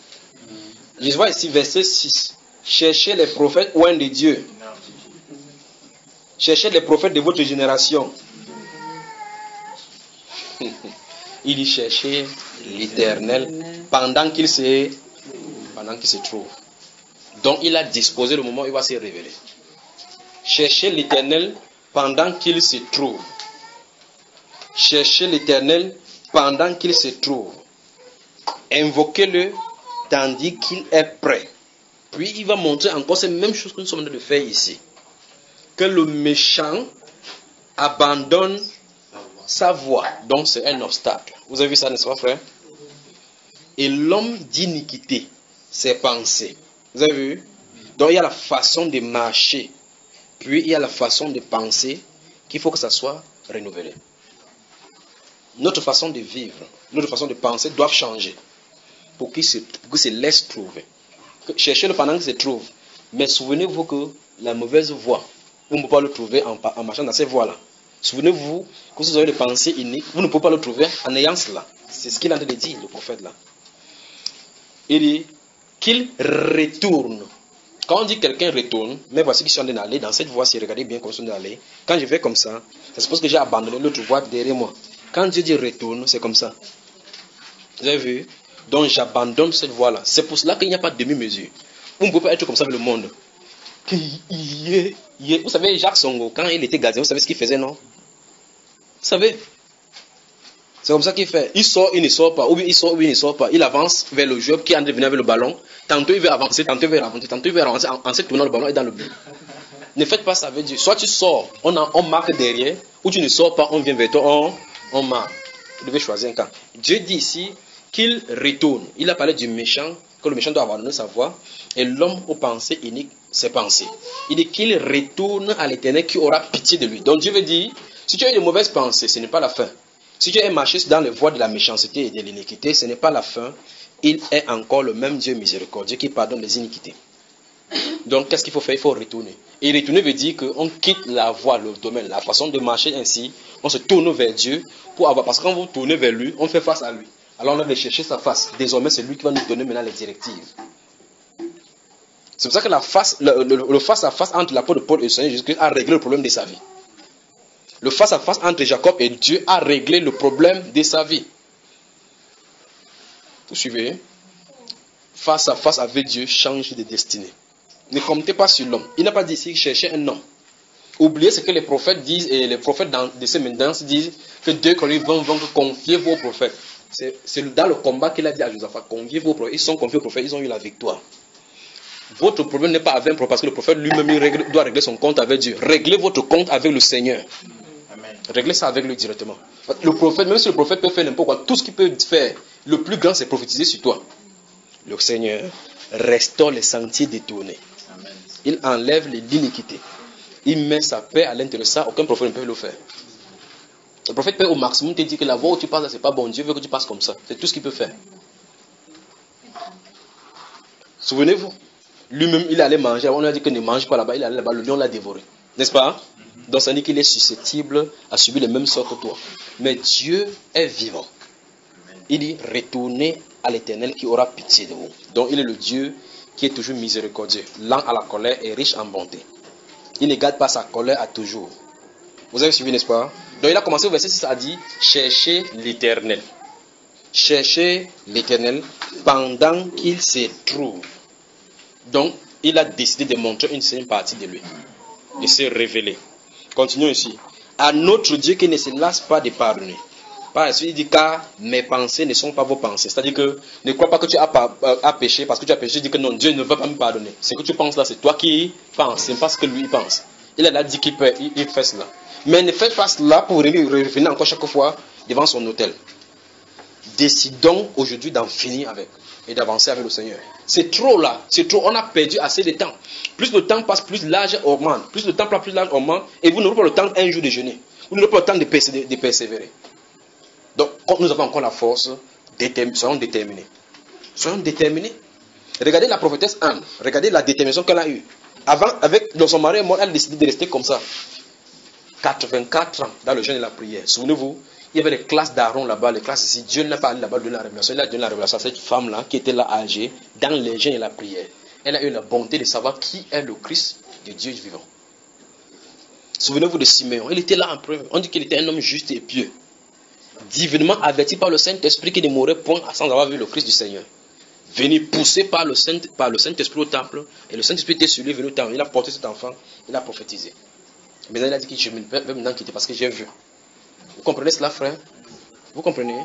Je vois ici verset 6. Cherchez les prophètes oints de Dieu. Cherchez les prophètes de votre génération. Il dit chercher l'Éternel pendant qu'il se trouve. Donc il a disposé le moment où il va se révéler. Cherchez l'Éternel pendant qu'il se trouve. Cherchez l'Éternel pendant qu'il se trouve. Invoquez-le tandis qu'il est prêt. Puis il va montrer encore ces mêmes choses que nous sommes en train de faire ici. Que le méchant abandonne sa voix. Donc c'est un obstacle. Vous avez vu ça, n'est-ce pas, frère? Et l'homme d'iniquité, ses pensées. Vous avez vu? Donc il y a la façon de marcher. Puis il y a la façon de penser qu'il faut que ça soit renouvelé. Notre façon de vivre, notre façon de penser doivent changer. Pour qu'il se laisse trouver. Cherchez-le pendant qu'il se trouve. Mais souvenez-vous que la mauvaise voie, vous ne pouvez pas le trouver en marchant dans ces voies-là. Souvenez-vous que vous avez des pensées iniques, vous ne pouvez pas le trouver en ayant cela. C'est ce qu'il est en train de dire, le prophète là. Il dit qu'il retourne. Quand on dit quelqu'un retourne, mais voici qu'ils sont en train d'aller dans cette voie-ci, regardez bien comment ils sont en train d'aller. Quand je fais comme ça, ça suppose que j'ai abandonné l'autre voie derrière moi. Quand Dieu dit retourne, c'est comme ça. Vous avez vu? Donc j'abandonne cette voie-là. C'est pour cela qu'il n'y a pas de demi-mesure. Vous ne pouvez pas être comme ça avec le monde. Vous savez, Jacques Songo, quand il était gardien, vous savez ce qu'il faisait, non? Vous savez? C'est comme ça qu'il fait. Il sort, il ne sort pas. Ou bien il sort, ou bien il ne sort pas. Il avance vers le joueur qui est en train de venir avec le ballon. Tantôt il veut avancer, tantôt il veut avancer, tantôt il veut avancer en se tournant le ballon et dans le but. Ne faites pas ça avec Dieu. Soit tu sors, on marque derrière, ou tu ne sors pas, on vient vers toi, on marque. Vous devez choisir un camp. Dieu dit ici qu'il retourne. Il a parlé du méchant que le méchant doit abandonner sa voie, et l'homme aux pensées iniques ses pensées. Il dit qu'il retourne à l'Éternel qui aura pitié de lui. Donc Dieu veut dire, si tu as eu de mauvaises pensées, ce n'est pas la fin. Si tu as marché dans les voies de la méchanceté et de l'iniquité, ce n'est pas la fin. Il est encore le même Dieu miséricordieux qui pardonne les iniquités. Donc qu'est-ce qu'il faut faire? Il faut retourner. Et retourner veut dire qu'on quitte la voie, le domaine, la façon de marcher ainsi. On se tourne vers Dieu pour avoir, parce que quand vous tournez vers lui, on fait face à lui. Alors on va chercher sa face. Désormais, c'est lui qui va nous donner maintenant les directives. C'est pour ça que le face-à-face entre l'apôtre Paul et le Seigneur Jésus-Christ a réglé le problème de sa vie. Le face-à-face entre Jacob et Dieu a réglé le problème de sa vie. Vous suivez? Face-à-face avec Dieu change de destinée. Ne comptez pas sur l'homme. Il n'a pas dit ici chercher un homme. Oubliez ce que les prophètes disent, et les prophètes de ces mendances disent que 2 Corinthiens vont confier vos prophètes. C'est dans le combat qu'il a dit à Josaphat, confiez vos prophètes. Ils sont confiés aux prophètes, ils ont eu la victoire. Votre problème n'est pas avec un prophète, parce que le prophète lui-même doit régler son compte avec Dieu. Réglez votre compte avec le Seigneur. Amen. Réglez ça avec lui directement. Le prophète, même si le prophète peut faire n'importe quoi, tout ce qu'il peut faire, le plus grand, c'est prophétiser sur toi. Le Seigneur restaure les sentiers détournés. Amen. Il enlève l'iniquité. Il met sa paix à l'intérieur de ça. Aucun prophète ne peut le faire. Le prophète peut au maximum te dire que la voie où tu passes là, c'est pas bon. Dieu veut que tu passes comme ça. C'est tout ce qu'il peut faire. Souvenez-vous, lui-même, il allait manger. On lui a dit que ne mange pas là-bas. Il allait là-bas. Le lion l'a dévoré. N'est-ce pas? Donc ça dit qu'il est susceptible à subir les mêmes sorts que toi. Mais Dieu est vivant. Il dit, retournez à l'Éternel qui aura pitié de vous. Donc il est le Dieu qui est toujours miséricordieux, lent à la colère et riche en bonté. Il ne garde pas sa colère à toujours. Vous avez suivi, n'est-ce pas? Donc il a commencé au verset 6 à dire, cherchez l'Éternel. Cherchez l'Éternel pendant qu'il se trouve. Donc il a décidé de montrer une certaine partie de lui, de se révéler. Continuons ici. À notre Dieu qui ne se lasse pas de pardonner. Par la suite, il dit, car mes pensées ne sont pas vos pensées. C'est-à-dire que ne crois pas que tu as péché, parce que tu as péché, tu dis que non, Dieu ne veut pas me pardonner. Ce que tu penses là, c'est toi qui penses, c'est pas ce que lui pense. Il a dit qu'il fait cela. Mais ne faites pas cela pour revenir encore chaque fois devant son autel. Décidons aujourd'hui d'en finir avec et d'avancer avec le Seigneur. C'est trop là, c'est trop. On a perdu assez de temps. Plus le temps passe, plus l'âge augmente. Plus le temps passe, plus l'âge augmente. Et vous n'aurez pas le temps un jour de jeûner. Vous n'aurez pas le temps de persévérer. Donc, quand nous avons encore la force, soyons déterminés. Soyons déterminés. Regardez la prophétesse Anne. Regardez la détermination qu'elle a eue. Avant, dans son mari mort, elle a décidé de rester comme ça. 84 ans dans le jeûne et la prière. Souvenez-vous, il y avait les classes d'Aaron là-bas, les classes ici. Dieu n'a pas allé là-bas donner la révélation. Il a donné la révélation à cette femme-là qui était là âgée dans le jeûne et la prière. Elle a eu la bonté de savoir qui est le Christ de Dieu vivant. Souvenez-vous de Siméon. Il était là en premier. On dit qu'il était un homme juste et pieux. Divinement averti par le Saint-Esprit qui ne mourrait point sans avoir vu le Christ du Seigneur. Venu poussé par le Saint-Esprit au temple. Et le Saint-Esprit était sur lui, venu au temple. Il a porté cet enfant. Il a prophétisé. Mais il a dit que je vais maintenant quitter parce que j'ai vu. Vous comprenez cela, frère? Vous comprenez?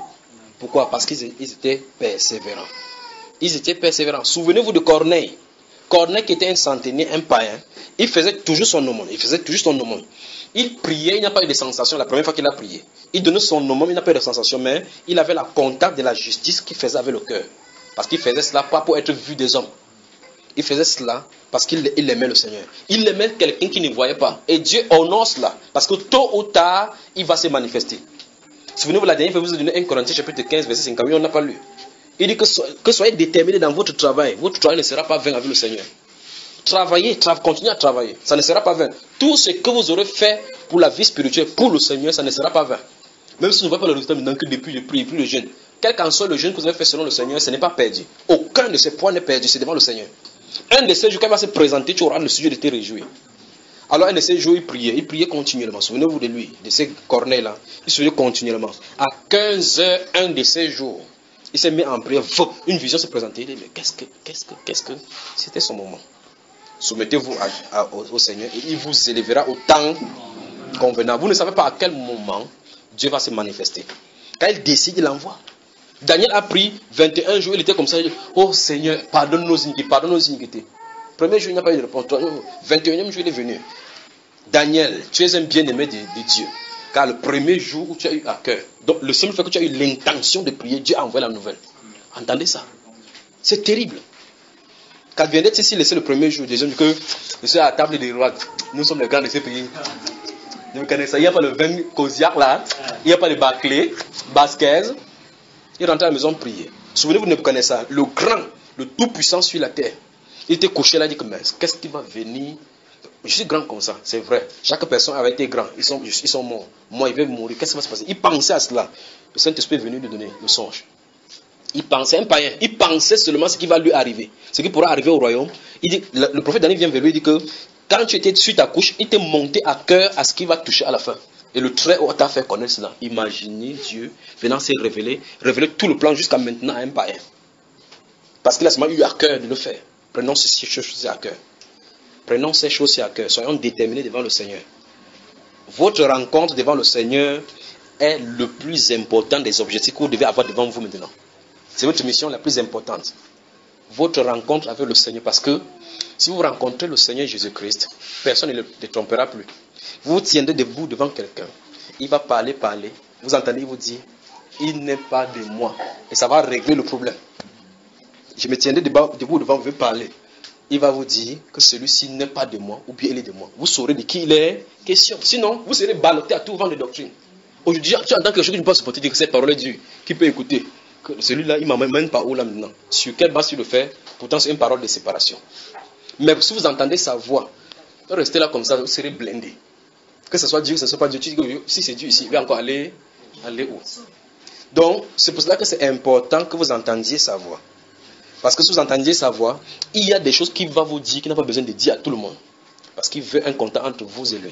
Pourquoi? Parce qu'ils étaient persévérants. Ils étaient persévérants. Souvenez-vous de Corneille. Corneille qui était un centenier, un païen. Il faisait toujours son aumône. Il priait, il n'a pas eu de sensation la première fois qu'il a prié. Il donnait son aumône, il n'a pas eu de sensation, mais il avait la contact de la justice qu'il faisait avec le cœur. Parce qu'il faisait cela pas pour être vu des hommes. Il faisait cela parce qu'il aimait le Seigneur. Il aimait quelqu'un qui ne voyait pas. Et Dieu honore cela. Parce que tôt ou tard, il va se manifester. Souvenez-vous, la dernière fois, vous avez donné 1 Corinthiens chapitre 15, verset 5. On n'a pas lu. Il dit que soyez déterminés dans votre travail. Votre travail ne sera pas vain avec le Seigneur. Continuez à travailler. Ça ne sera pas vain. Tout ce que vous aurez fait pour la vie spirituelle, pour le Seigneur, ça ne sera pas vain. Même si vous ne voyez pas le résultat maintenant que depuis le prix, plus le jeûne. Quel qu'en soit le jeûne que vous avez fait selon le Seigneur, ce n'est pas perdu. Aucun de ces points n'est perdu, c'est devant le Seigneur. Un de ces jours, quand il va se présenter, tu auras le sujet de te réjouir. Alors un de ces jours, il priait continuellement. Souvenez-vous de lui, de ces cornets-là. Il se priait continuellement. À 15 heures, un de ces jours, il s'est mis en prière. Une vision s'est présentée. Il dit, mais qu'est-ce que... C'était son moment. Soumettez-vous au Seigneur et il vous élèvera au temps convenable. Vous ne savez pas à quel moment Dieu va se manifester. Quand il décide, il l'envoie. Daniel a pris 21 jours, il était comme ça. Il dit, oh Seigneur, pardonne nos iniquités. Premier jour, il n'a pas eu de réponse. 21e jour, il est venu. Daniel, tu es un bien-aimé de Dieu. Car le premier jour où tu as eu à cœur, donc le seul fait que tu as eu l'intention de prier, Dieu a envoyé la nouvelle. Entendez ça? C'est terrible. Quand vient d'être ici, laissé le premier jour, deuxième jour, que je suis à la table des rois. Nous sommes les grands de ce pays. Vous connaissez ça, il n'y a pas le vin Cosiac là, il n'y a pas de Barclay, Basquez. Il rentrait à la maison prier. Souvenez-vous de Nebuchadnezzar, le grand, le tout-puissant sur la terre. Il était couché là, il dit que mais qu'est-ce qui va venir? Je suis grand comme ça, c'est vrai. Chaque personne avait été grand, ils sont morts. Moi, il va mourir, qu'est-ce qui va se passer? Il pensait à cela. Le Saint-Esprit est venu lui donner le songe. Il pensait, un païen, il pensait seulement ce qui va lui arriver, ce qui pourra arriver au royaume. Il dit, le prophète Daniel vient vers lui et dit que quand tu étais sur ta couche, il t'est monté à cœur à ce qui va toucher à la fin. Et le très haut t'a fait connaître cela. Imaginez Dieu venant se révéler tout le plan jusqu'à maintenant à un païen. Parce qu'il a seulement eu à cœur de le faire. Prenons ces choses à cœur. Prenons ces choses à cœur. Soyons déterminés devant le Seigneur. Votre rencontre devant le Seigneur est le plus important des objectifs que vous devez avoir devant vous maintenant. C'est votre mission la plus importante. Votre rencontre avec le Seigneur. Parce que si vous rencontrez le Seigneur Jésus-Christ, personne ne le trompera plus. Vous tiendrez debout devant quelqu'un. Il va parler. Vous entendez, il vous dit, il n'est pas de moi. Et ça va régler le problème. Je me tiendrai debout devant vous, je vais parler. Il va vous dire que celui-ci n'est pas de moi, ou bien il est de moi. Vous saurez de qui il est question. Sinon, vous serez ballotté à tout vent de doctrine. Aujourd'hui, tu entends quelque chose que je ne peux pas supporter, dire que cette parole est dure. Qui peut écouter? Que celui-là, il ne m'amène pas où là maintenant? Sur quelle base tu le fais? Pourtant, c'est une parole de séparation. Mais si vous entendez sa voix, restez là comme ça, vous serez blindé. Que ce soit Dieu, que ce ne soit pas Dieu, tu dis que si c'est Dieu ici, il va encore aller où? Donc, c'est pour cela que c'est important que vous entendiez sa voix. Parce que si vous entendiez sa voix, il y a des choses qu'il va vous dire, qu'il n'a pas besoin de dire à tout le monde. Parce qu'il veut un contact entre vous et lui.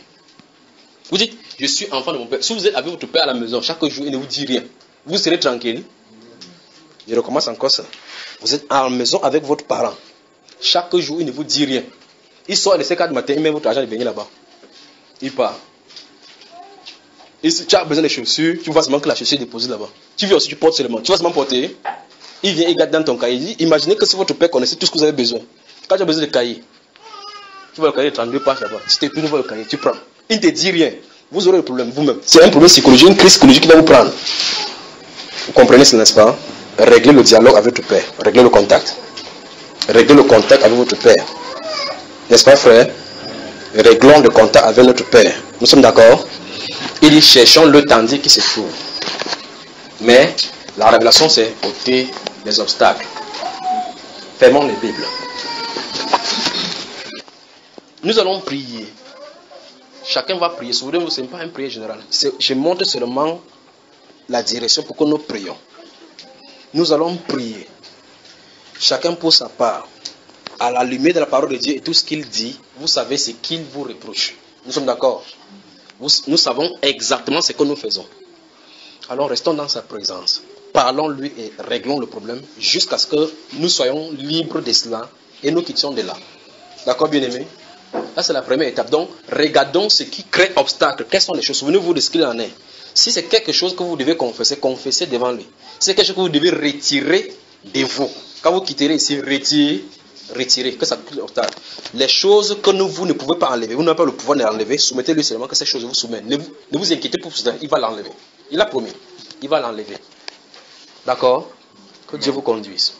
Vous dites, je suis enfant de mon père. Si vous êtes avec votre père à la maison, chaque jour, il ne vous dit rien. Vous serez tranquille. Je recommence encore ça. Vous êtes à la maison avec votre parent. Chaque jour, il ne vous dit rien. Il sort à 4 du matin, il met votre argent de baigner là-bas. Il part. Et si tu as besoin de chaussures, tu vois seulement que la chaussure est déposée là-bas. Tu viens aussi, tu portes seulement. Tu vas seulement porter. Il vient, il garde dans ton cahier. Il dit, imaginez que si votre père connaissait tout ce que vous avez besoin. Quand tu as besoin de cahier, tu vois le cahier de 32 pages là-bas. Si tu es plus nouveau le cahier, tu prends. Il ne te dit rien. Vous aurez le problème vous-même. C'est un problème psychologique, une crise psychologique qui va vous prendre. Vous comprenez ce n'est-ce pas? Réglez le dialogue avec votre père. Réglez le contact. Réglez le contact avec votre père. N'est-ce pas, frère? Réglons le contact avec notre père. Nous sommes d'accord? Il dit, cherchons le tandis qui se trouve. Mais la révélation, c'est ôter les obstacles. Fermons les Bibles. Nous allons prier. Chacun va prier. Souvenez-vous, ce n'est pas une prière générale. Je montre seulement la direction pour que nous prions. Nous allons prier. Chacun pour sa part. À la lumière de la parole de Dieu et tout ce qu'il dit, vous savez ce qu'il vous reproche. Nous sommes d'accord? Nous savons exactement ce que nous faisons. Alors restons dans sa présence. Parlons-lui et réglons le problème jusqu'à ce que nous soyons libres de cela et nous quittions de là. D'accord, bien-aimés? Là, c'est la première étape. Donc, regardons ce qui crée obstacle. Quelles sont les choses? Souvenez-vous de ce qu'il en est. Si c'est quelque chose que vous devez confesser, confessez devant lui. Si c'est quelque chose que vous devez retirer de vous. Quand vous quitterez ici, retirez. Que ça crée obstacle. Les choses que vous ne pouvez pas enlever, vous n'avez pas le pouvoir de l'enlever, soumettez-lui seulement que ces choses vous soumettent. Ne vous inquiétez pas pour cela, il va l'enlever. Il a promis. Il va l'enlever. D'accord? Que Dieu vous conduise.